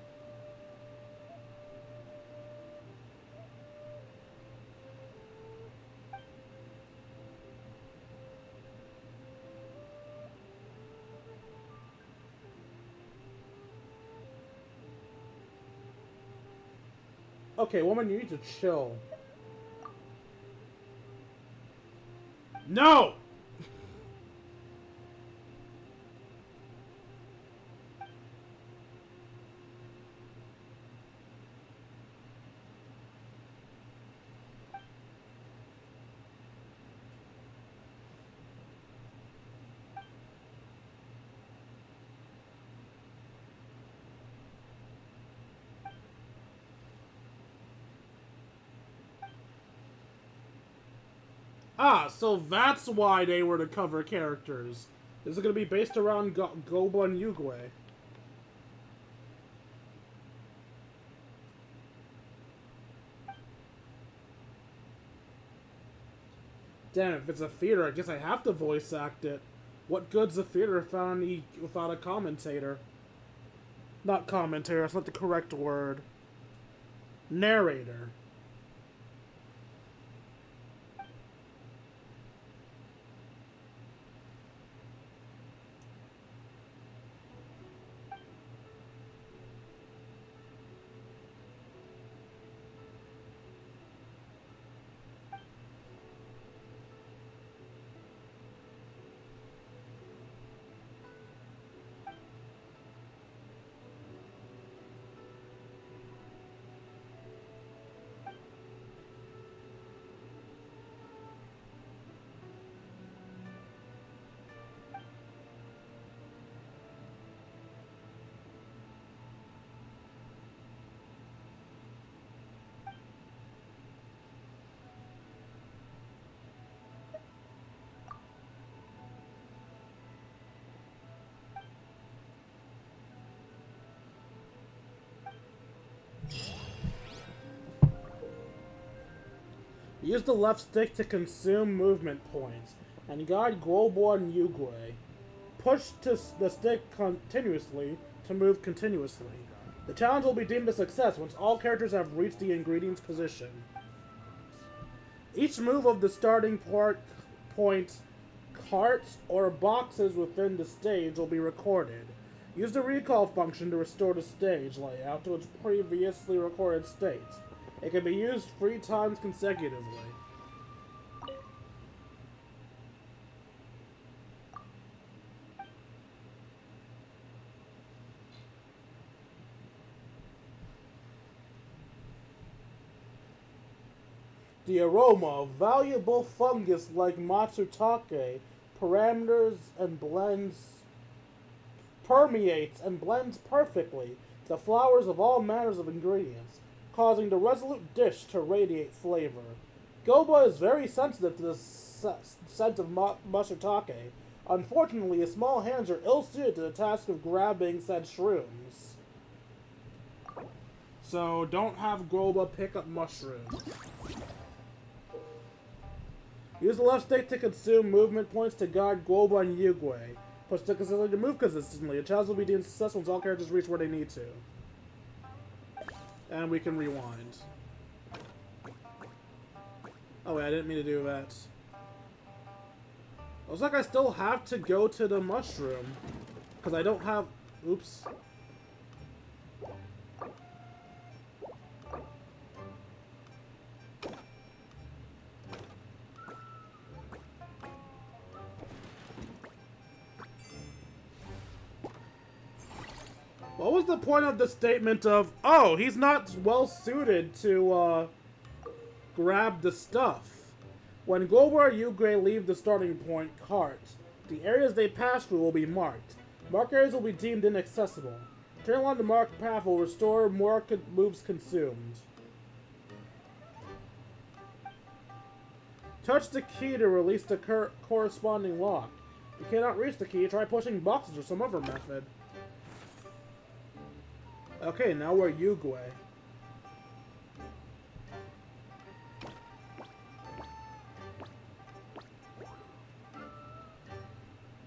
Okay, woman, you need to chill. No! Ah, so that's why they were the cover characters. Is it going to be based around Goba and Yugwe? Damn, if it's a theater, I guess I have to voice act it. What good's a theater without a commentator? Not commentator, that's not the correct word. Narrator. Use the left stick to consume movement points, and guide Goba and Yugwe. Push the stick continuously to move continuously. The challenge will be deemed a success once all characters have reached the ingredients position. Each move of the starting point, carts, or boxes within the stage will be recorded. Use the recall function to restore the stage layout to its previously recorded state. It can be used 3 times consecutively. The aroma of valuable fungus like matsutake permeates and blends perfectly the flowers of all manners of ingredients, causing the resolute dish to radiate flavor. Goba is very sensitive to the scent of matsutake. Unfortunately, his small hands are ill-suited to the task of grabbing said shrooms. So, don't have Goba pick up mushrooms. Use the left stick to consume movement points to guide Goba and Yugwe. Push the consistently to move consistently. A challenge will be deemed successful once all characters reach where they need to. And we can rewind. Oh wait, I didn't mean to do that. Looks like I still have to go to the mushroom. Because I don't have... Oops. What was the point of the statement of, oh, he's not well suited to grab the stuff? When Global and Yugrey leave the starting point cart, the areas they pass through will be marked. Marked areas will be deemed inaccessible. Turning along the marked path will restore more moves consumed. Touch the key to release the corresponding lock. If you cannot reach the key, try pushing boxes or some other method. Okay, now we're Yugrey.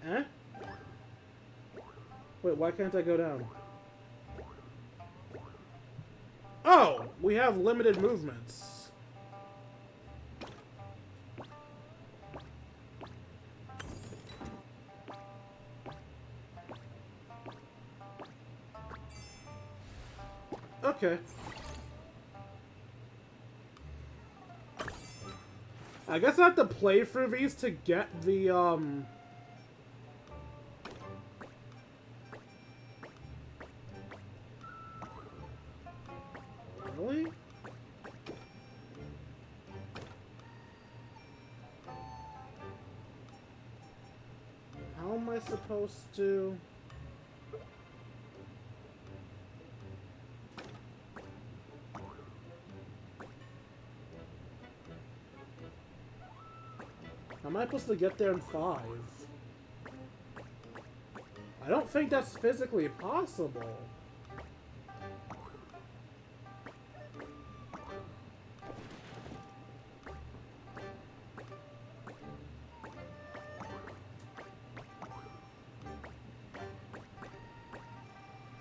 Eh? Wait, why can't I go down? Oh! We have limited movements. Okay. I guess I have to play through these to get the, Really? How am I supposed to... How am I supposed to get there in 5? I don't think that's physically possible.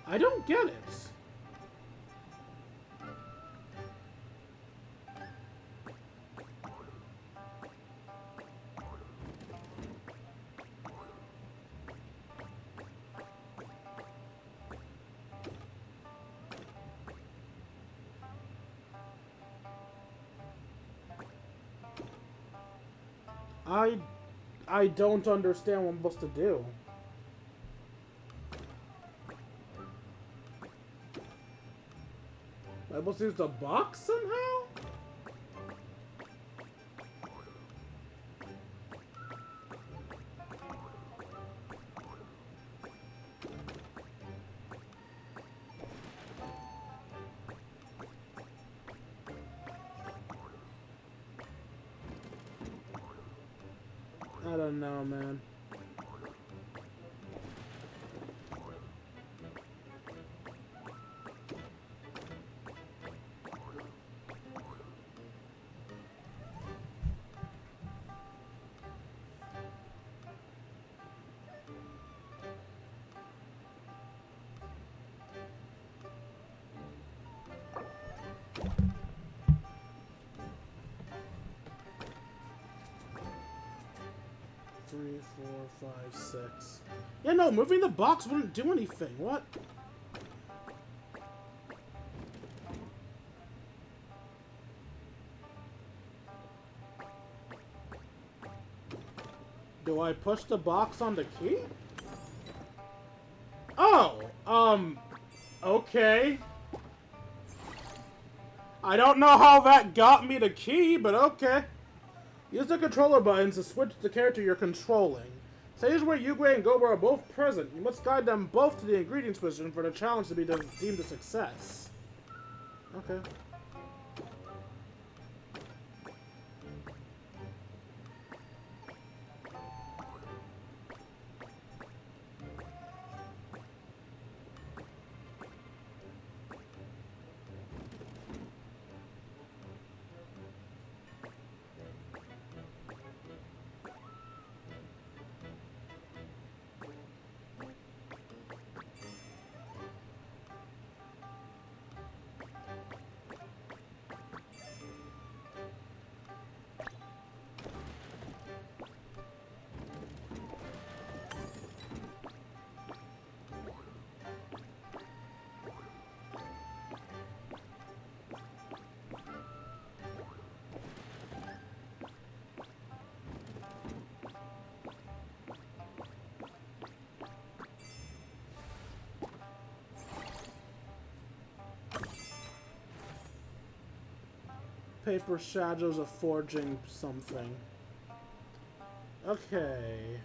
I don't get it. I don't understand what I'm supposed to do. Am I supposed to use the box somehow? I don't know, man. Three, 4, 5, 6. Yeah, no, moving the box wouldn't do anything. What? Do I push the box on the key? Oh, okay. I don't know how that got me the key, but okay. Use the controller buttons to switch the character you're controlling. Stages where Yugrey and Gober are both present. You must guide them both to the ingredients position for the challenge to be deemed a success. Okay. paper shadows of forging something. Okay.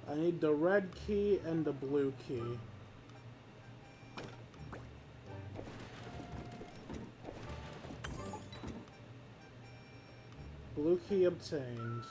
I need the red key and the blue key. Blue key obtained.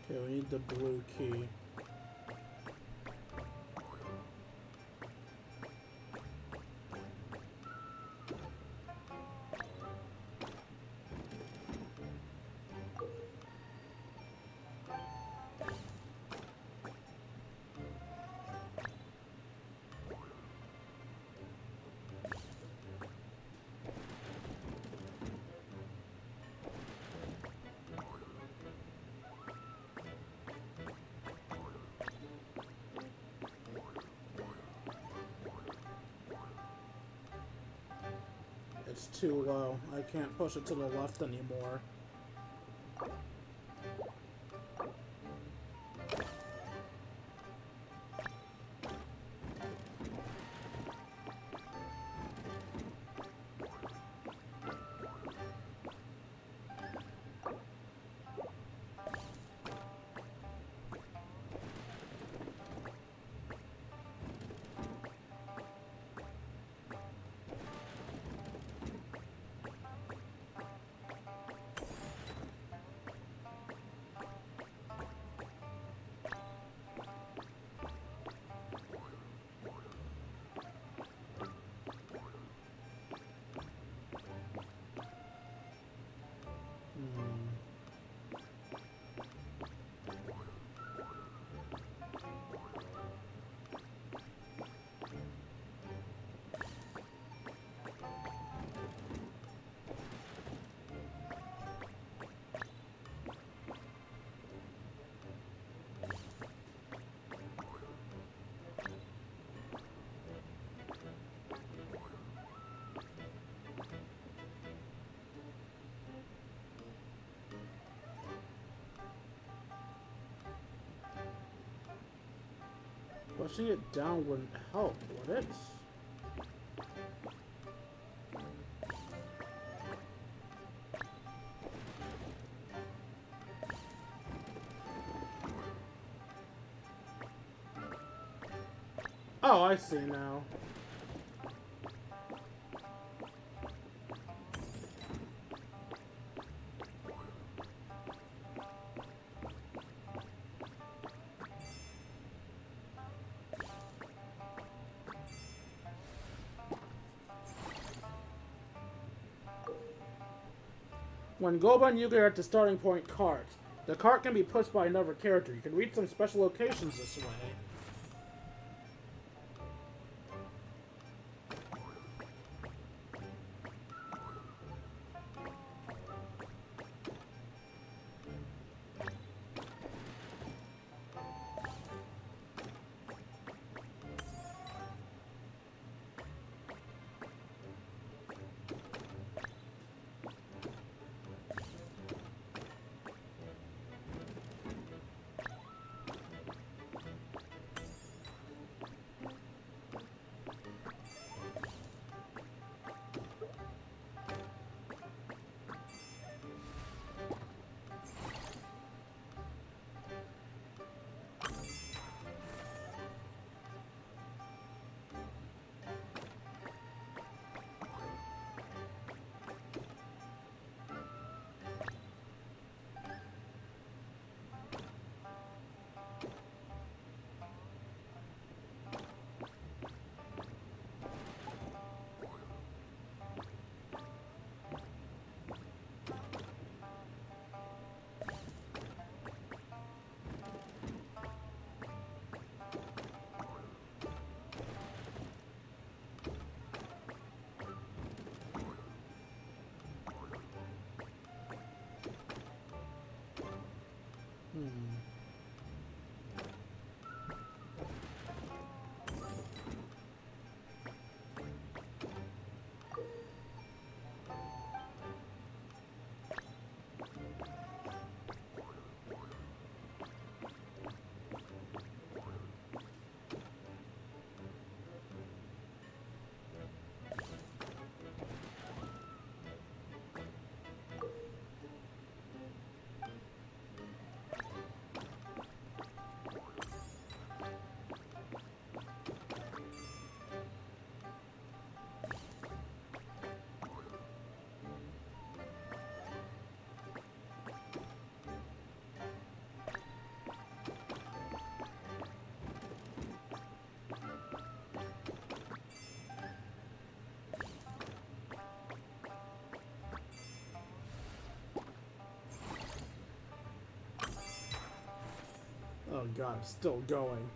Okay, we need the blue key. It's too low. I can't push it to the left anymore. Pushing it down wouldn't help, would it? Oh, I see now. When Goba and Yuga are at the starting point cart, the cart can be pushed by another character. You can reach some special locations this way. Oh god, it's still going.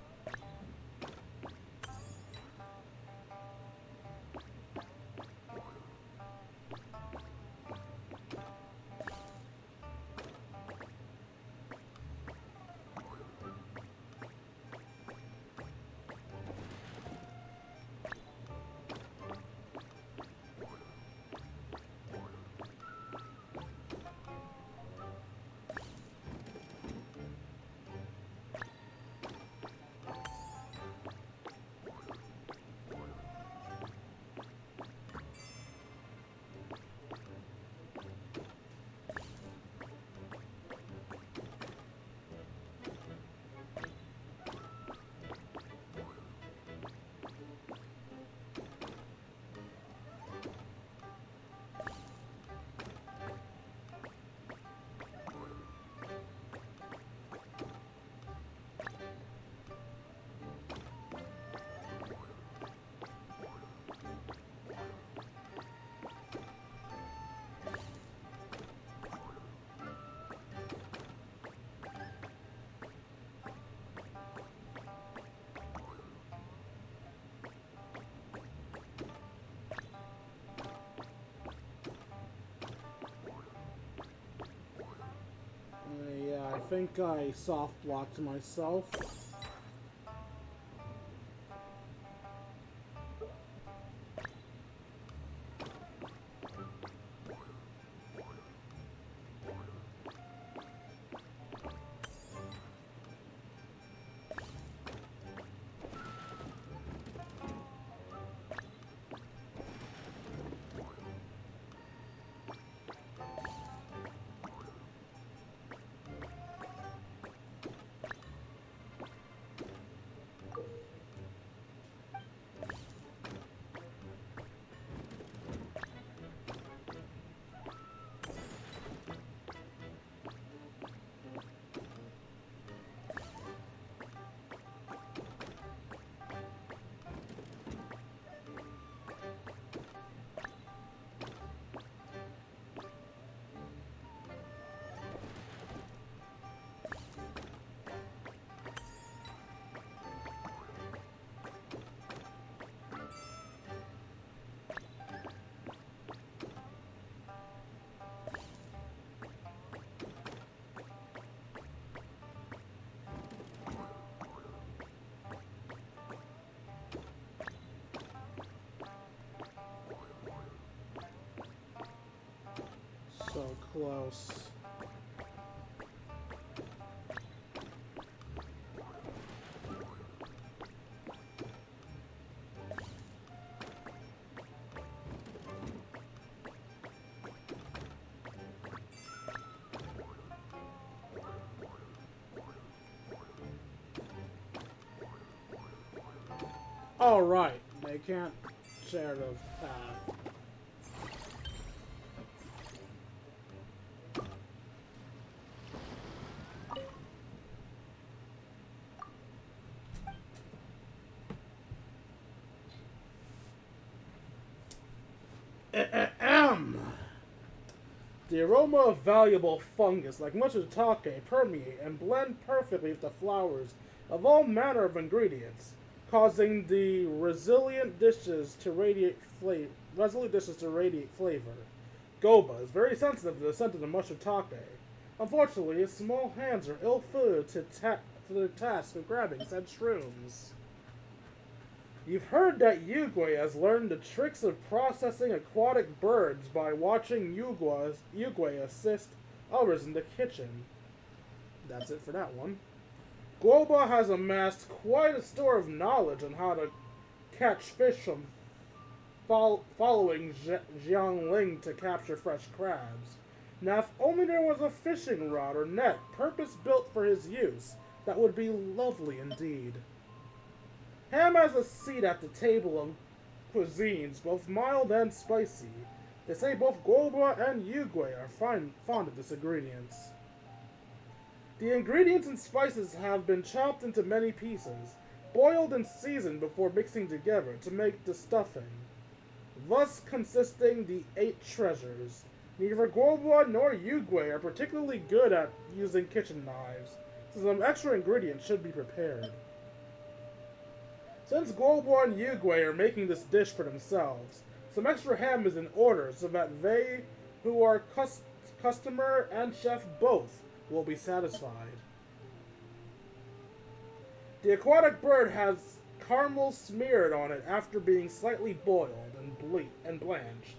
Yeah, I think I soft blocked myself. So close. All right, they can't share the path. The aroma of valuable fungus, like much of take, permeate and blend perfectly with the flowers of all manner of ingredients, causing the resilient dishes to radiate flavor. Goba is very sensitive to the scent of the mushroom take. Unfortunately, his small hands are ill-fitted to the task of grabbing said shrooms. You've heard that Yugwe has learned the tricks of processing aquatic birds by watching Yugwe assist others in the kitchen. That's it for that one. Guoba has amassed quite a store of knowledge on how to catch fish from following Jiangling to capture fresh crabs. Now, if only there was a fishing rod or net purpose-built for his use, that would be lovely indeed. Ham has a seat at the table of cuisines, both mild and spicy. They say both Guoba and Yugwe are fond of this ingredient. The ingredients and spices have been chopped into many pieces, boiled and seasoned before mixing together to make the stuffing, thus consisting the 8 treasures. Neither Guoba nor Yugwe are particularly good at using kitchen knives, so some extra ingredients should be prepared. Since Guoba and Yugwe are making this dish for themselves, some extra ham is in order so that they, who are customer and chef both, will be satisfied. The aquatic bird has caramel smeared on it after being slightly boiled and blanched,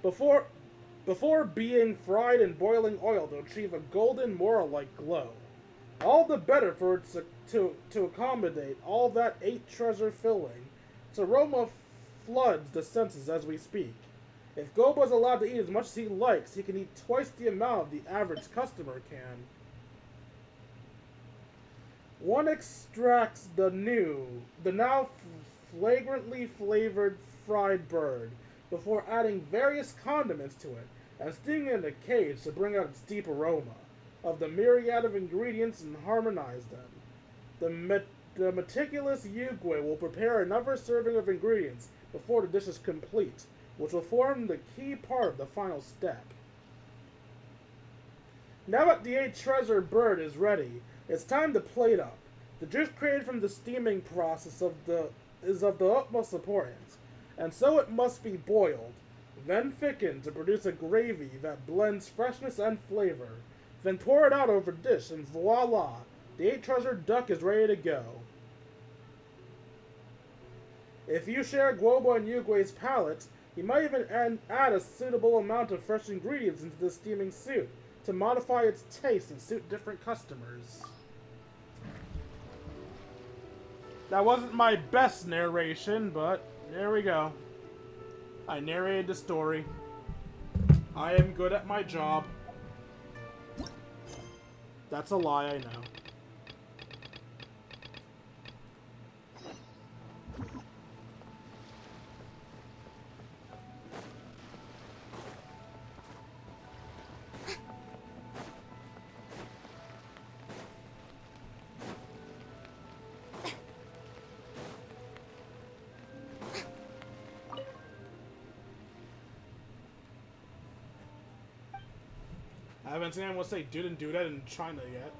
before being fried in boiling oil to achieve a golden Mora-like glow. All the better for it to accommodate all that 8 treasure filling. Its aroma floods the senses as we speak. If Goba's allowed to eat as much as he likes, he can eat twice the amount the average customer can. One extracts the now flagrantly flavored fried bird before adding various condiments to it and sticking it in a cage to bring out its deep aroma of the myriad of ingredients and harmonize them. The meticulous Yugwe will prepare another serving of ingredients before the dish is complete, which will form the key part of the final step. Now that the 8 treasure bird is ready, it's time to plate up. The juice created from the steaming process is of the utmost importance, and so it must be boiled, then thickened to produce a gravy that blends freshness and flavor. Then pour it out over the dish, and voila! The 8 treasure duck is ready to go. If you share Guoba and Yugwe's palate, you might even add a suitable amount of fresh ingredients into the steaming soup to modify its taste and suit different customers. That wasn't my best narration, but there we go. I narrated the story. I am good at my job. That's a lie, I know. I haven't seen anyone say didn't do that in China yet.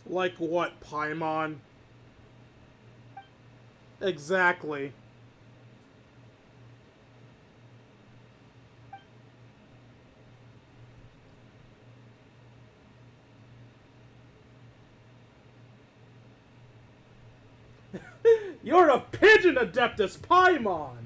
Like what, Paimon? Exactly. You're a pigeon adeptus, Paimon!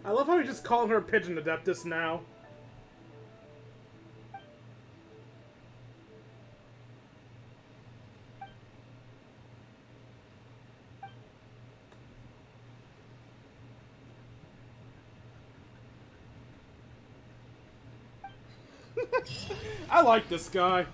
I love how he's just calling her Pigeon Adeptus now. I like this guy.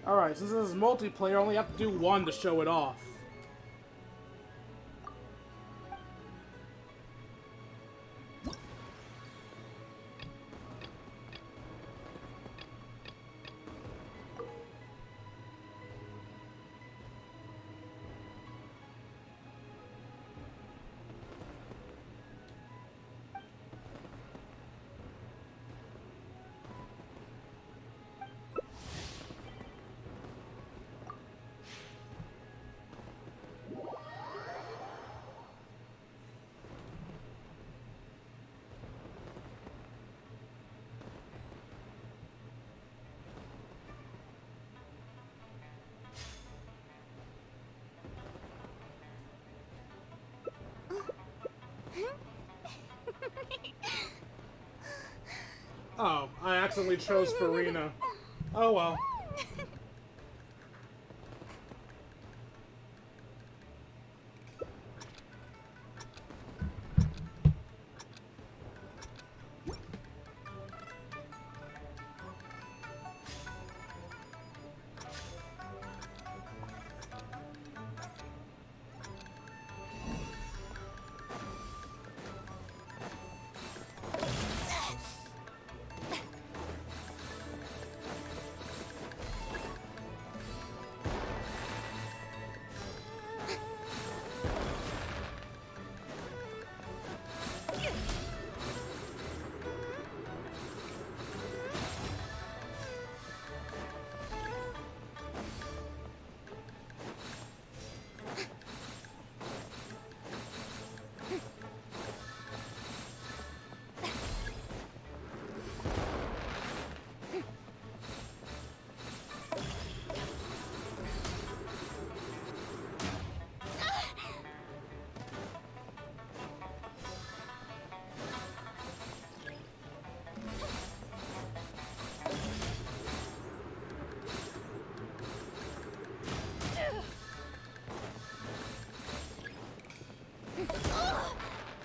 Alright, since this is multiplayer, I only have to do one to show it off. Oh, I accidentally chose Farina. Oh well.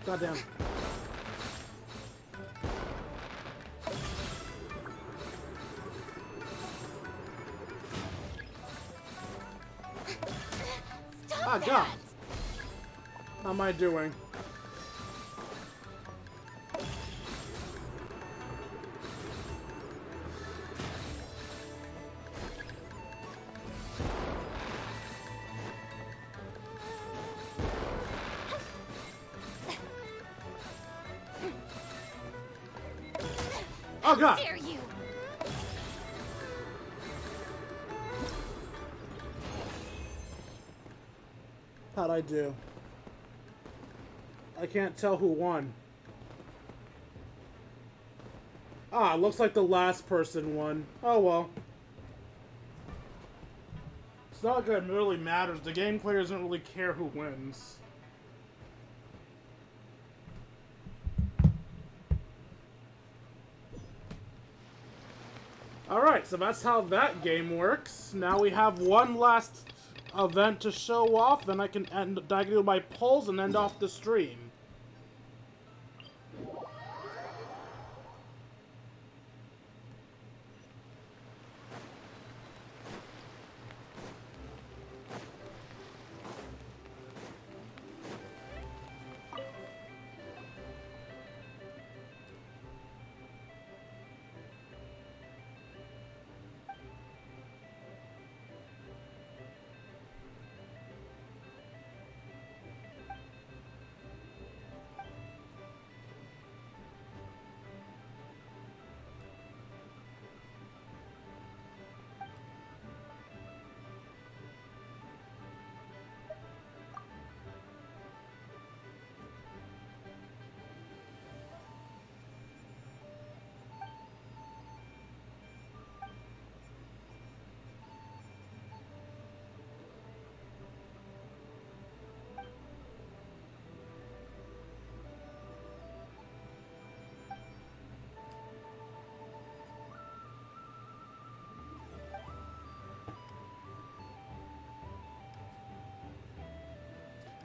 Goddamn. Ah, God. How am I doing? Oh, God. How dare you? How'd I do? I can't tell who won. Ah, looks like the last person won. Oh well. It's not like it really matters. The game player doesn't really care who wins. Alright, so that's how that game works. Now we have one last event to show off, then I can do my polls and end off the stream.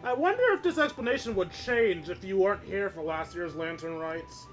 I wonder if this explanation would change if you weren't here for last year's Lantern Rites.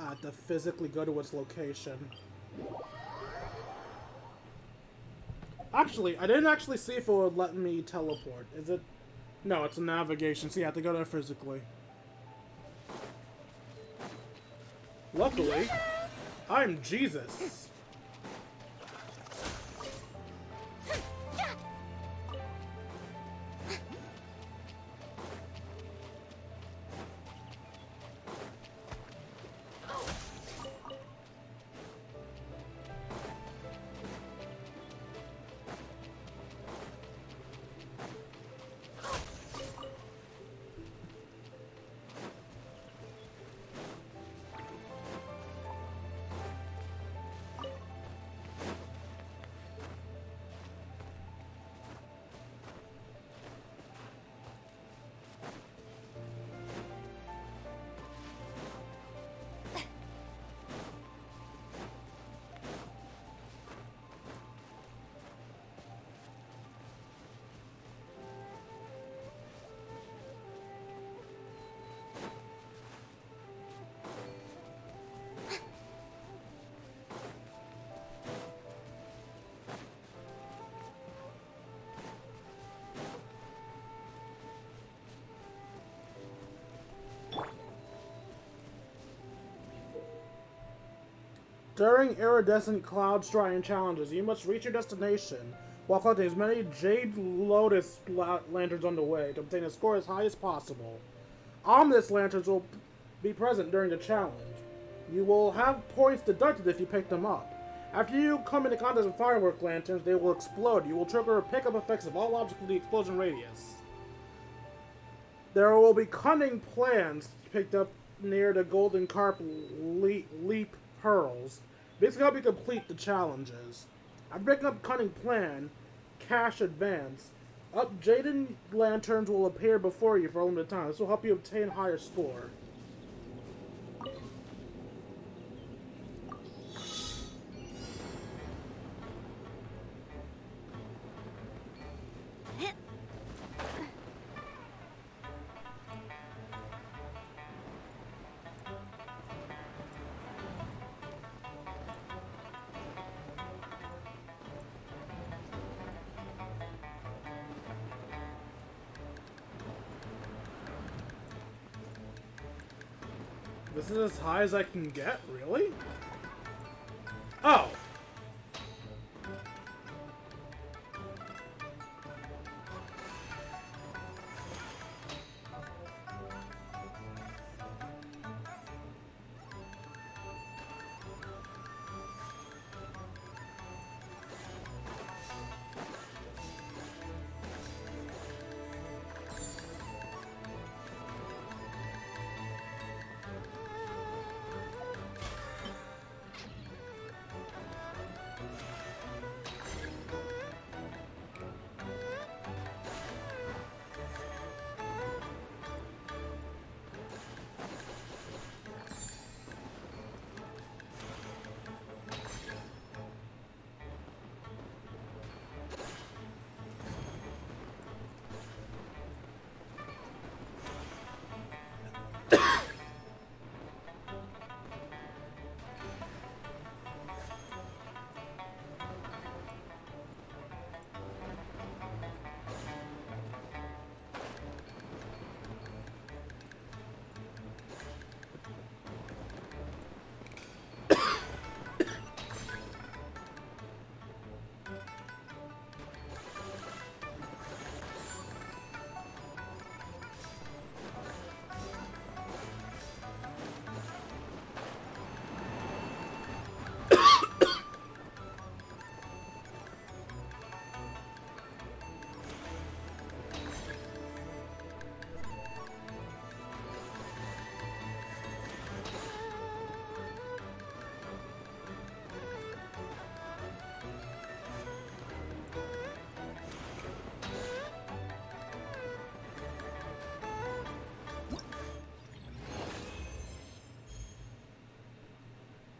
I have to physically go to its location. Actually, I didn't actually see if it would let me teleport. Is it? No, it's a navigation, so you have to go there physically. Luckily, I'm Jesus. During iridescent cloud strike challenges, you must reach your destination while collecting as many Jade Lotus lanterns on the way to obtain a score as high as possible. Ominous lanterns will be present during the challenge. You will have points deducted if you pick them up. After you come into contact with firework lanterns, they will explode. You will trigger pickup effects of all objects with the explosion radius. There will be cunning plans picked up near the Golden Carp Leap Pearls. Basically help you complete the challenges. After picking up Cunning Plan, Cash Advance, Jaden Lanterns will appear before you for a limited time. This will help you obtain higher score. This is as high as I can get? Really? Oh!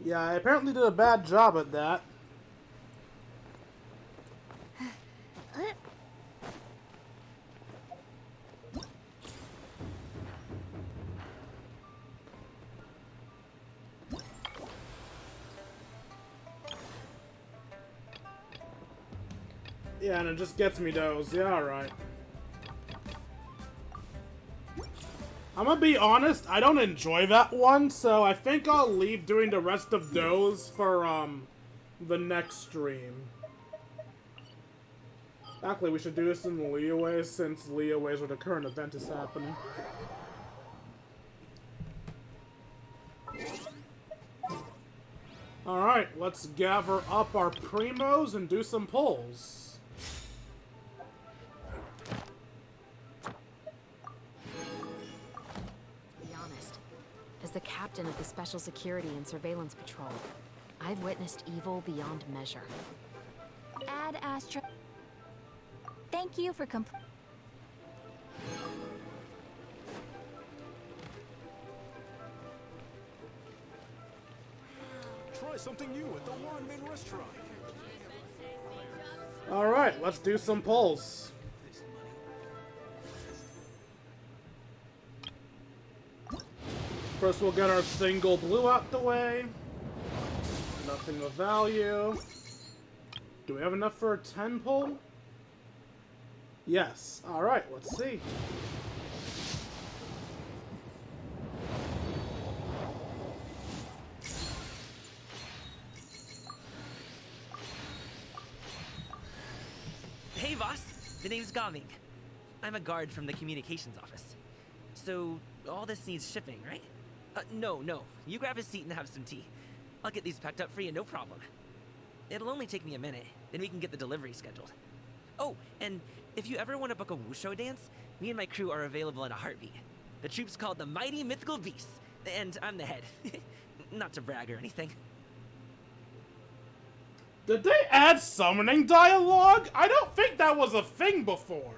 Yeah, I apparently did a bad job at that. Yeah, and it just gets me those. Yeah, alright. I'm gonna be honest, I don't enjoy that one, so I think I'll leave doing the rest of those for, the next stream. Actually, we should do this in the Leeways, since Leeways where the current event is happening. Alright, let's gather up our primos and do some pulls. As the captain of the Special Security and Surveillance Patrol, I've witnessed evil beyond measure. Ad Astra. Thank you for Try something new at the Wanmin restaurant. Alright, let's do some pulls. First, we'll get our single blue out the way. Nothing of value. Do we have enough for a 10 pull? Yes. Alright, let's see. Hey, boss. The name's Gaming. I'm a guard from the communications office. So, all this needs shipping, right? No. You grab a seat and have some tea. I'll get these packed up for you, no problem. It'll only take me a minute, then we can get the delivery scheduled. Oh, and if you ever want to book a wushou dance, me and my crew are available in a heartbeat. The troupe's called the Mighty Mythical Beasts, and I'm the head. Not to brag or anything. Did they add summoning dialogue? I don't think that was a thing before.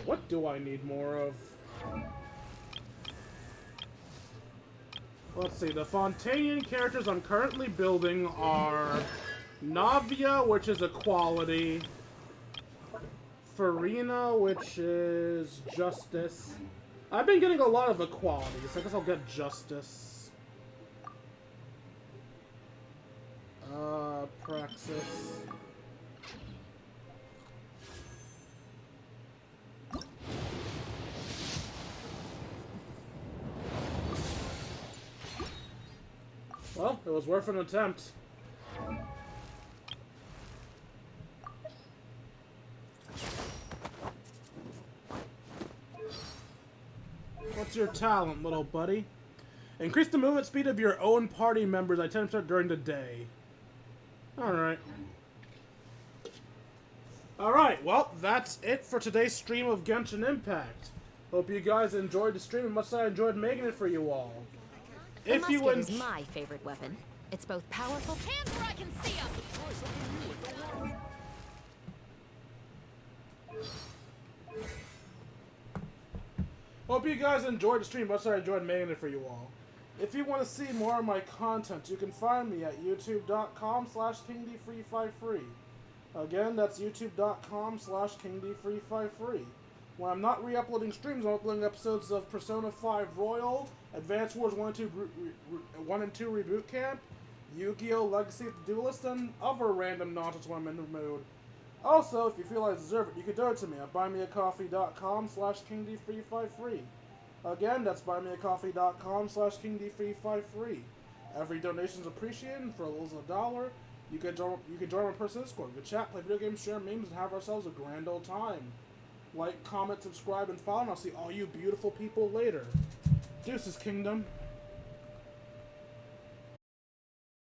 What do I need more of? Let's see, the Fontanian characters I'm currently building are Navia, which is Equality, Farina, which is Justice. I've been getting a lot of Equality, so I guess I'll get Justice. Praxis. Well, it was worth an attempt. What's your talent, little buddy? Increase the movement speed of your own party members by 10% during the day. Alright. Alright, well, that's it for today's stream of Genshin Impact. Hope you guys enjoyed the stream as much as I enjoyed making it for you all. The musket is my favorite weapon. It's both powerful and where I can see them. Hope you guys enjoyed the stream, much as I enjoyed making it for you all. If you want to see more of my content, you can find me at youtube.com/KingD353. Again, that's youtube.com/KingD353. When I'm not re-uploading streams, I'm uploading episodes of Persona 5 Royal, Advance Wars 1 and 2 Reboot Camp, Yu-Gi-Oh! Legacy of the Duelist, and other random nonsense when I'm in the mood. Also, if you feel I deserve it, you can donate to me at buymeacoffee.com/KingD353. Again, that's buymeacoffee.com/KingD353. Every donation is appreciated, and for as little as $1, you can join my personal Discord. We can chat, play video games, share memes, and have ourselves a grand old time. Like, comment, subscribe, and follow, and I'll see all you beautiful people later. Deuces, Kingdom.